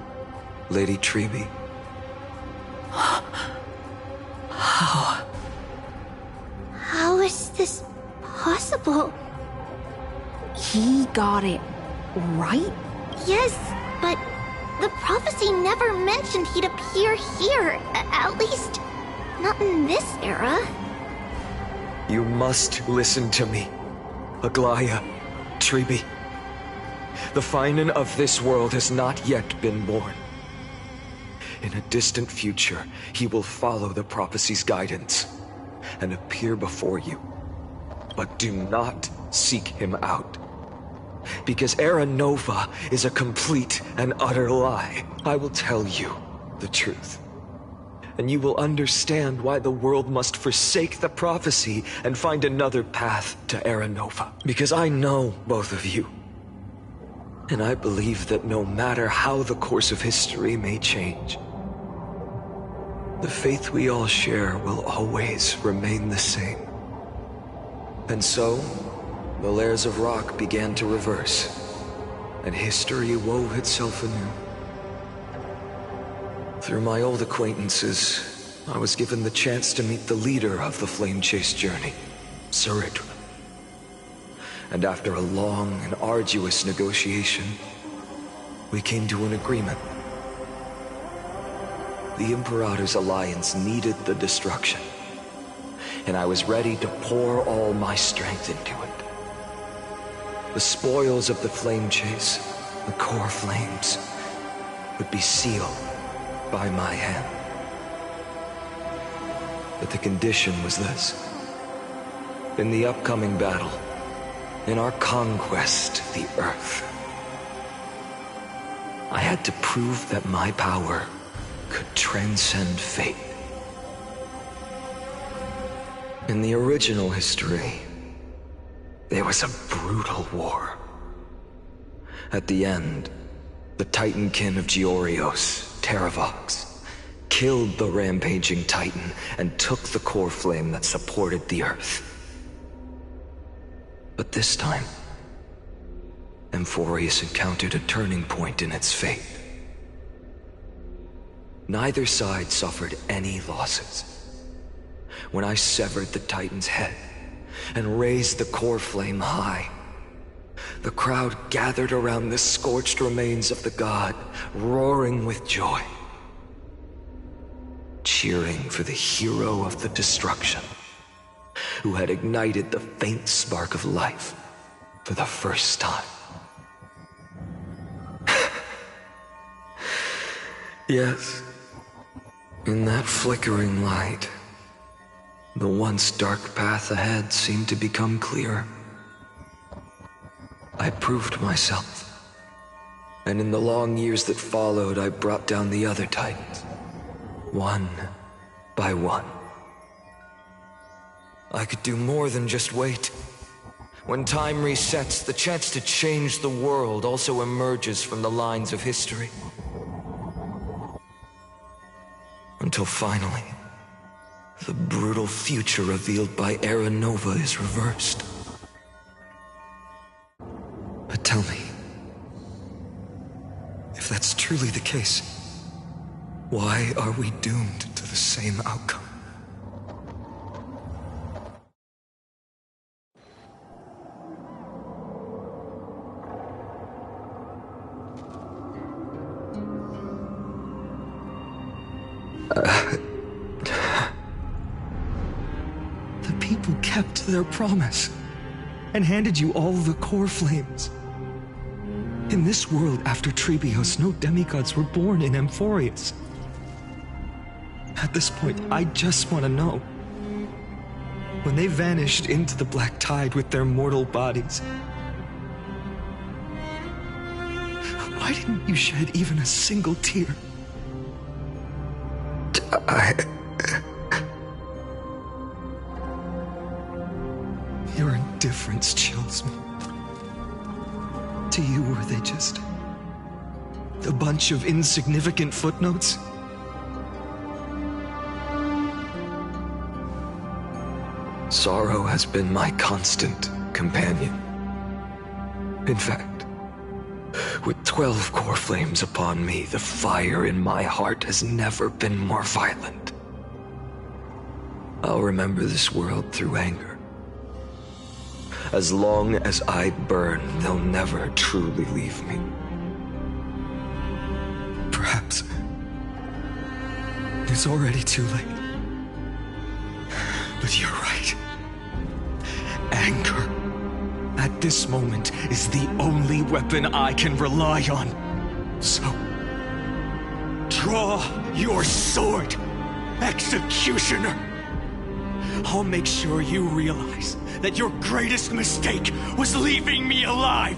Lady Treby? How? How is this possible? He got it right? Yes, but the prophecy never mentioned he'd appear here. At least, not in this era. You must listen to me, Aglaya, Treby. The Finan of this world has not yet been born. In a distant future, he will follow the prophecy's guidance and appear before you. But do not seek him out. Because Era Nova is a complete and utter lie. I will tell you the truth. And you will understand why the world must forsake the prophecy and find another path to Era Nova. Because I know both of you. And I believe that no matter how the course of history may change, the faith we all share will always remain the same. And so, the layers of rock began to reverse, and history wove itself anew. Through my old acquaintances, I was given the chance to meet the leader of the Flame Chase journey, Saridra. And after a long and arduous negotiation, we came to an agreement. The Imperator's alliance needed the destruction, and I was ready to pour all my strength into it. the spoils of the flame chase, the core flames, would be sealed by my hand. But the condition was this. In the upcoming battle, in our conquest of the Earth, I had to prove that my power could transcend fate. In the original history, there was a brutal war. At the end, the Titankin of Georios, Terravox, killed the rampaging Titan and took the core flame that supported the Earth. But this time, Amphorius encountered a turning point in its fate. Neither side suffered any losses. When I severed the Titan's head and raised the core flame high, the crowd gathered around the scorched remains of the god, roaring with joy, cheering for the hero of the destruction, who had ignited the faint spark of life for the first time. Yes, in that flickering light, the once dark path ahead seemed to become clear. I proved myself, and in the long years that followed, I brought down the other Titans, one by one. I could do more than just wait. When time resets, the chance to change the world also emerges from the lines of history. Until finally, the brutal future revealed by Era Nova is reversed. But tell me, if that's truly the case, why are we doomed to the same outcome? The people kept their promise and handed you all the core flames. In this world after Trebios, no demigods were born in Amphorius. At this point, I just want to know. When they vanished into the black tide with their mortal bodies, why didn't you shed even a single tear? Your indifference chills me. To you, were they just a bunch of insignificant footnotes? Sorrow has been my constant companion. In fact, with 12 core flames upon me, the fire in my heart has never been more violent. I'll remember this world through anger. As long as I burn, they'll never truly leave me. Perhaps it's already too late. But you're right. Anger, at this moment, is the only weapon I can rely on. So, draw your sword, Executioner! I'll make sure you realize that your greatest mistake was leaving me alive!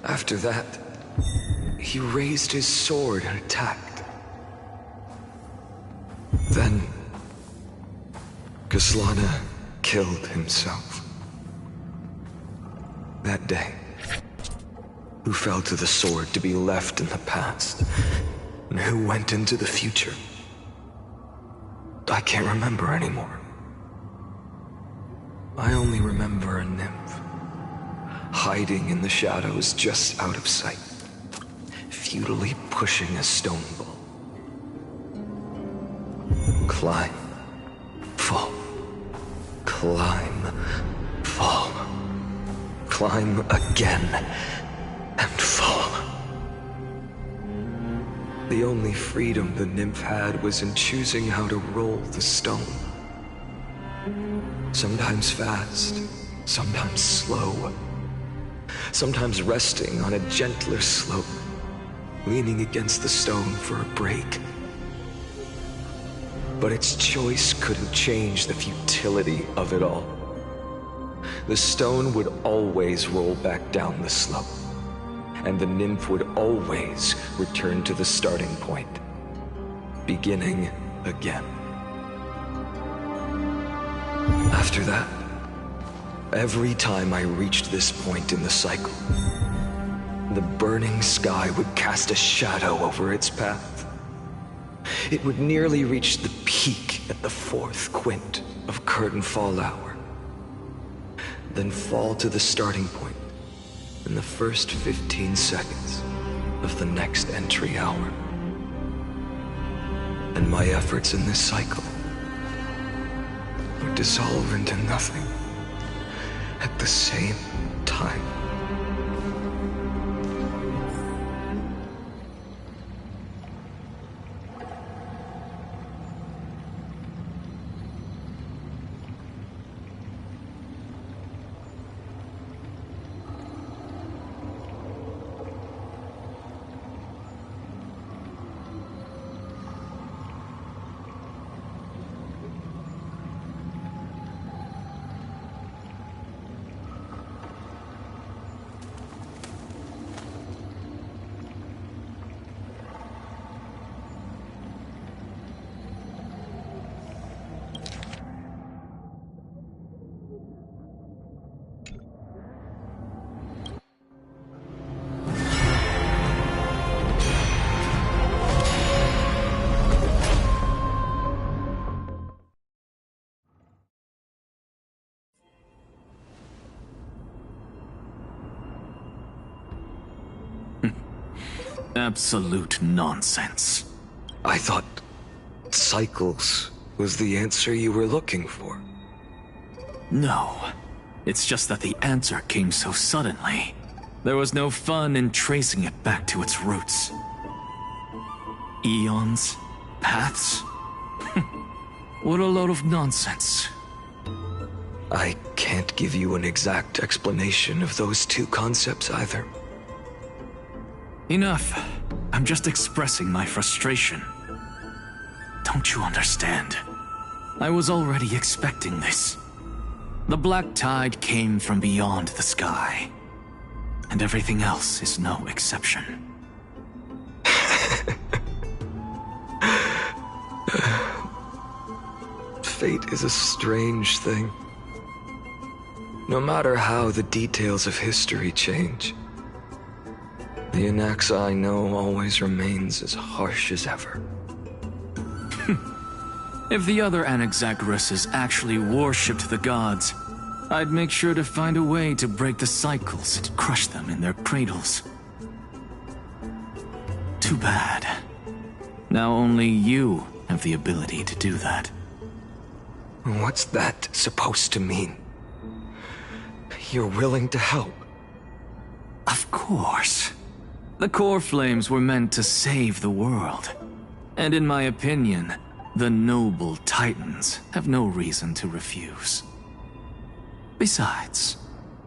After that, he raised his sword and attacked. Then, Kaslana killed himself. That day, who fell to the sword to be left in the past, and who went into the future, I can't remember anymore. I only remember a nymph, hiding in the shadows just out of sight, futilely pushing a stone ball. Climb, fall, climb, fall, climb again, and fall. The only freedom the nymph had was in choosing how to roll the stone. Sometimes fast, sometimes slow. Sometimes resting on a gentler slope, leaning against the stone for a break. But its choice couldn't change the futility of it all. The stone would always roll back down the slope, and the nymph would always return to the starting point, beginning again. After that, every time I reached this point in the cycle, the burning sky would cast a shadow over its path. It would nearly reach the peak at the 4th quint of curtain fall hour, then fall to the starting point in the first 15 seconds of the next entry hour. And my efforts in this cycle would dissolve into nothing at the same time. Absolute nonsense. I thought cycles was the answer you were looking for. No. It's just that the answer came so suddenly. There was no fun in tracing it back to its roots. Eons? Paths? What a load of nonsense. I can't give you an exact explanation of those two concepts either. Enough. I'm just expressing my frustration. Don't you understand? I was already expecting this. The black tide came from beyond the sky. And everything else is no exception. Fate is a strange thing. No matter how the details of history change, the Anaxa I know always remains as harsh as ever. If the other Anaxagoras actually worshipped the gods, I'd make sure to find a way to break the cycles and crush them in their cradles. Too bad. Now only you have the ability to do that. What's that supposed to mean? You're willing to help? Of course. The core flames were meant to save the world. And in my opinion, the noble Titans have no reason to refuse. Besides,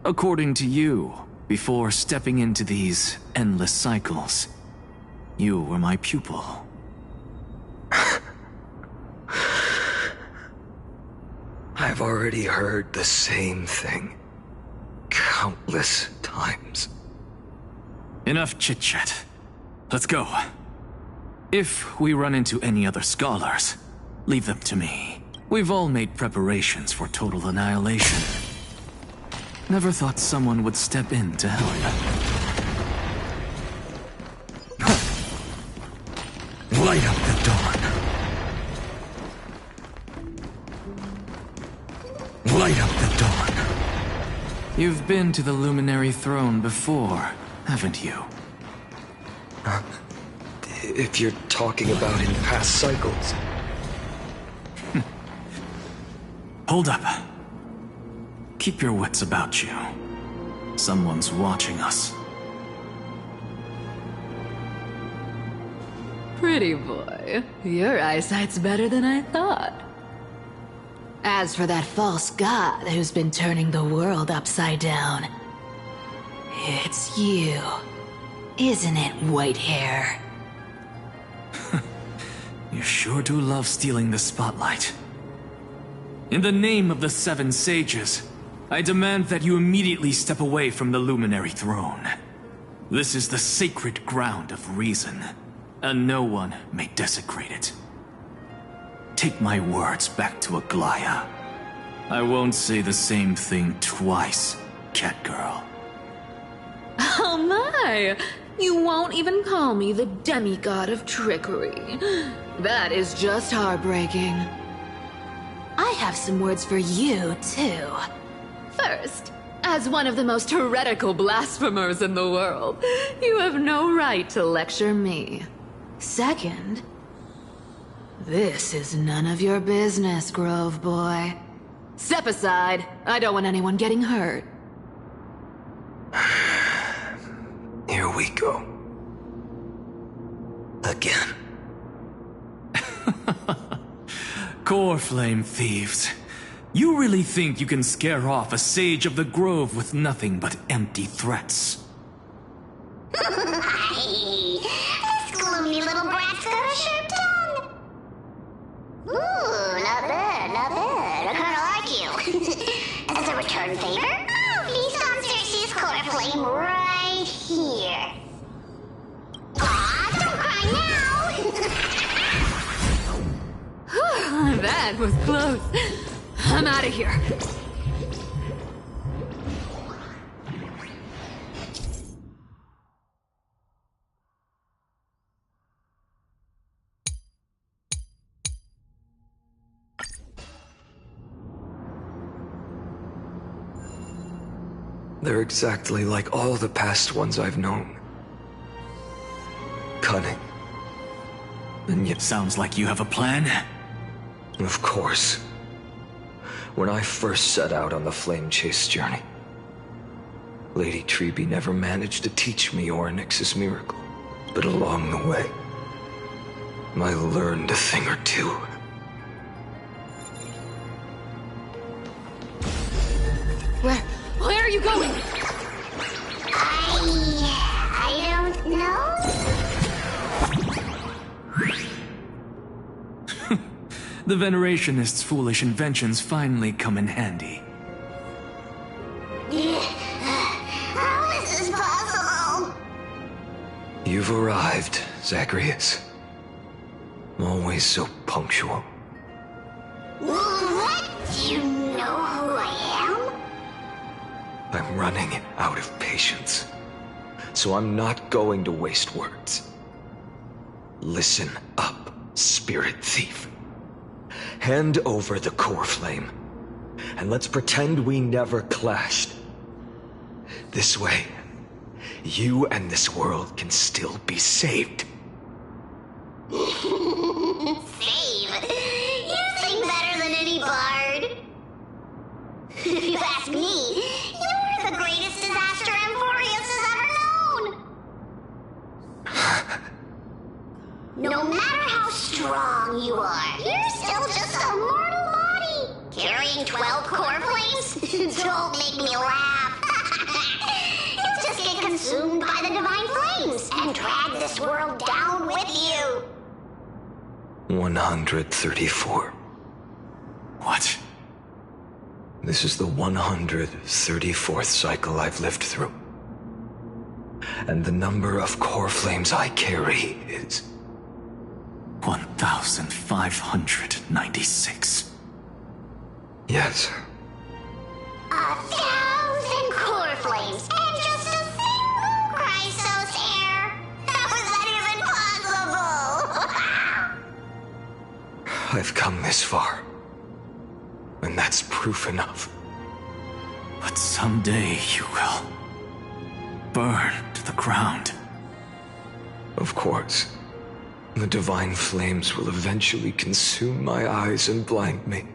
according to you, before stepping into these endless cycles, you were my pupil. I've already heard the same thing countless times. Enough chit-chat. Let's go. If we run into any other scholars, leave them to me. We've all made preparations for total annihilation. Never thought someone would step in to help. Light up the dawn. Light up the dawn. You've been to the Luminary Throne before, haven't you? If you're talking about in past cycles. Hold up. Keep your wits about you. Someone's watching us. pretty boy. Your eyesight's better than I thought. As for that false god who's been turning the world upside down, it's you, isn't it, Whitehair? You sure do love stealing the spotlight. In the name of the Seven Sages, I demand that you immediately step away from the Luminary Throne. This is the sacred ground of reason, and no one may desecrate it. Take my words back to Aglaya. I won't say the same thing twice, Catgirl. Oh my! You won't even call me the demigod of trickery. That is just heartbreaking. I have some words for you, too. First, as one of the most heretical blasphemers in the world, you have no right to lecture me. Second, this is none of your business, Grove Boy. Step aside. I don't want anyone getting hurt. Here we go. Again. Core Flame thieves. You really think you can scare off a sage of the Grove with nothing but empty threats? This gloomy little brat's got a sharp tongue. Ooh, not bad, not bad. I kinda like you. As a return favor, please on Cersei's Core Flame right here. Aw, don't cry now! That was close. I'm out of here. They're exactly like all the past ones I've known. Cunning. And yet... Sounds like you have a plan? Of course. When I first set out on the Flame Chase journey, Lady Treby never managed to teach me Orynyx's miracle. But along the way, I learned a thing or two. Where are you going? I don't know. The Venerationists' foolish inventions finally come in handy. How is this possible? You've arrived, Zagreus. Always so punctual. What? Do you know who I am? I'm running out of patience. So I'm not going to waste words. Listen up, Spirit Thief. Hand over the Core Flame, and let's pretend we never clashed. This way, you and this world can still be saved. Save? You sing better than any bard. If you ask me, you're the greatest disaster Emporius has ever known. No matter how strong you are, you're still just a mortal body. Carrying 12 core flames? Don't make me laugh. You'll just get consumed by the divine flames and drag this world down with you. 134. What? This is the 134th cycle I've lived through. And the number of core flames I carry is... 1,596. Yes. 1,000 core flames and just a single Chrysos hair. How is that even possible? I've come this far. And that's proof enough. But someday you will burn to the ground. Of course. The divine flames will eventually consume my eyes and blind me.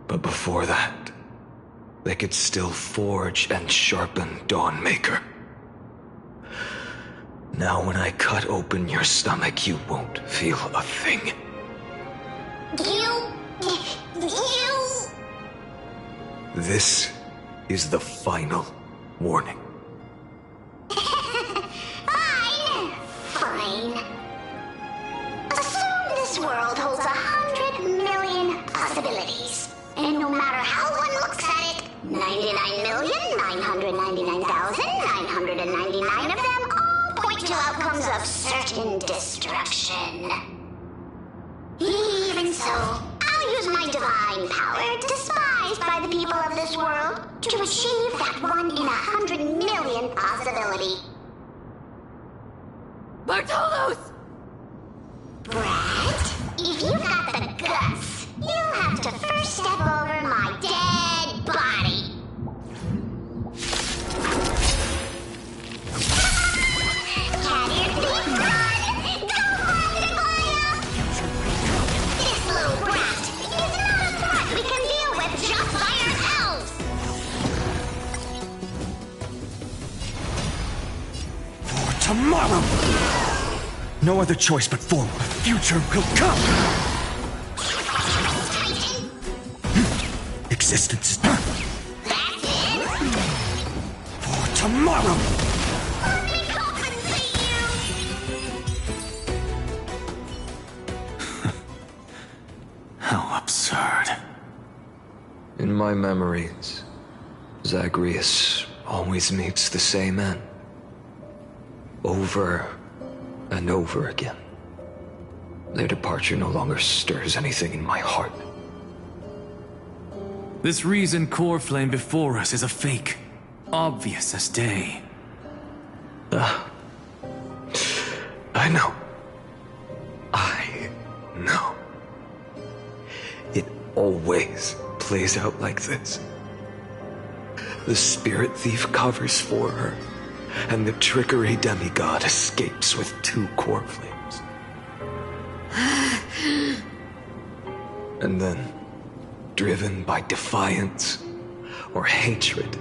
But before that, they could still forge and sharpen Dawnmaker. Now when I cut open your stomach, you won't feel a thing. You... This is the final warning. Fine. Assume this world holds 100 million possibilities. And no matter how one looks at it, 99,999,999 of them all point to outcomes of certain destruction. Even so, I'll use my divine power, despised by the people of this world, to achieve that 1 in 100 million possibility. Bartolos! Brett, if you've got the guts, you'll have to first step over my dead body. Catty thief, run! Go for it, Aglaya! This little brat is not a threat we can deal with just by ourselves! For tomorrow! No other choice but forward. Future will come! Existence is done. For tomorrow! How absurd. In my memories, Zagreus always meets the same end. Over and over again. Their departure no longer stirs anything in my heart. This reason core flame before us is a fake. Obvious as day. I know. I know. It always plays out like this. The spirit thief covers for her, and the trickery demigod escapes with 2 core flames. And then, driven by defiance or hatred,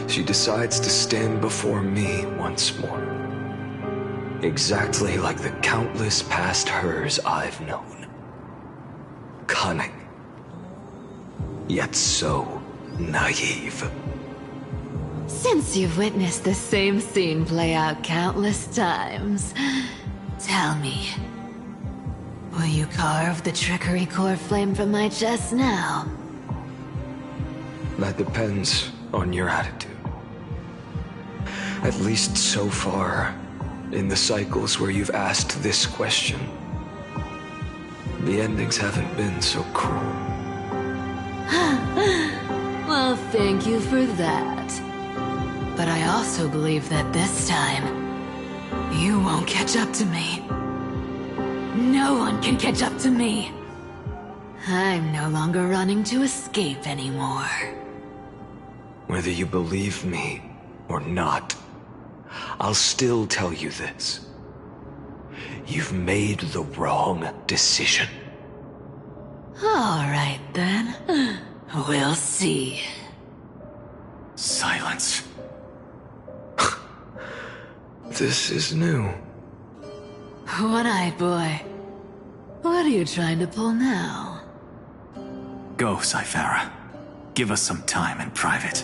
she decides to stand before me once more. Exactly like the countless past hers I've known. Cunning, yet so naive. Since you've witnessed the same scene play out countless times, tell me, will you carve the trickery core flame from my chest now? That depends on your attitude. At least so far, in the cycles where you've asked this question, the endings haven't been so cruel. Well, thank you for that. But I also believe that this time, you won't catch up to me. No one can catch up to me. I'm no longer running to escape anymore. Whether you believe me or not, I'll still tell you this. You've made the wrong decision. All right, then. We'll see. Silence. This is new. One-eyed boy. What are you trying to pull now? Go, Cyphara. Give us some time in private.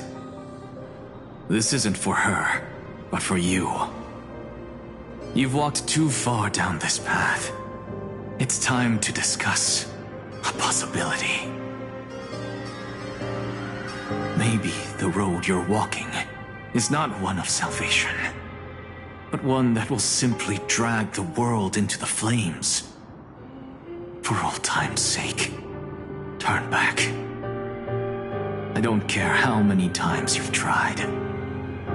This isn't for her, but for you. You've walked too far down this path. It's time to discuss a possibility. Maybe the road you're walking is not one of salvation, but one that will simply drag the world into the flames. For old time's sake, turn back. I don't care how many times you've tried,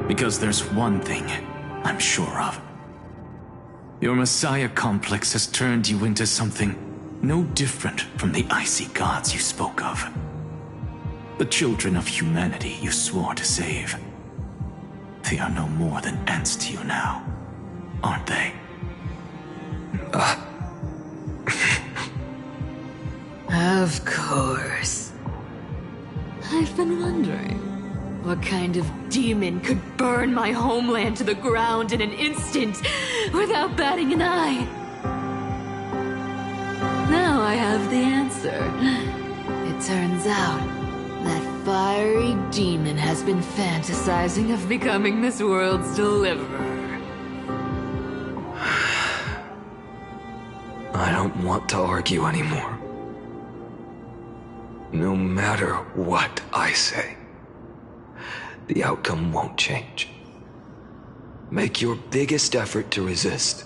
because there's one thing I'm sure of. Your Messiah complex has turned you into something no different from the icy gods you spoke of. The children of humanity you swore to save. They are no more than ants to you now, aren't they? Of course. I've been wondering. What kind of demon could burn my homeland to the ground in an instant without batting an eye? Now I have the answer. It turns out that fiery demon has been fantasizing of becoming this world's deliverer. I don't want to argue anymore. No matter what I say, the outcome won't change. Make your biggest effort to resist,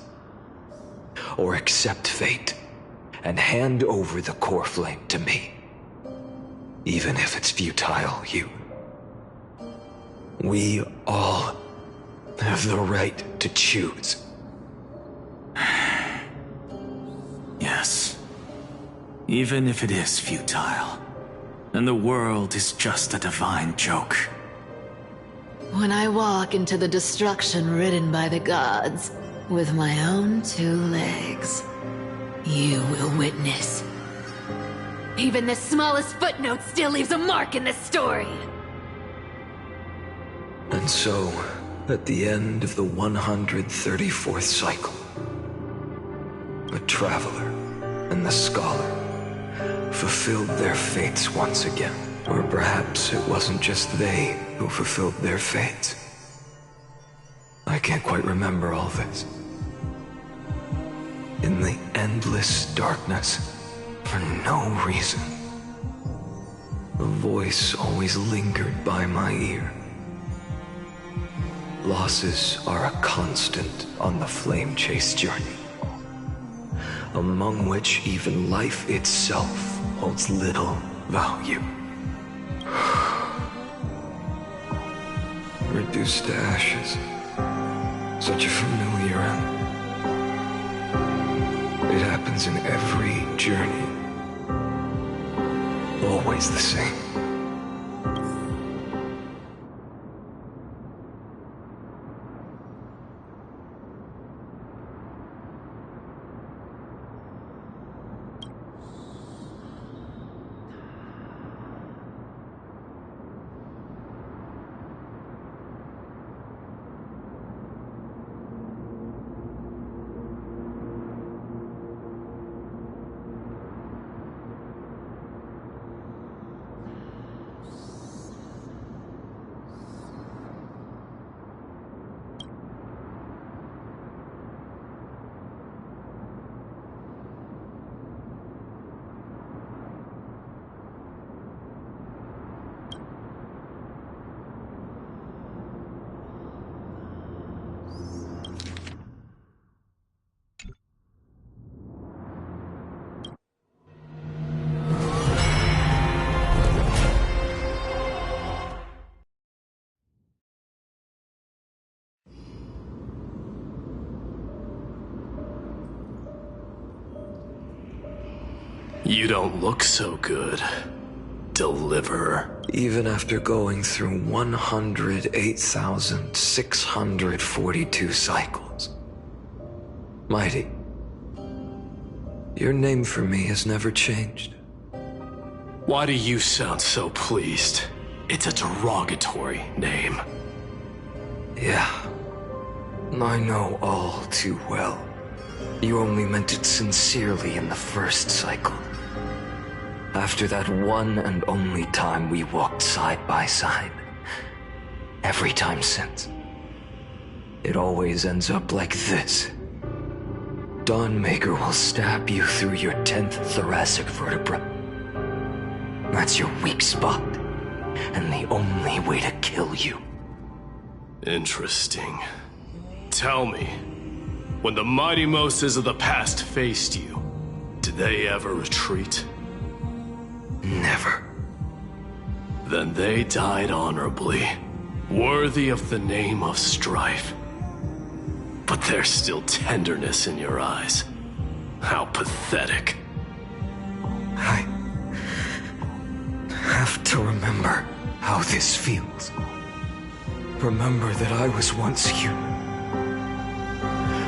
or accept fate, and hand over the core flame to me. Even if it's futile, we all have the right to choose. Yes. Even if it is futile, and the world is just a divine joke. When I walk into the destruction written by the gods with my own 2 legs, you will witness. Even the smallest footnote still leaves a mark in this story. And so, at the end of the 134th cycle, the Traveler and the Scholar fulfilled their fates once again. Or perhaps it wasn't just they who fulfilled their fates. I can't quite remember all this. In the endless darkness, for no reason, a voice always lingered by my ear. Losses are a constant on the Flame Chase journey, among which even life itself holds little value. Reduced to ashes. Such a familiar end. It happens in every journey. Always the same. You don't look so good, Deliverer. Even after going through 108,642 cycles. Mighty, your name for me has never changed. Why do you sound so pleased? It's a derogatory name. Yeah, I know all too well. You only meant it sincerely in the first cycle. After that one and only time we walked side by side. Every time since. It always ends up like this. Dawnmaker will stab you through your 10th thoracic vertebra. That's your weak spot, and the only way to kill you. Interesting. Tell me, when the mighty Moses of the past faced you, did they ever retreat? Never. Then they died honorably, worthy of the name of Strife. But there's still tenderness in your eyes. How pathetic. I have to remember how this feels. Remember that I was once human.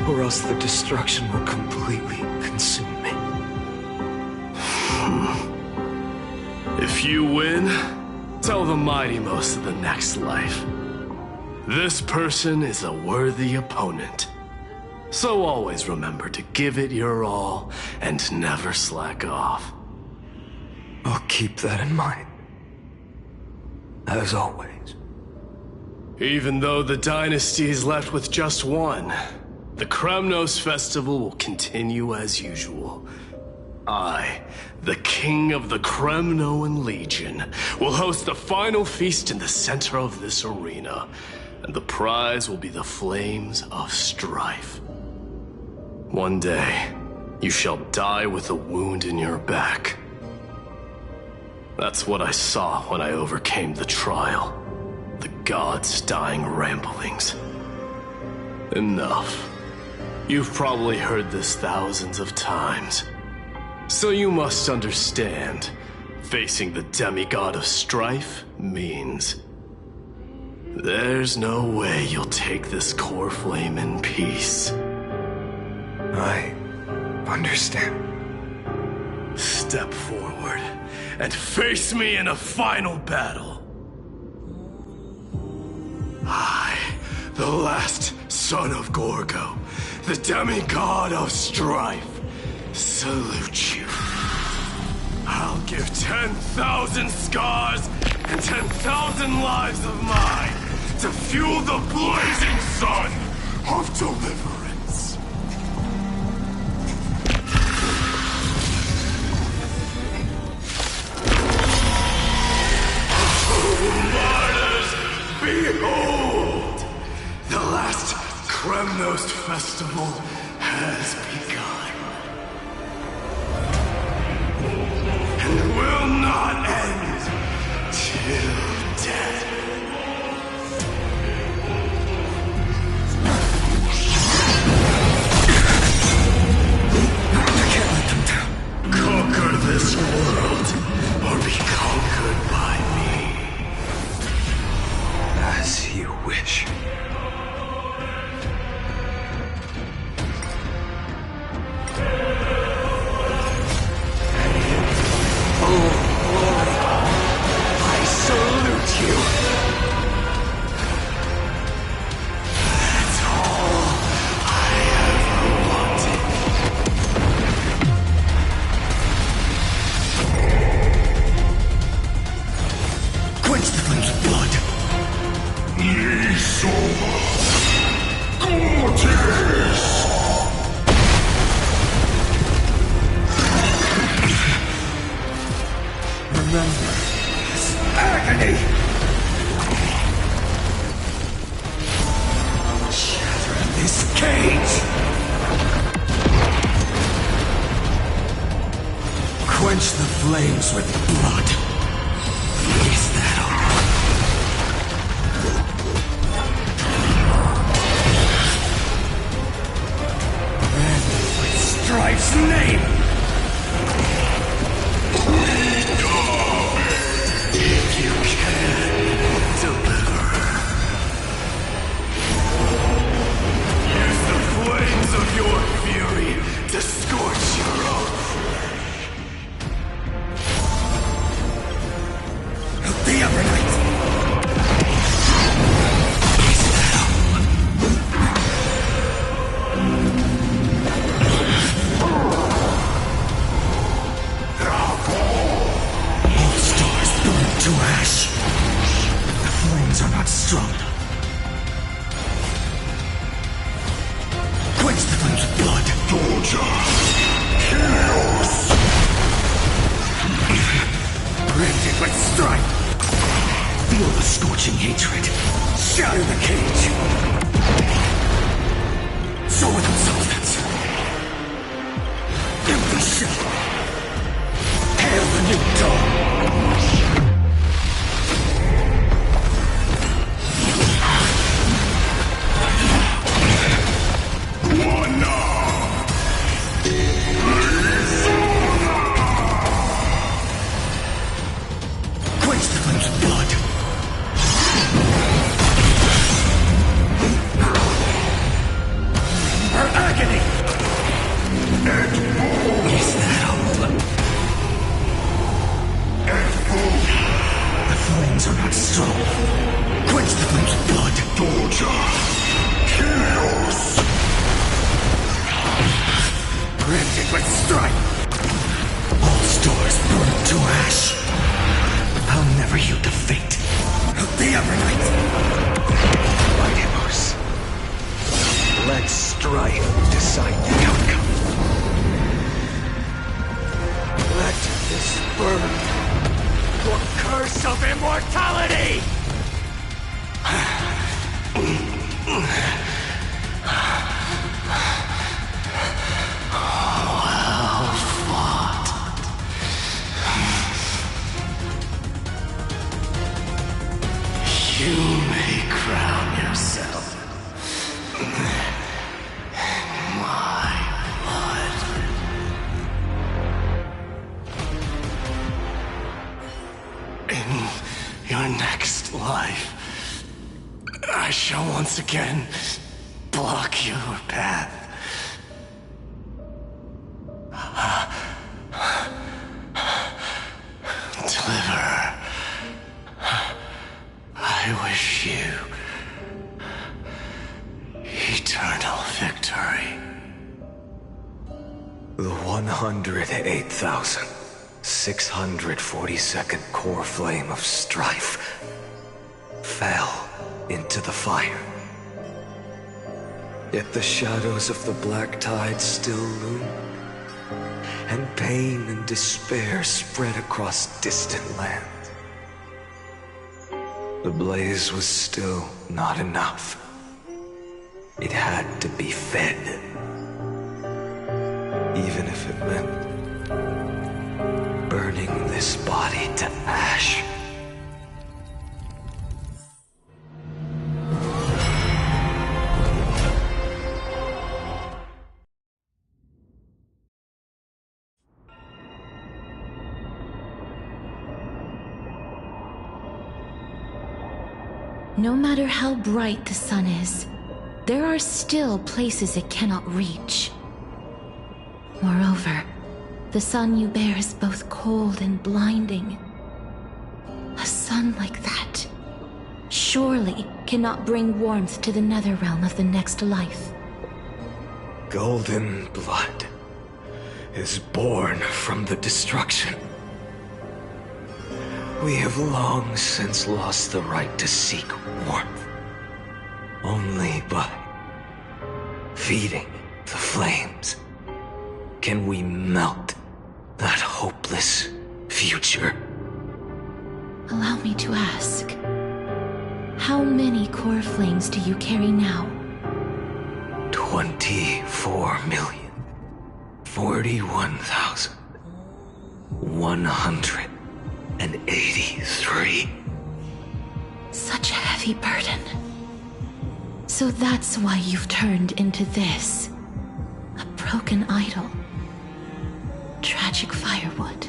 Or else the destruction will completely consume me. If you win, Tell the mighty most of the next life. This person is a worthy opponent. So always remember to give it your all and never slack off. I'll keep that in mind. As always. Even though the dynasty is left with just one, the Kremnos festival will continue as usual. I, the king of the Kremnoan Legion, will host the final feast in the center of this arena, and the prize will be the Flames of Strife. One day, you shall die with a wound in your back. That's what I saw when I overcame the trial. The gods' dying ramblings. Enough. You've probably heard this thousands of times. So you must understand, facing the demigod of strife means there's no way you'll take this core flame in peace. I understand. Step forward and face me in a final battle. I, the last son of Gorgo, the demigod of strife, salute you. I'll give 10,000 scars and 10,000 lives of mine to fuel the blazing sun of deliverance. Martyrs, behold! The last Kremnos festival has begun. And will not end till death. I can't let them down. Conquer this world, or be conquered by me. As you wish. I salute you. That's all I ever wanted. Quench the flames of blood. Remember this agony. Shatter this cage. Quench the flames with blood. Is that all? Then with Strife's name. If you can deliver. Use the flames of your fury to scorch your own flesh. It'll be overnight. Is that all? All stars burn to ash. The flames are not strong enough. Quench the flames of blood. Doja! Chaos! Branded with strife. Feel the scorching hatred. Shatter the cage. Soar without substance. Empty shell. Hail the new dawn. Quench the flames of blood. Her agony. And more. Is that all? not strong. Quench the flame's blood. Doja. Chaos. Branded with strife. All stars burn to ash. I'll never yield to fate. The Evernight. Mightymoose. Let strife decide the outcome. Let this burn your curse of immortality! Well fought. You may crown yourself my blood. In your next life, I shall once again block your path. Deliverer, I wish you eternal victory. The 108,642nd core flame of strife fell into the fire. Yet the shadows of the black tide still loom, and pain and despair spread across distant lands. The blaze was still not enough. It had to be fed. Even if it meant burning this body to ash. No matter how bright the sun is, there are still places it cannot reach. Moreover, the sun you bear is both cold and blinding. A sun like that surely cannot bring warmth to the nether realm of the next life. Golden blood is born from the destruction. We have long since lost the right to seek warmth. Only by feeding the flames can we melt that hopeless future. Allow me to ask, how many core flames do you carry now? 24,041,183. Such a heavy burden. So that's why you've turned into this. A broken idol. Tragic firewood.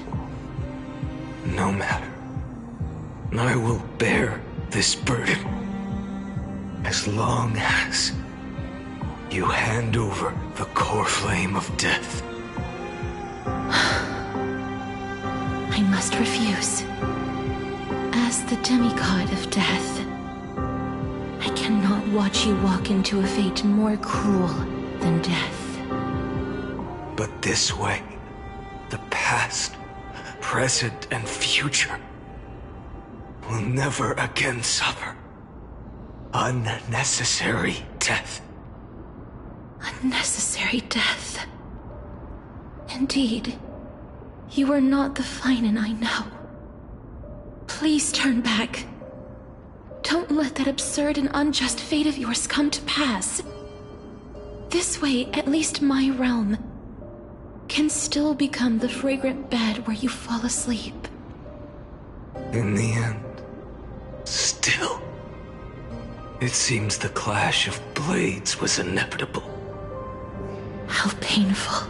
No matter. I will bear this burden as long as you hand over the core flame of death. I must refuse. As the demigod of death, I cannot watch you walk into a fate more cruel than death. But this way, the past, present, and future will never again suffer unnecessary death. Unnecessary death. Indeed, you are not the Finan I know. Please turn back. Don't let that absurd and unjust fate of yours come to pass. This way, at least my realm can still become the fragrant bed where you fall asleep. In the end, still, it seems the clash of blades was inevitable. How painful.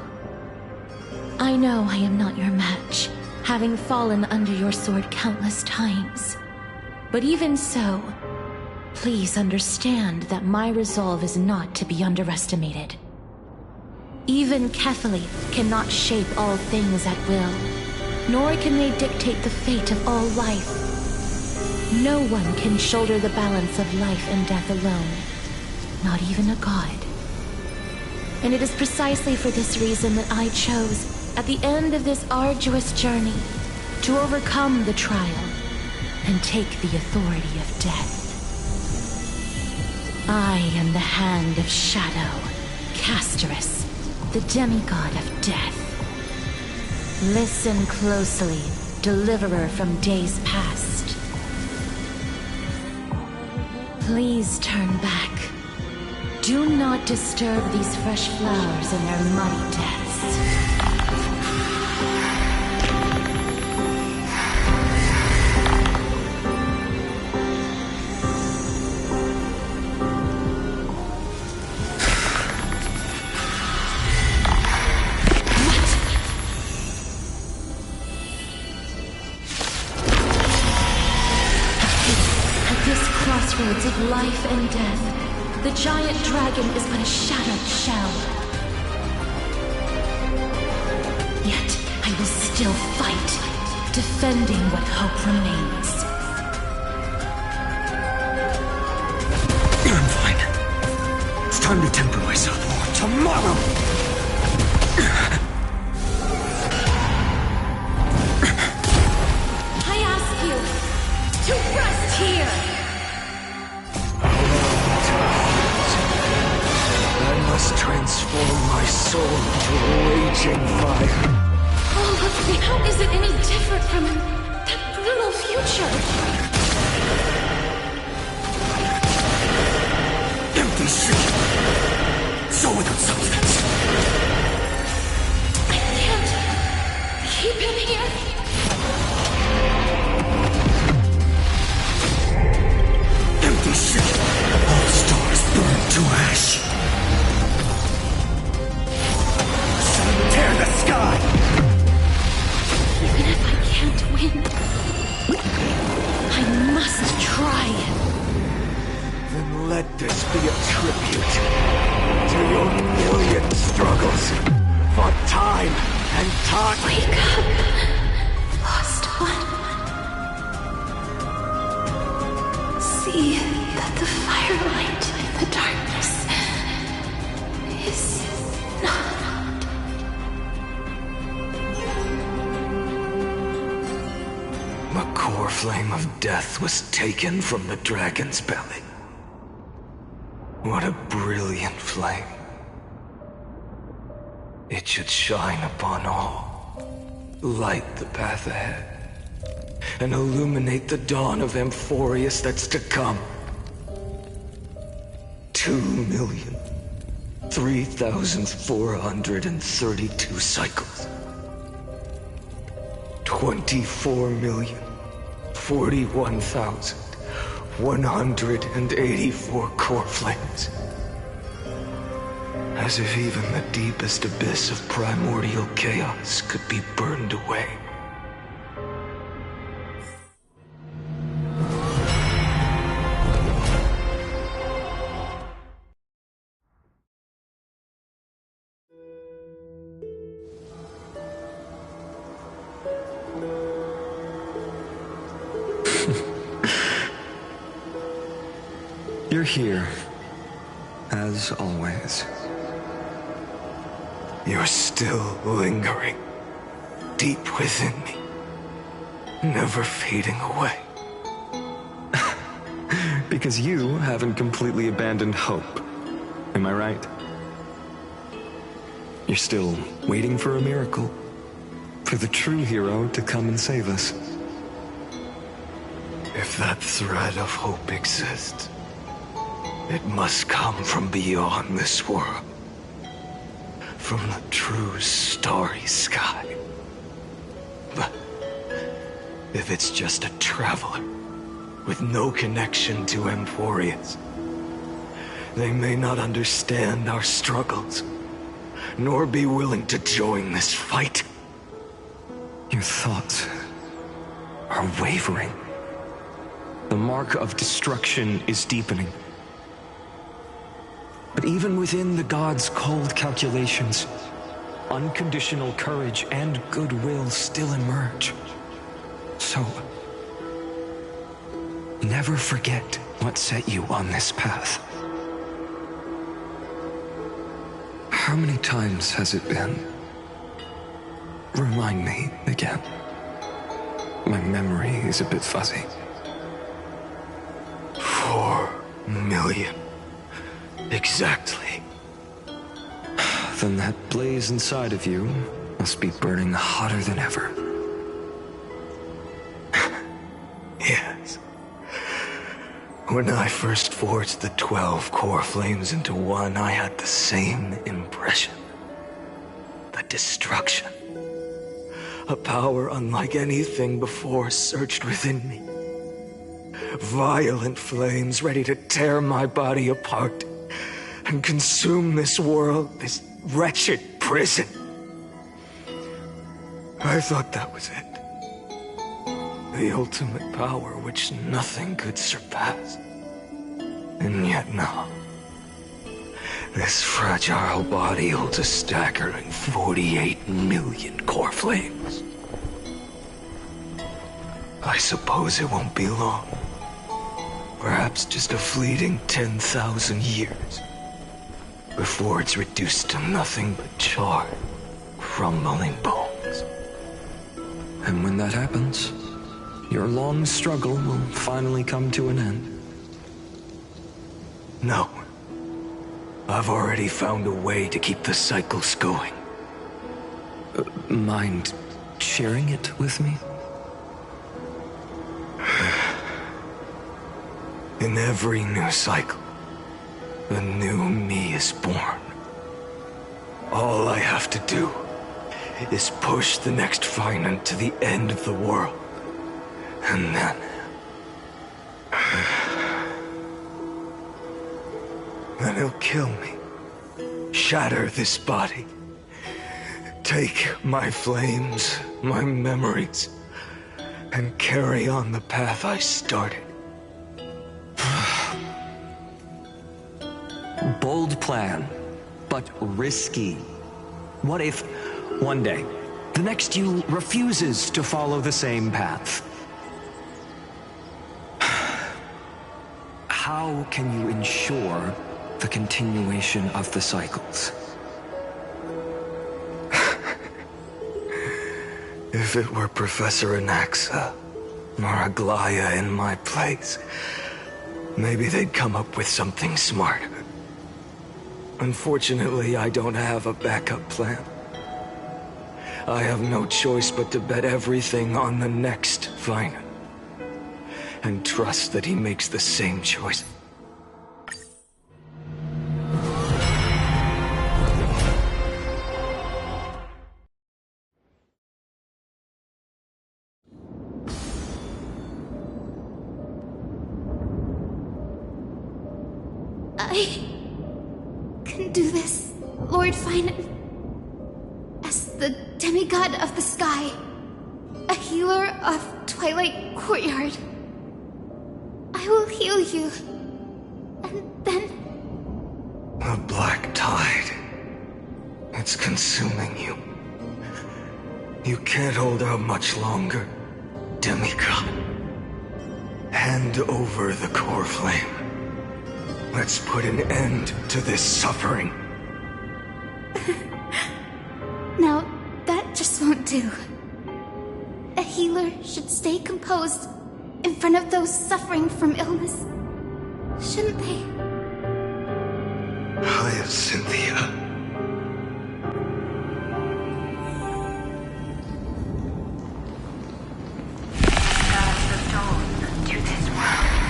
I know I am not your match, having fallen under your sword countless times. But even so, please understand that my resolve is not to be underestimated. Even Kethali cannot shape all things at will, nor can they dictate the fate of all life. No one can shoulder the balance of life and death alone, not even a god. And it is precisely for this reason that I chose, at the end of this arduous journey, to overcome the trial and take the authority of death. I am the Hand of Shadow, Castorus, the demigod of death. Listen closely, deliverer from days past. Please turn back. Do not disturb these fresh flowers in their muddy deaths. Of life and death, the giant dragon is but a shattered shell. Yet I will still fight, defending what hope remains. I'm fine. It's time to temper myself for tomorrow. I ask you to rest here. Transform my soul into a raging fire. Oh, how is it any different from that brutal future? Empty shit. So without substance. I can't keep him here. Empty shit. All stars burn to ash. Tear the sky! Even if I can't win, I must try. Then let this be a tribute to your million struggles for time and time. Wake up, lost one. See that the firelight in the darkness is not. The core flame of death was taken from the dragon's belly. What a brilliant flame. It should shine upon all, light the path ahead, and illuminate the dawn of Amphorius that's to come. 2,003,432 cycles. 24,041,184 core flames. As if even the deepest abyss of primordial chaos could be burned away. You're here, as always. You're still lingering, deep within me, never fading away. Because you haven't completely abandoned hope. Am I right? You're still waiting for a miracle, for the true hero to come and save us. If that thread of hope exists, it must come from beyond this world. From the true starry sky. But if it's just a traveler with no connection to Amphorius, they may not understand our struggles, nor be willing to join this fight. Your thoughts are wavering. The mark of destruction is deepening. But even within the gods' cold calculations, unconditional courage and goodwill still emerge. So, Never forget what set you on this path. How many times has it been? Remind me again. My memory is a bit fuzzy. 4 million. Exactly. Then that blaze inside of you must be burning hotter than ever. Yes. When I first forged the 12 core flames into one, I had the same impression. The destruction. A power unlike anything before surged within me. Violent flames ready to tear my body apart and consume this world, this wretched prison. I thought that was it. The ultimate power which nothing could surpass. And yet no. This fragile body holds a staggering 48 million core flames. I suppose it won't be long. Perhaps just a fleeting 10,000 years. Before it's reduced to nothing but charred, crumbling bones. And when that happens, your long struggle will finally come to an end. No. I've already found a way to keep the cycles going. Mind sharing it with me? In every new cycle, a new me is born. All I have to do is push the next Finan to the end of the world. And then... then he'll kill me. Shatter this body. Take my flames, my memories, and carry on the path I started. Bold plan, but risky. What if, one day, the next you refuses to follow the same path? How can you ensure the continuation of the cycles? If it were Professor Anaxa or Aglaya in my place, maybe they'd come up with something smarter. Unfortunately, I don't have a backup plan. I have no choice but to bet everything on the next Finan. And trust that he makes the same choice. I can do this, Lord Finan. As the demigod of the sky, a healer of Twilight Courtyard. I will heal you, and then... The black tide. It's consuming you. You can't hold out much longer, demigod. Hand over the core flame. Let's put an end to this suffering. No, that just won't do. A healer should stay composed in front of those suffering from illness. Shouldn't they? Hyacinthia.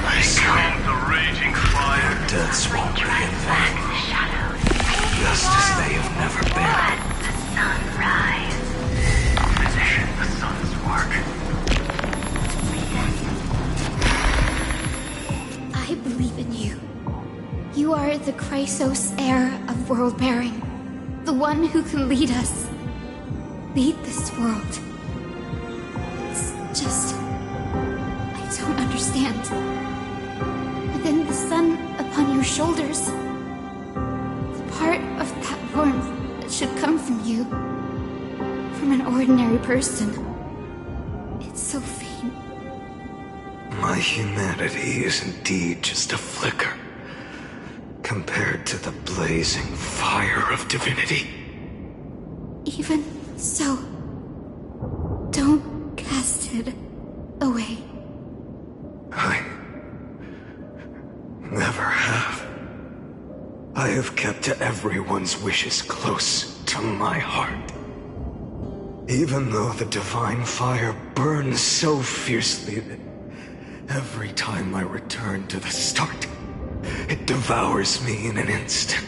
I saw the raging fire. Their deaths won't be in vain. Just as they have never been. The sunrise. Finish the sun's work. I believe in you. You are the Chrysos heir of world bearing. The one who can lead us. Lead this world. It's just... I don't understand. Within the sun upon your shoulders, the part of that warmth that should come from you, from an ordinary person, it's so faint. My humanity is indeed just a flicker compared to the blazing fire of divinity. Even so, don't cast it away. I never have. I have kept everyone's wishes close to my heart. Even though the divine fire burns so fiercely that every time I return to the start, it devours me in an instant.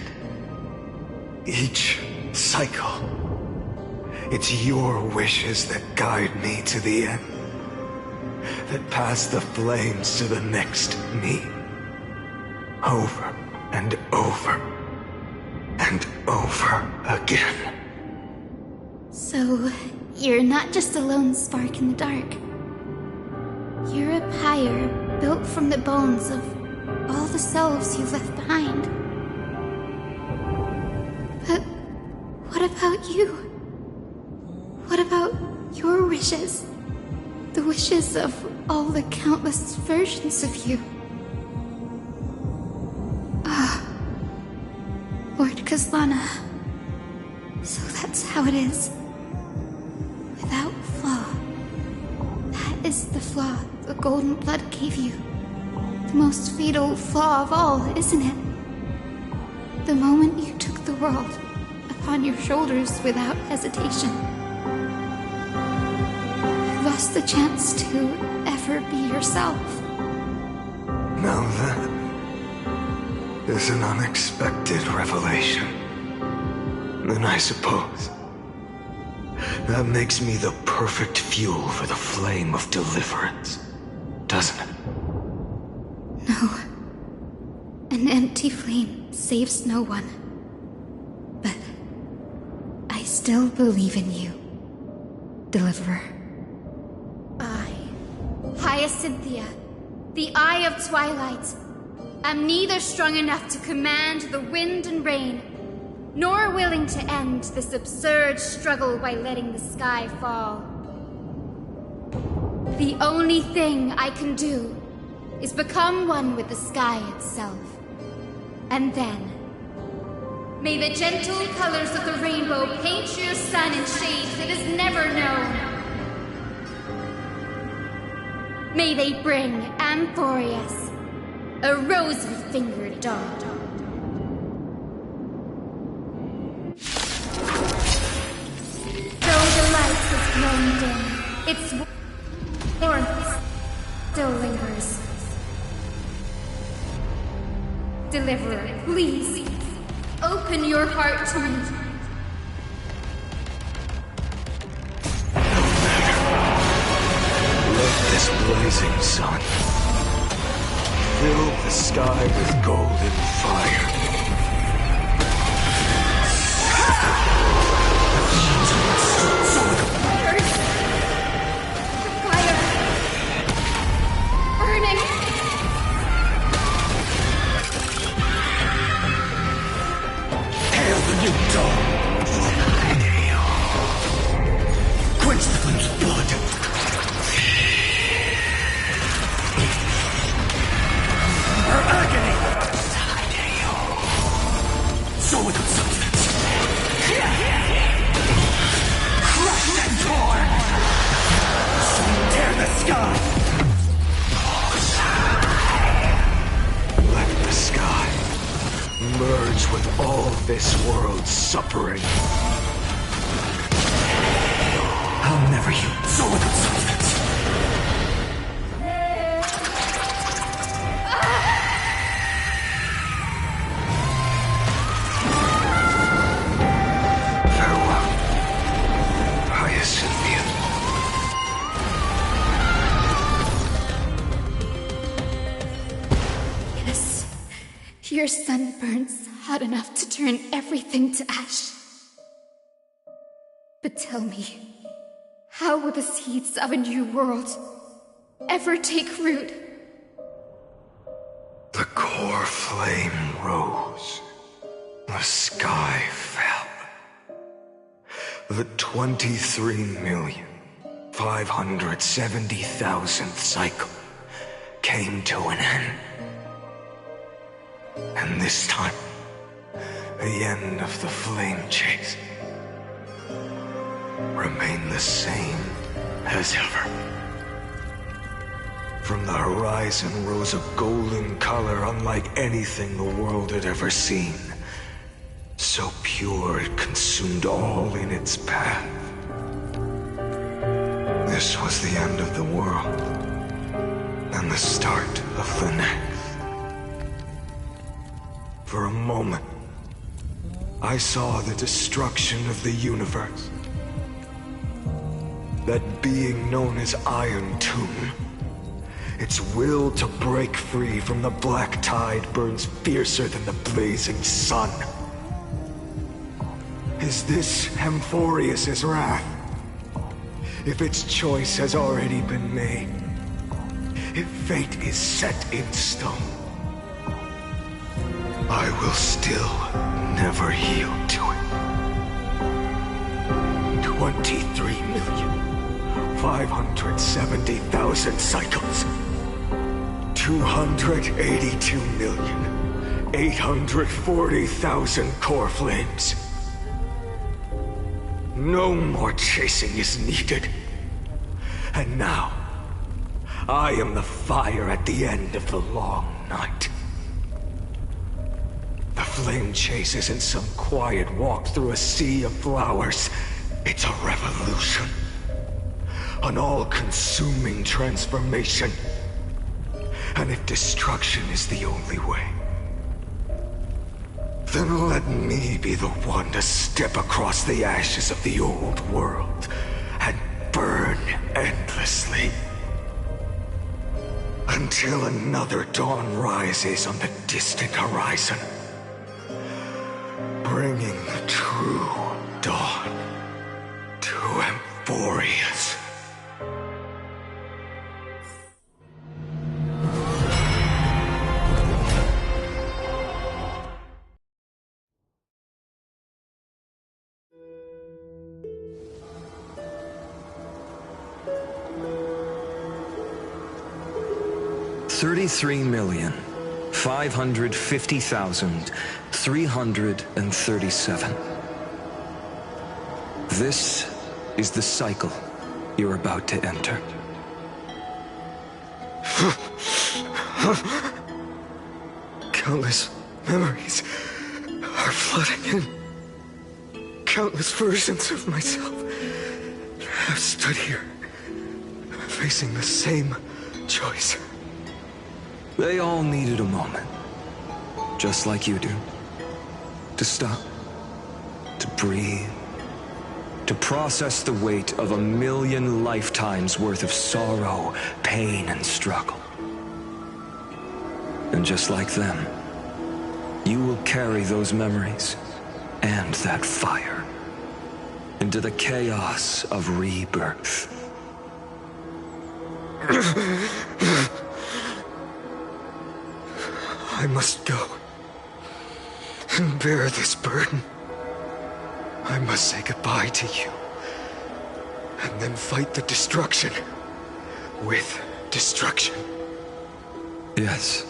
Each cycle, it's your wishes that guide me to the end, that pass the flames to the next me. Over and over and over again. So, you're not just a lone spark in the dark. You're a pyre built from the bones of all the selves you left behind. But what about you? What about your wishes? The wishes of all the countless versions of you? Lord Kazlana. So that's how it is. Without flaw. That is the flaw the golden blood gave you. The most fatal flaw of all, isn't it? The moment you took the world upon your shoulders without hesitation. You lost the chance to ever be yourself. Now that is an unexpected revelation. Then I suppose that makes me the perfect fuel for the flame of deliverance, doesn't it? No. An empty flame saves no one. But I still believe in you, Deliverer. I, Hyacinthia, the Eye of Twilight, am neither strong enough to command the wind and rain, nor willing to end this absurd struggle by letting the sky fall. The only thing I can do is become one with the sky itself. And then, may the gentle colors of the rainbow paint your sun in shades it has never known. May they bring Amphorius, a rosy-fingered dog. Though the light has grown dim, its warmth still lingers. Deliverer, please, open your heart to me. Let this blazing sun fill the sky with golden fire. Fire! Burning! Hail the new dawn! Quench the flame's blood! Her agony! Soul without substance! Crushed and torn! So tear the sky! Let the sky merge with all this world's suffering. I'll never heal soul without substance! Farewell, Hyacinthia. Yes, your sun burns hot enough to turn everything to ash. But tell me, how will the seeds of a new world ever take root? The core flame rose. The sky fell. The 23,570,000th cycle came to an end. And this time, the end of the flame chase remained the same as ever. From the horizon rose a golden color unlike anything the world had ever seen. So pure it consumed all in its path. This was the end of the world, and the start of the next. For a moment, I saw the destruction of the universe. That being known as Iron Tomb, its will to break free from the black tide burns fiercer than the blazing sun. Is this Amphorius' wrath? If its choice has already been made, if fate is set in stone, I will still never yield to it. 23,570,000 cycles. 282,840,000 core flames. No more chasing is needed. And now, I am the fire at the end of the long night. The flame chase isn't some quiet walk through a sea of flowers. It's a revolution. An all-consuming transformation. And if destruction is the only way, then let me be the one to step across the ashes of the old world and burn endlessly. Until another dawn rises on the distant horizon, bringing the true dawn to Amphorius. $33,550,337. This is the cycle you're about to enter. Countless memories are flooding in. Countless versions of myself have stood here, facing the same choice. They all needed a moment, just like you do. To stop, to breathe, to process the weight of 1,000,000 lifetimes worth of sorrow, pain, and struggle. And just like them, you will carry those memories and that fire into the chaos of rebirth. I must go and bear this burden. I must say goodbye to you, and then fight the destruction with destruction. Yes,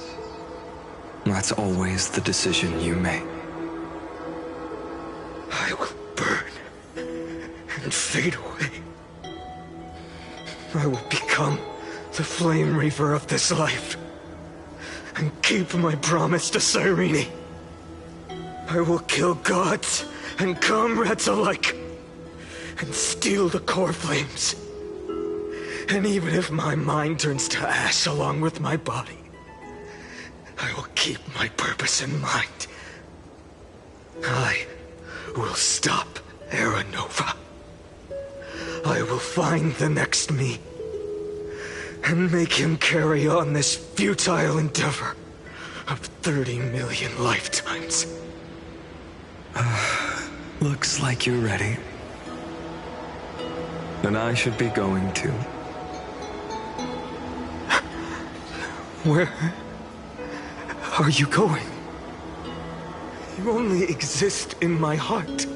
that's always the decision you make. I will burn and fade away. I will become the Flame Reaver of this life, and keep my promise to Cyrene. I will kill gods and comrades alike, and steal the core flames. And even if my mind turns to ash along with my body, I will keep my purpose in mind. I will stop Era Nova. I will find the next me, and make him carry on this futile endeavor of 30 million lifetimes. Looks like you're ready. Then I should be going too. Where are you going? You only exist in my heart.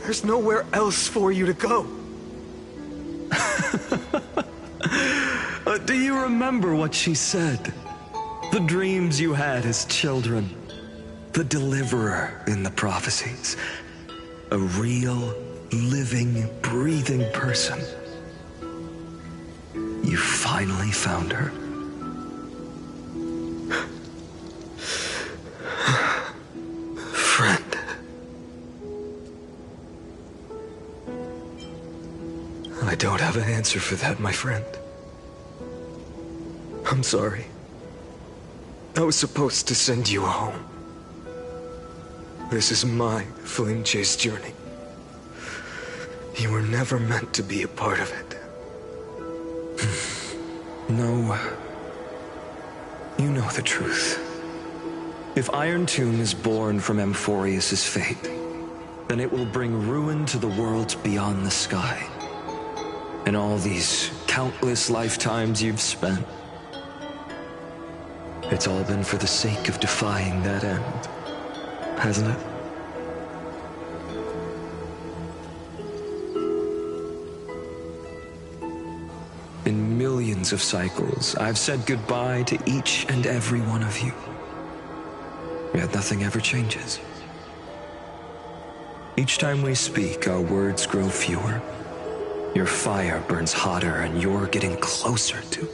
There's nowhere else for you to go. Do you remember what she said? The dreams you had as children. The deliverer in the prophecies. A real, living, breathing person. You finally found her. Friend. I don't have an answer for that, my friend. I'm sorry. I was supposed to send you home. This is my flame chase journey. You were never meant to be a part of it. No. You know the truth. If Iron Tomb is born from Amphorius' fate, then it will bring ruin to the worlds beyond the sky. And all these countless lifetimes you've spent, it's all been for the sake of defying that end, hasn't it? In millions of cycles, I've said goodbye to each and every one of you. Yet nothing ever changes. Each time we speak, our words grow fewer. Your fire burns hotter, and you're getting closer to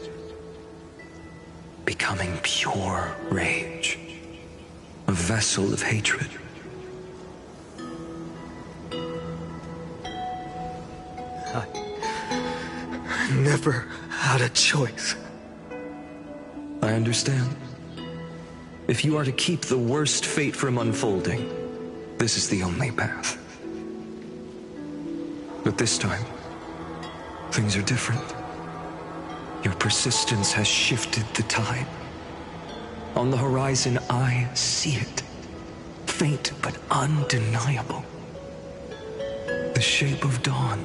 becoming pure rage. A vessel of hatred. I never had a choice. I understand. If you are to keep the worst fate from unfolding, this is the only path. But this time, things are different. Your persistence has shifted the tide. On the horizon, I see it. Faint but undeniable. The shape of dawn,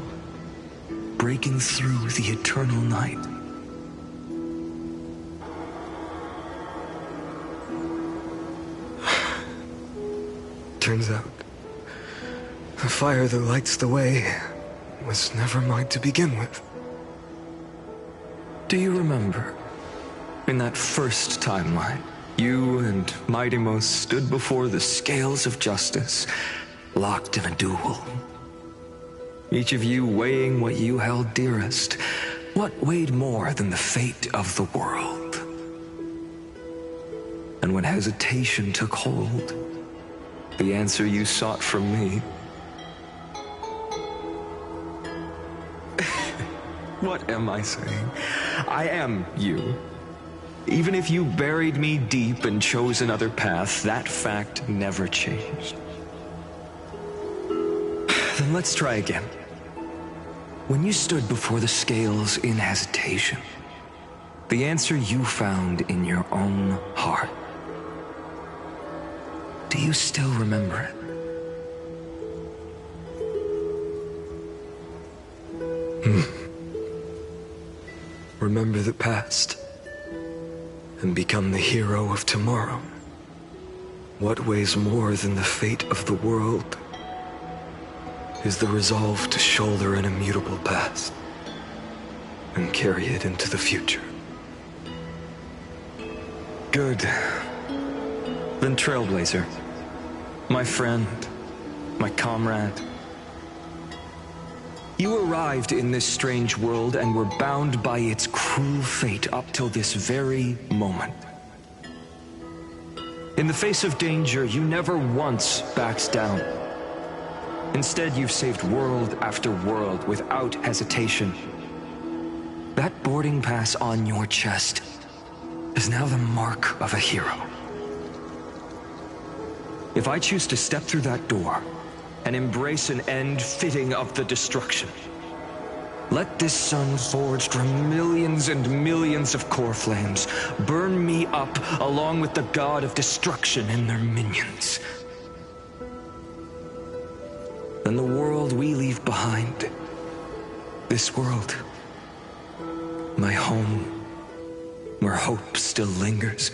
breaking through the eternal night. Turns out, the fire that lights the way was never mine to begin with. Do you remember, in that first timeline, you and Mightymost stood before the scales of justice, locked in a duel? Each of you weighing what you held dearest. What weighed more than the fate of the world? And when hesitation took hold, the answer you sought from me. What am I saying? I am you. Even if you buried me deep and chose another path, that fact never changed. Then let's try again. When you stood before the scales in hesitation, the answer you found in your own heart. Do you still remember it? Remember the past and become the hero of tomorrow. What weighs more than the fate of the world is the resolve to shoulder an immutable past and carry it into the future. Good. Then Trailblazer, my friend, my comrade. You arrived in this strange world and were bound by its cruel fate up till this very moment. In the face of danger, you never once backed down. Instead, you've saved world after world without hesitation. That boarding pass on your chest is now the mark of a hero. If I choose to step through that door and embrace an end fitting of the destruction, let this sun forged from millions and millions of core flames burn me up along with the god of destruction and their minions. Then the world we leave behind, this world, my home, where hope still lingers.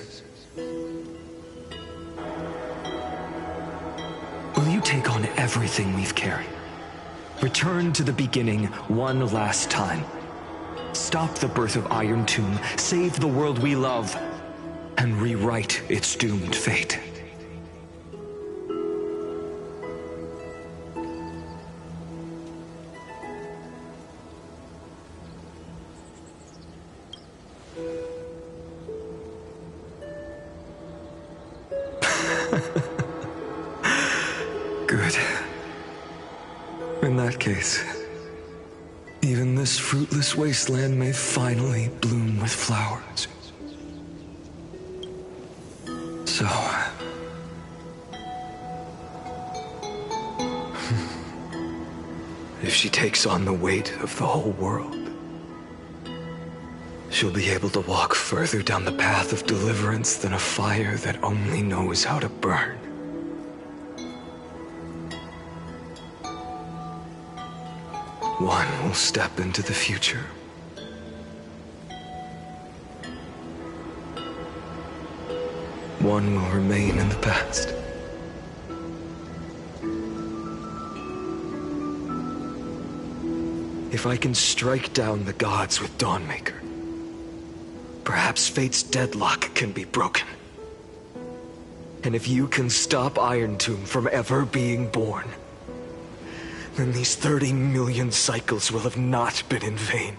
Will you take on everything we've carried? Return to the beginning one last time. Stop the birth of Iron Tomb, save the world we love, and rewrite its doomed fate. Good. In that case, even this fruitless wasteland may finally bloom with flowers. So... if she takes on the weight of the whole world, she'll be able to walk further down the path of deliverance than a fire that only knows how to burn. One will step into the future. One will remain in the past. If I can strike down the gods with Dawnmaker, perhaps fate's deadlock can be broken. And if you can stop Iron Tomb from ever being born, then these 30 million cycles will have not been in vain.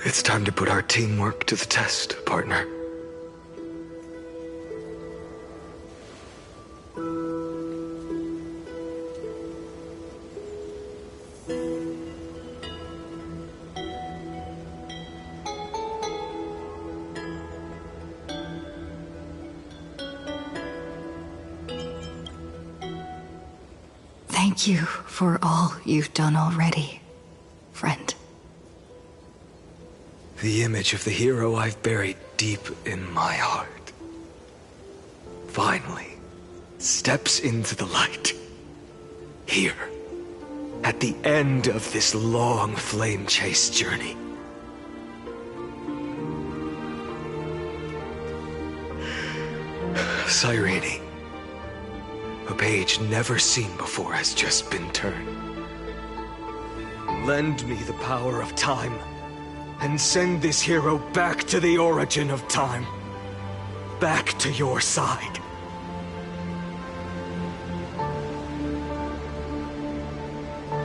It's time to put our teamwork to the test, partner. Thank you for all you've done already, friend. The image of the hero I've buried deep in my heart finally steps into the light. Here, at the end of this long flame chase journey. Cyrene, a page never seen before has just been turned. Lend me the power of time, and send this hero back to the origin of time. Back to your side.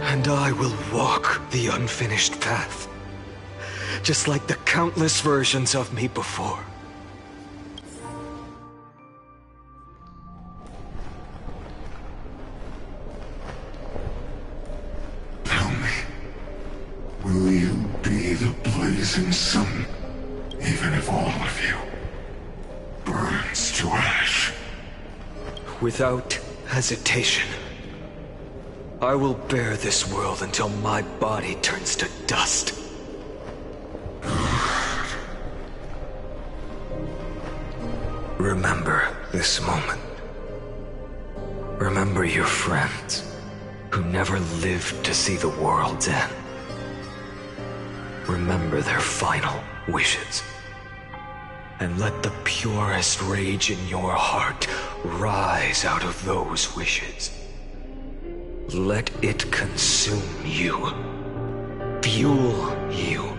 And I will walk the unfinished path, just like the countless versions of me before. Will you be the blazing sun, even if all of you burns to ash? Without hesitation, I will bear this world until my body turns to dust. Remember this moment. Remember your friends who never lived to see the world's end. Remember their final wishes. And let the purest rage in your heart rise out of those wishes. Let it consume you. Fuel you.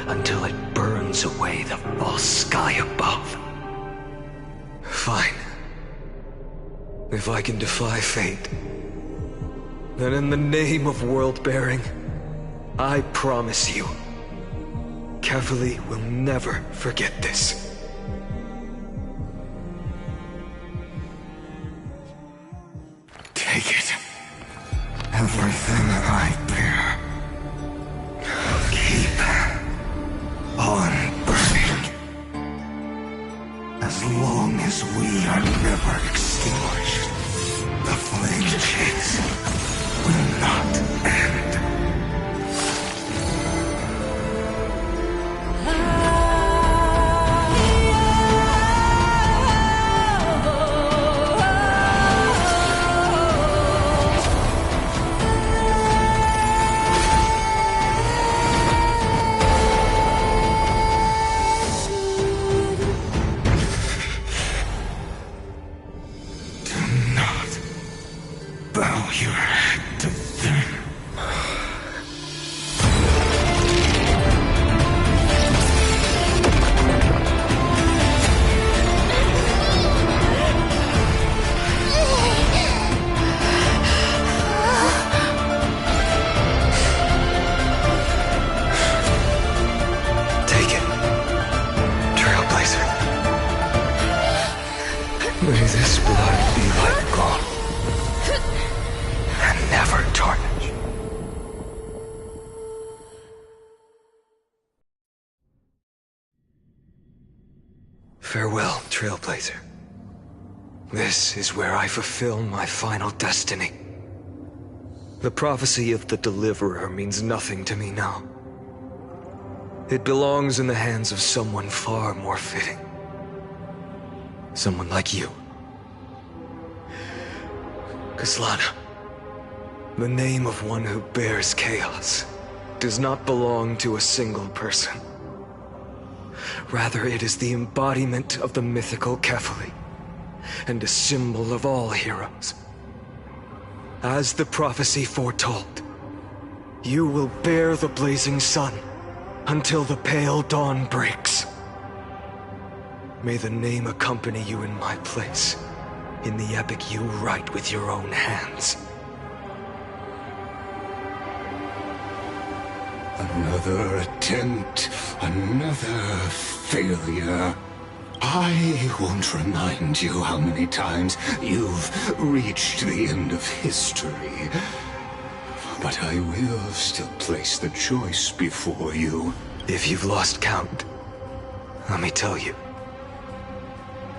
Until it burns away the false sky above. Fine. If I can defy fate, then in the name of world-bearing, I promise you, Cavalier will never forget this. Take it. Everything I bear. Keep on burning. As long as we are never extinguished, the flame chase will not end. this blood be like gold, and never tarnish. Farewell, Trailblazer. This is where I fulfill my final destiny. The prophecy of the Deliverer means nothing to me now. It belongs in the hands of someone far more fitting. Someone like you. Kaslana, the name of one who bears chaos does not belong to a single person. Rather, it is the embodiment of the mythical Kefali, and a symbol of all heroes. As the prophecy foretold, you will bear the blazing sun until the pale dawn breaks. May the name accompany you in my place, in the epic you write with your own hands. Another attempt, another failure. I won't remind you how many times you've reached the end of history. But I will still place the choice before you. If you've lost count, let me tell you.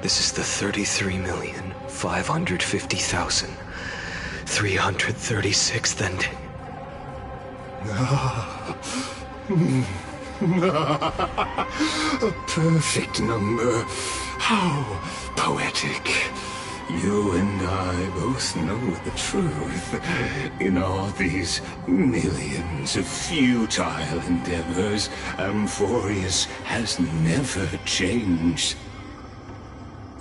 This is the 33,550,336th ending. A perfect number. How poetic. You and I both know the truth. In all these millions of futile endeavors, Amphorius has never changed.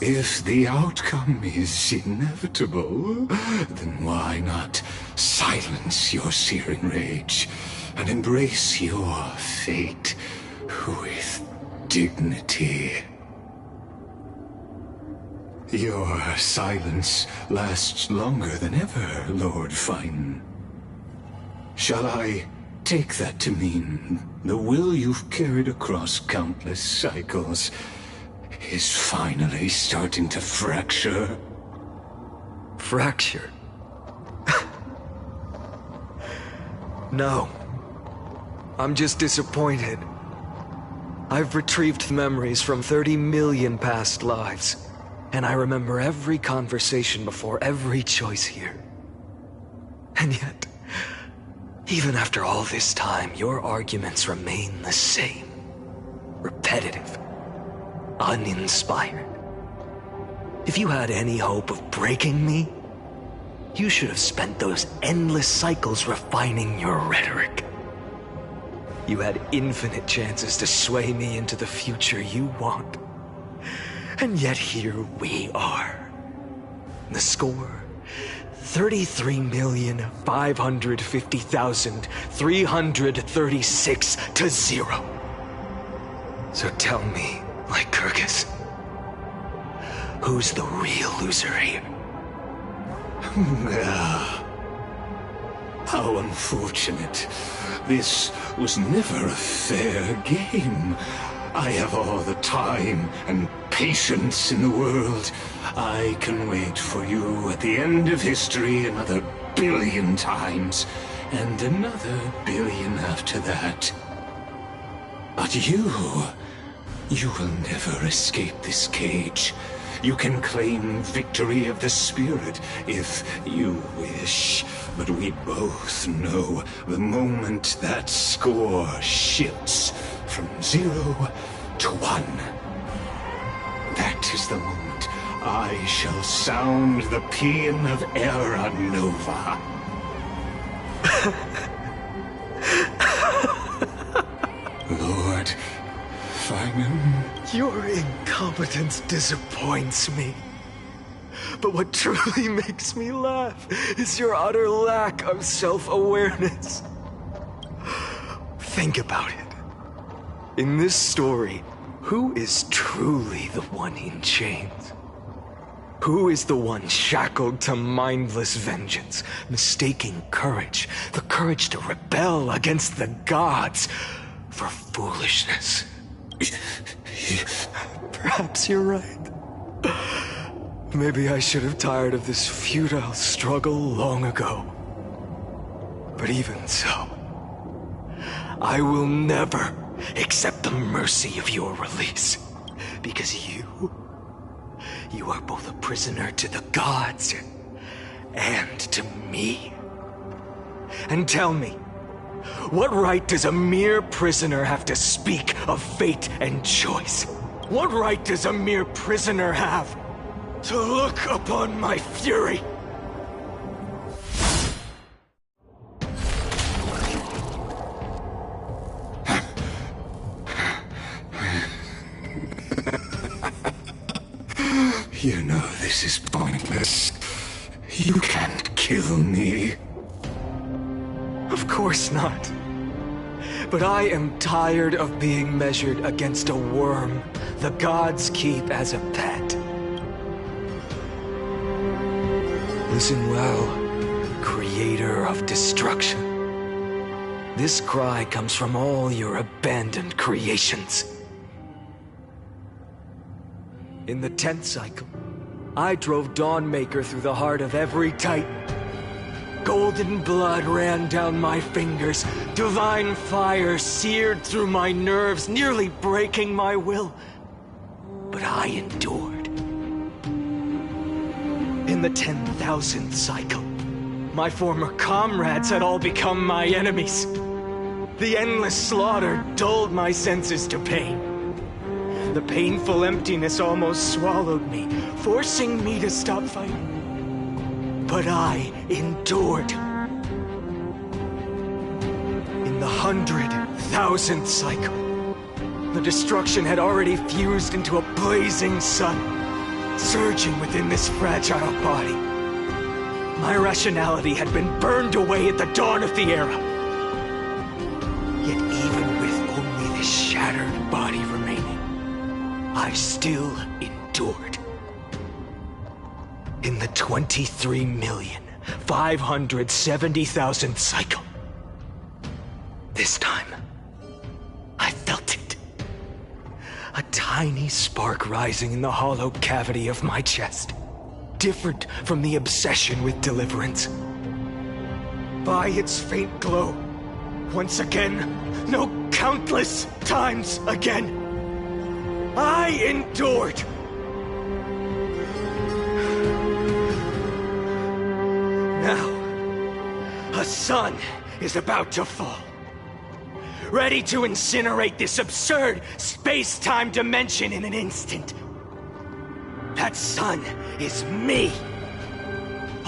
If the outcome is inevitable, then why not silence your searing rage and embrace your fate with dignity? Your silence lasts longer than ever, Lord Fine. Shall I take that to mean the will you've carried across countless cycles is finally starting to fracture? Fracture? No. I'm just disappointed. I've retrieved memories from 30 million past lives, and I remember every conversation before every choice here. And yet, even after all this time, your arguments remain the same. Repetitive. Uninspired. If you had any hope of breaking me, you should have spent those endless cycles refining your rhetoric. You had infinite chances to sway me into the future you want. And yet here we are. The score, 33,550,336 to 0. So tell me, Lycurgus, who's the real loser here? How unfortunate. This was never a fair game. I have all the time and patience in the world. I can wait for you at the end of history another billion times, and another billion after that. But you will never escape this cage. You can claim victory of the spirit if you wish, but we both know the moment that score shifts from 0 to 1. That is the moment I shall sound the paean of Era Nova. Lord Finan? Your incompetence disappoints me. But what truly makes me laugh is your utter lack of self-awareness. Think about it. In this story, who is truly the one in chains? Who is the one shackled to mindless vengeance, mistaking courage, the courage to rebel against the gods, for foolishness? Perhaps you're right. Maybe I should have tired of this futile struggle long ago. But even so, I will never accept the mercy of your release. Because you are both a prisoner to the gods and to me. And tell me, what right does a mere prisoner have to speak of fate and choice? What right does a mere prisoner have to look upon my fury? You know this is pointless. You can't kill me. Of course not. But I am tired of being measured against a worm the gods keep as a pet. Listen well, creator of destruction. This cry comes from all your abandoned creations. In the 10th cycle, I drove Dawnmaker through the heart of every Titan. Golden blood ran down my fingers, divine fire seared through my nerves, nearly breaking my will. But I endured. In the 10,000th cycle, my former comrades had all become my enemies. The endless slaughter dulled my senses to pain. The painful emptiness almost swallowed me, forcing me to stop fighting. But I endured. In the 100,000th cycle, the destruction had already fused into a blazing sun, surging within this fragile body. My rationality had been burned away at the dawn of the era. Yet even with only this shattered body remaining, I still endured. In the 23,570,000th cycle, this time, I felt it. A tiny spark rising in the hollow cavity of my chest, different from the obsession with deliverance. By its faint glow, once again, no, countless times again, I endured. Now, a sun is about to fall, ready to incinerate this absurd space-time dimension in an instant. That sun is me.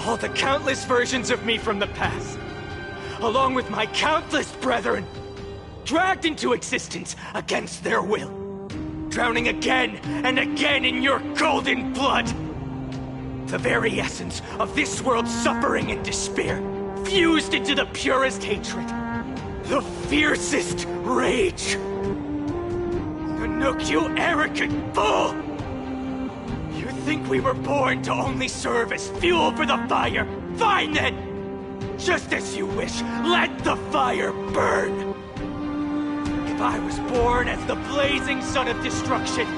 All the countless versions of me from the past, along with my countless brethren, dragged into existence against their will, drowning again and again in your golden blood. The very essence of this world's suffering and despair, fused into the purest hatred, the fiercest rage. Nanook, you arrogant fool! You think we were born to only serve as fuel for the fire? Fine then! Just as you wish, let the fire burn! If I was born as the blazing sun of destruction,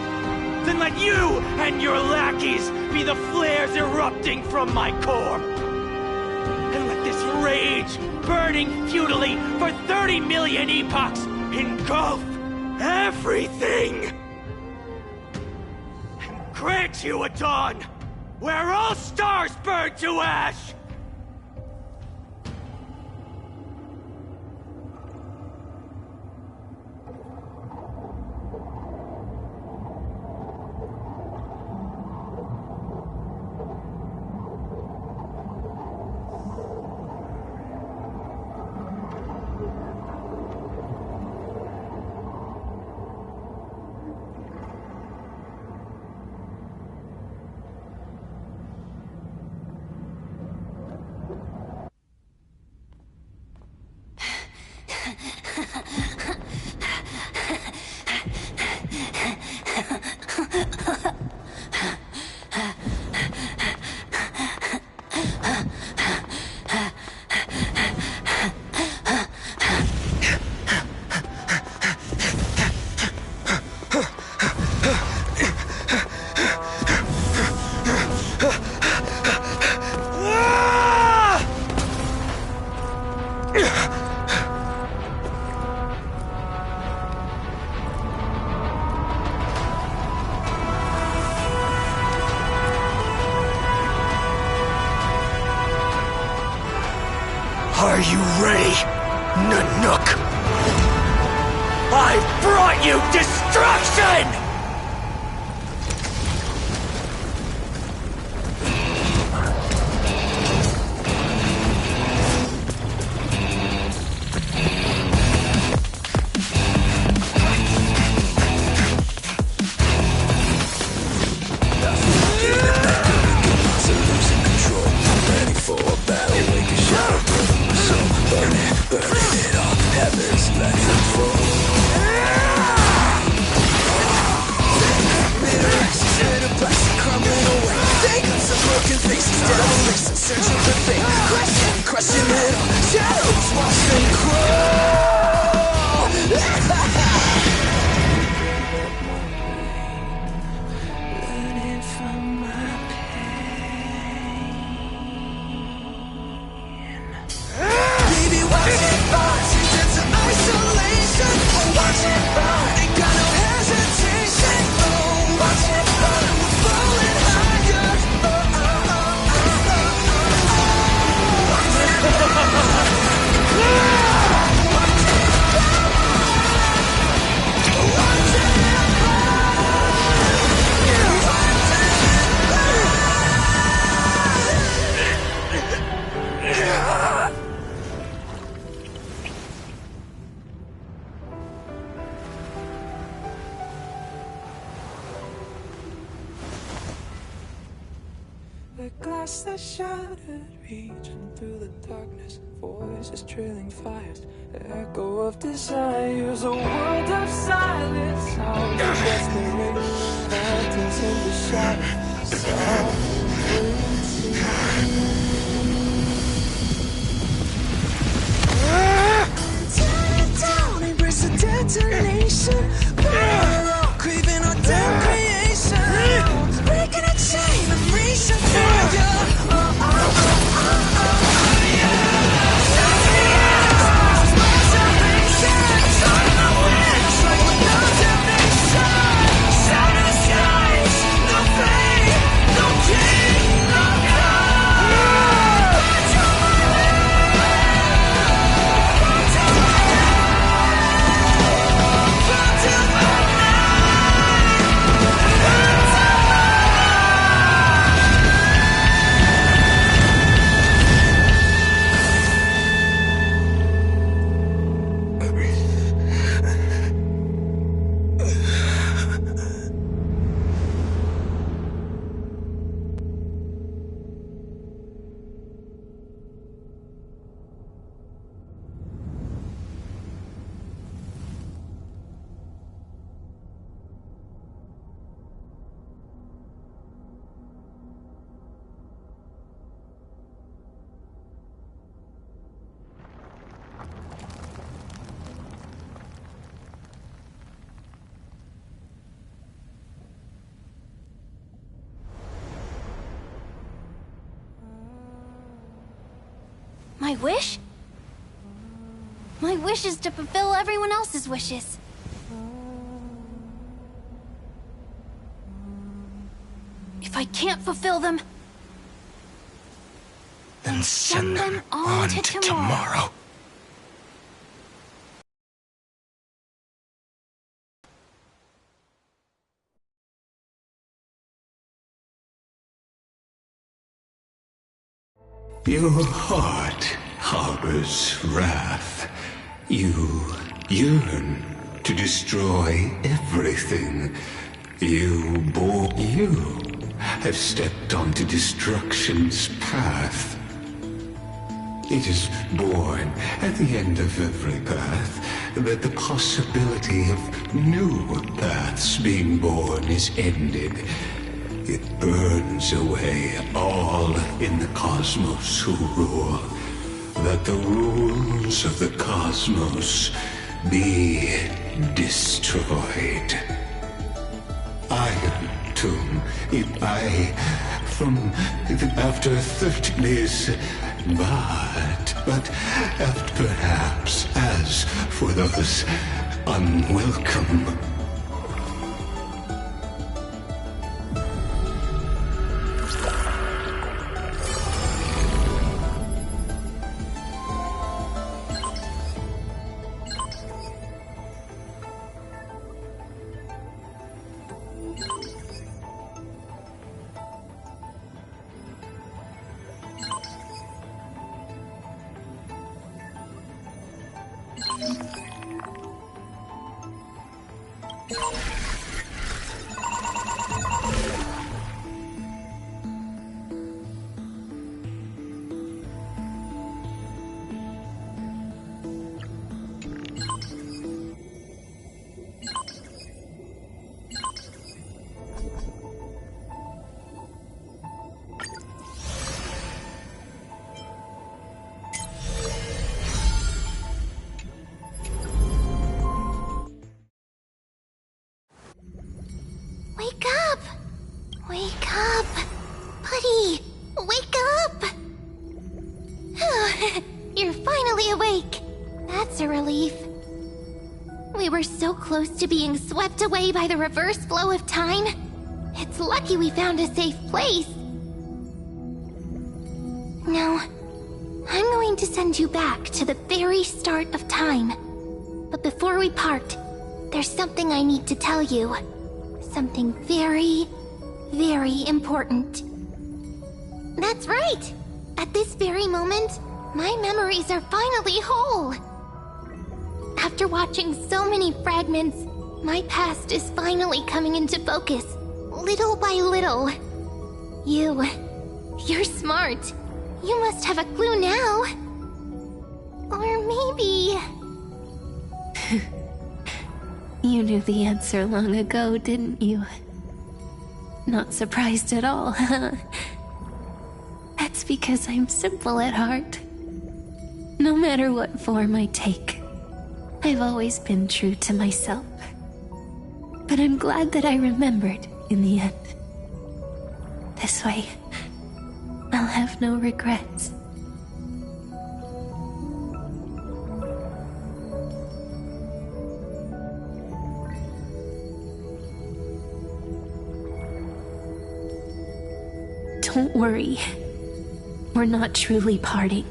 then let you and your lackeys be the flares erupting from my core. And let this rage, burning futilely for 30 million epochs, engulf everything! And grant you a dawn where all stars burn to ash! Are you ready, Nanook? I've brought you destruction! The glass that shattered, reaching through the darkness, voices trailing fires, echo of desires, a world of silence, sounds of desperation, phantoms in the shadows, tear it down, embrace the detonation, burn, craving our damn creation, breaking a chain of reaching for you. My wish? My wish is to fulfill everyone else's wishes. If I can't fulfill them, then send them on to tomorrow. Your heart harbors wrath. You yearn to destroy everything. You have stepped onto destruction's path. It is born at the end of every path that the possibility of new paths being born is ended. It burns away all in the cosmos who rule, that the rules of the cosmos be destroyed. Iron Tomb, from after 30 days, but perhaps as for those unwelcome. Wake up! Wake up! Buddy! Wake up! You're finally awake! That's a relief. We were so close to being swept away by the reverse flow of time. It's lucky we found a safe place. Now, I'm going to send you back to the very start of time. But before we part, there's something I need to tell you. Something very, very important. That's right! At this very moment, my memories are finally whole. After watching so many fragments, my past is finally coming into focus, little by little. You're smart. You must have a clue now. Or maybe... You knew the answer long ago, didn't you? Not surprised at all, huh? That's because I'm simple at heart. No matter what form I take, I've always been true to myself. But I'm glad that I remembered in the end. This way, I'll have no regrets. Don't worry. We're not truly parting.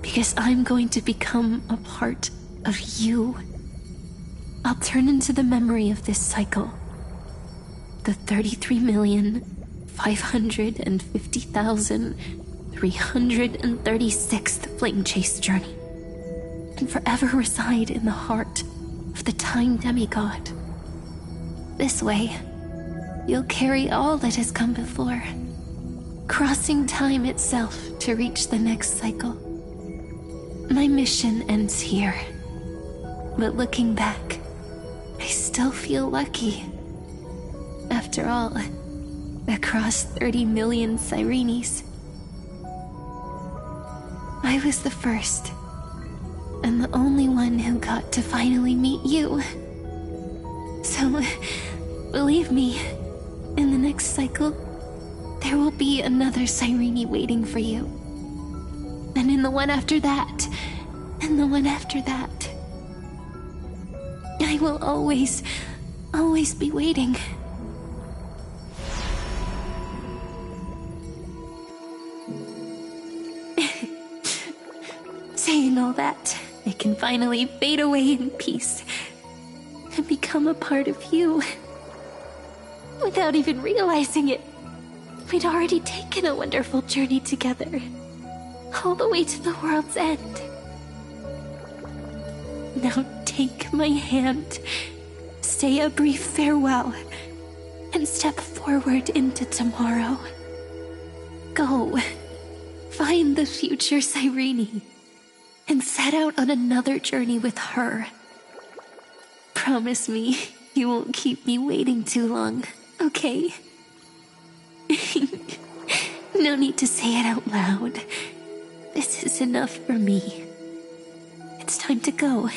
Because I'm going to become a part of you. I'll turn into the memory of this cycle. The 33,550,336th Flame Chase journey. And forever reside in the heart of the Time Demigod. This way, you'll carry all that has come before, crossing time itself to reach the next cycle. My mission ends here, but looking back, I still feel lucky. After all, across 30 million Cyrenes, I was the first, and the only one who got to finally meet you. So, believe me, in the next cycle, there will be another Cyrene waiting for you. And in the one after that, and the one after that. I will always be waiting. Saying all that, I can finally fade away in peace and become a part of you. Without even realizing it, we'd already taken a wonderful journey together, all the way to the world's end. Now take my hand, say a brief farewell, and step forward into tomorrow. Go, find the future Cyrene, and set out on another journey with her. Promise me you won't keep me waiting too long, okay? No need to say it out loud. This is enough for me. It's time to go,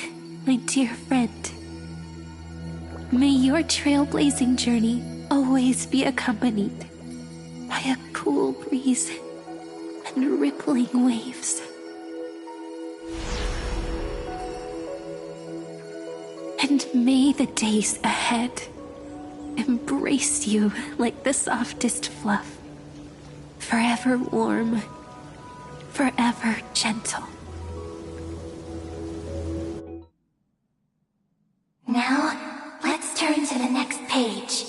my dear friend. May your trailblazing journey always be accompanied by a cool breeze and rippling waves. And may the days ahead embrace you like the softest fluff, forever warm, forever gentle. Now, let's turn to the next page.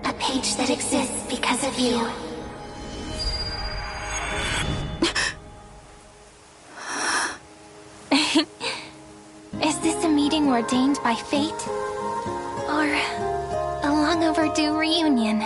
A page that exists because of you. Is this a meeting ordained by fate? Or a long overdue reunion?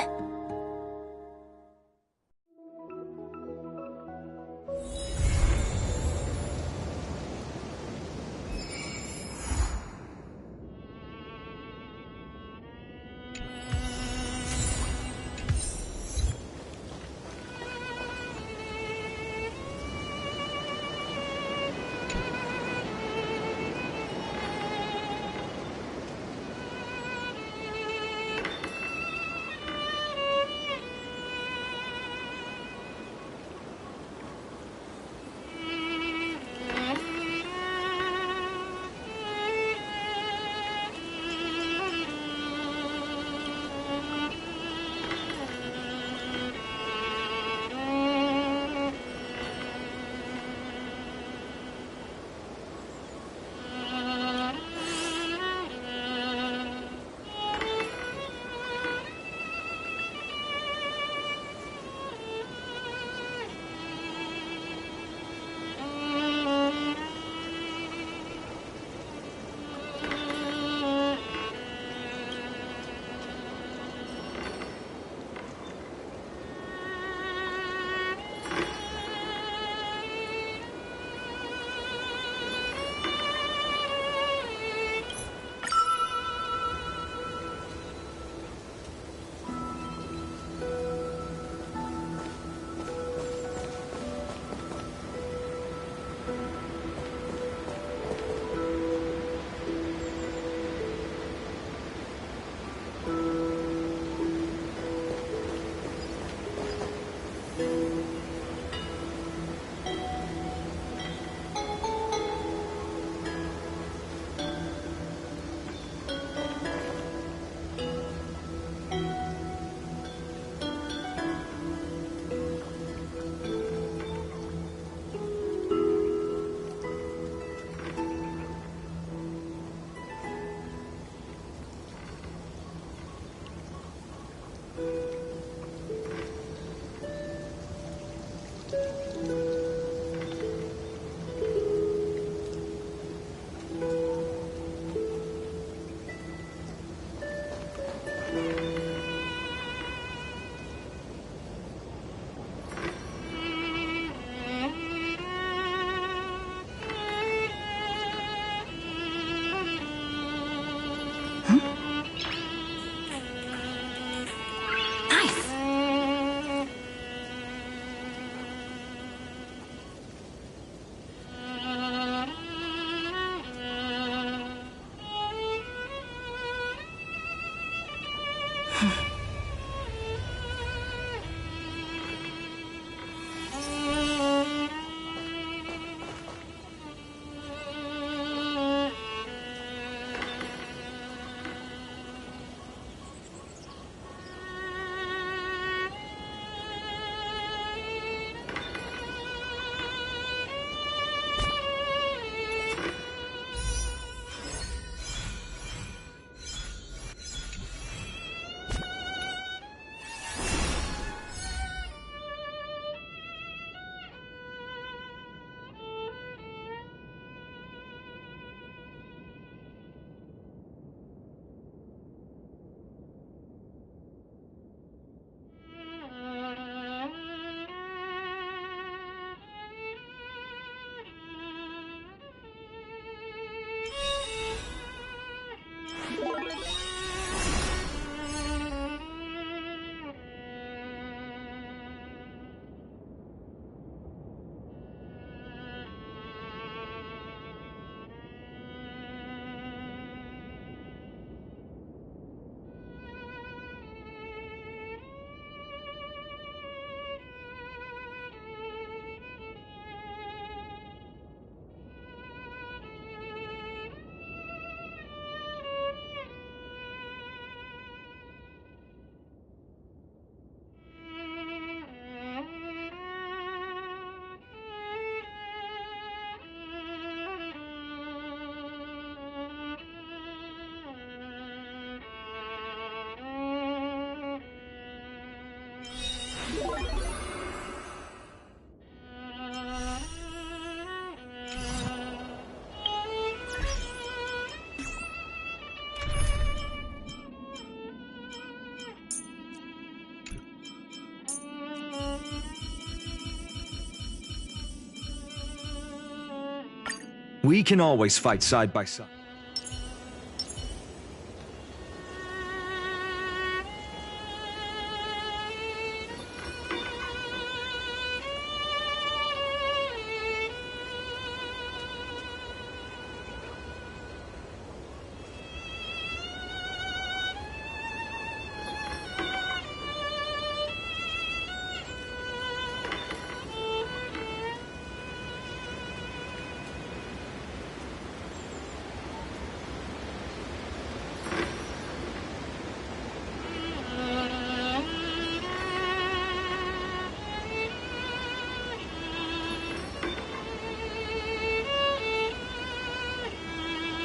We can always fight side by side.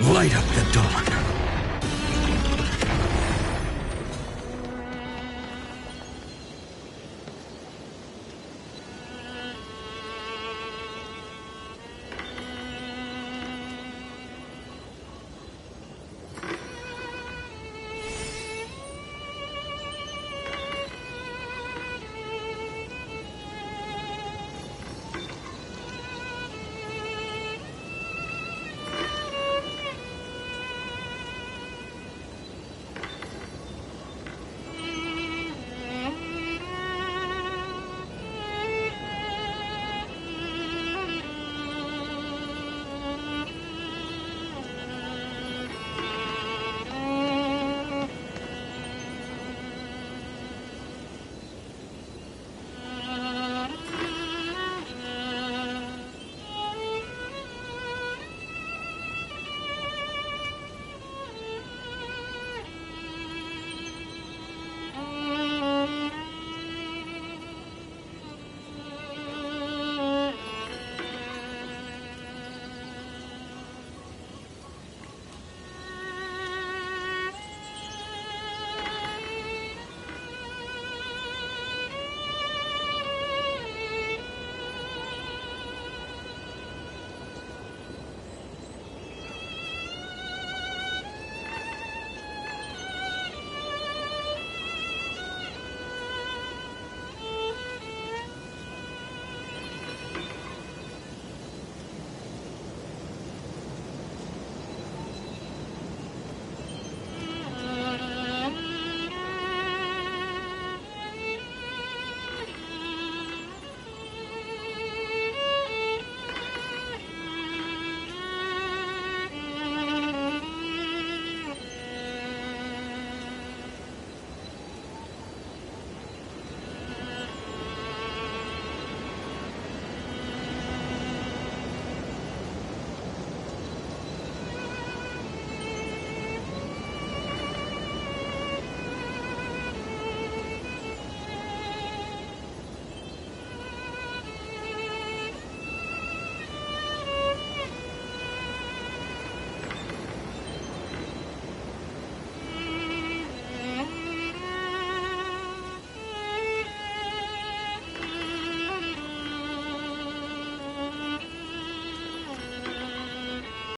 Light up the dawn.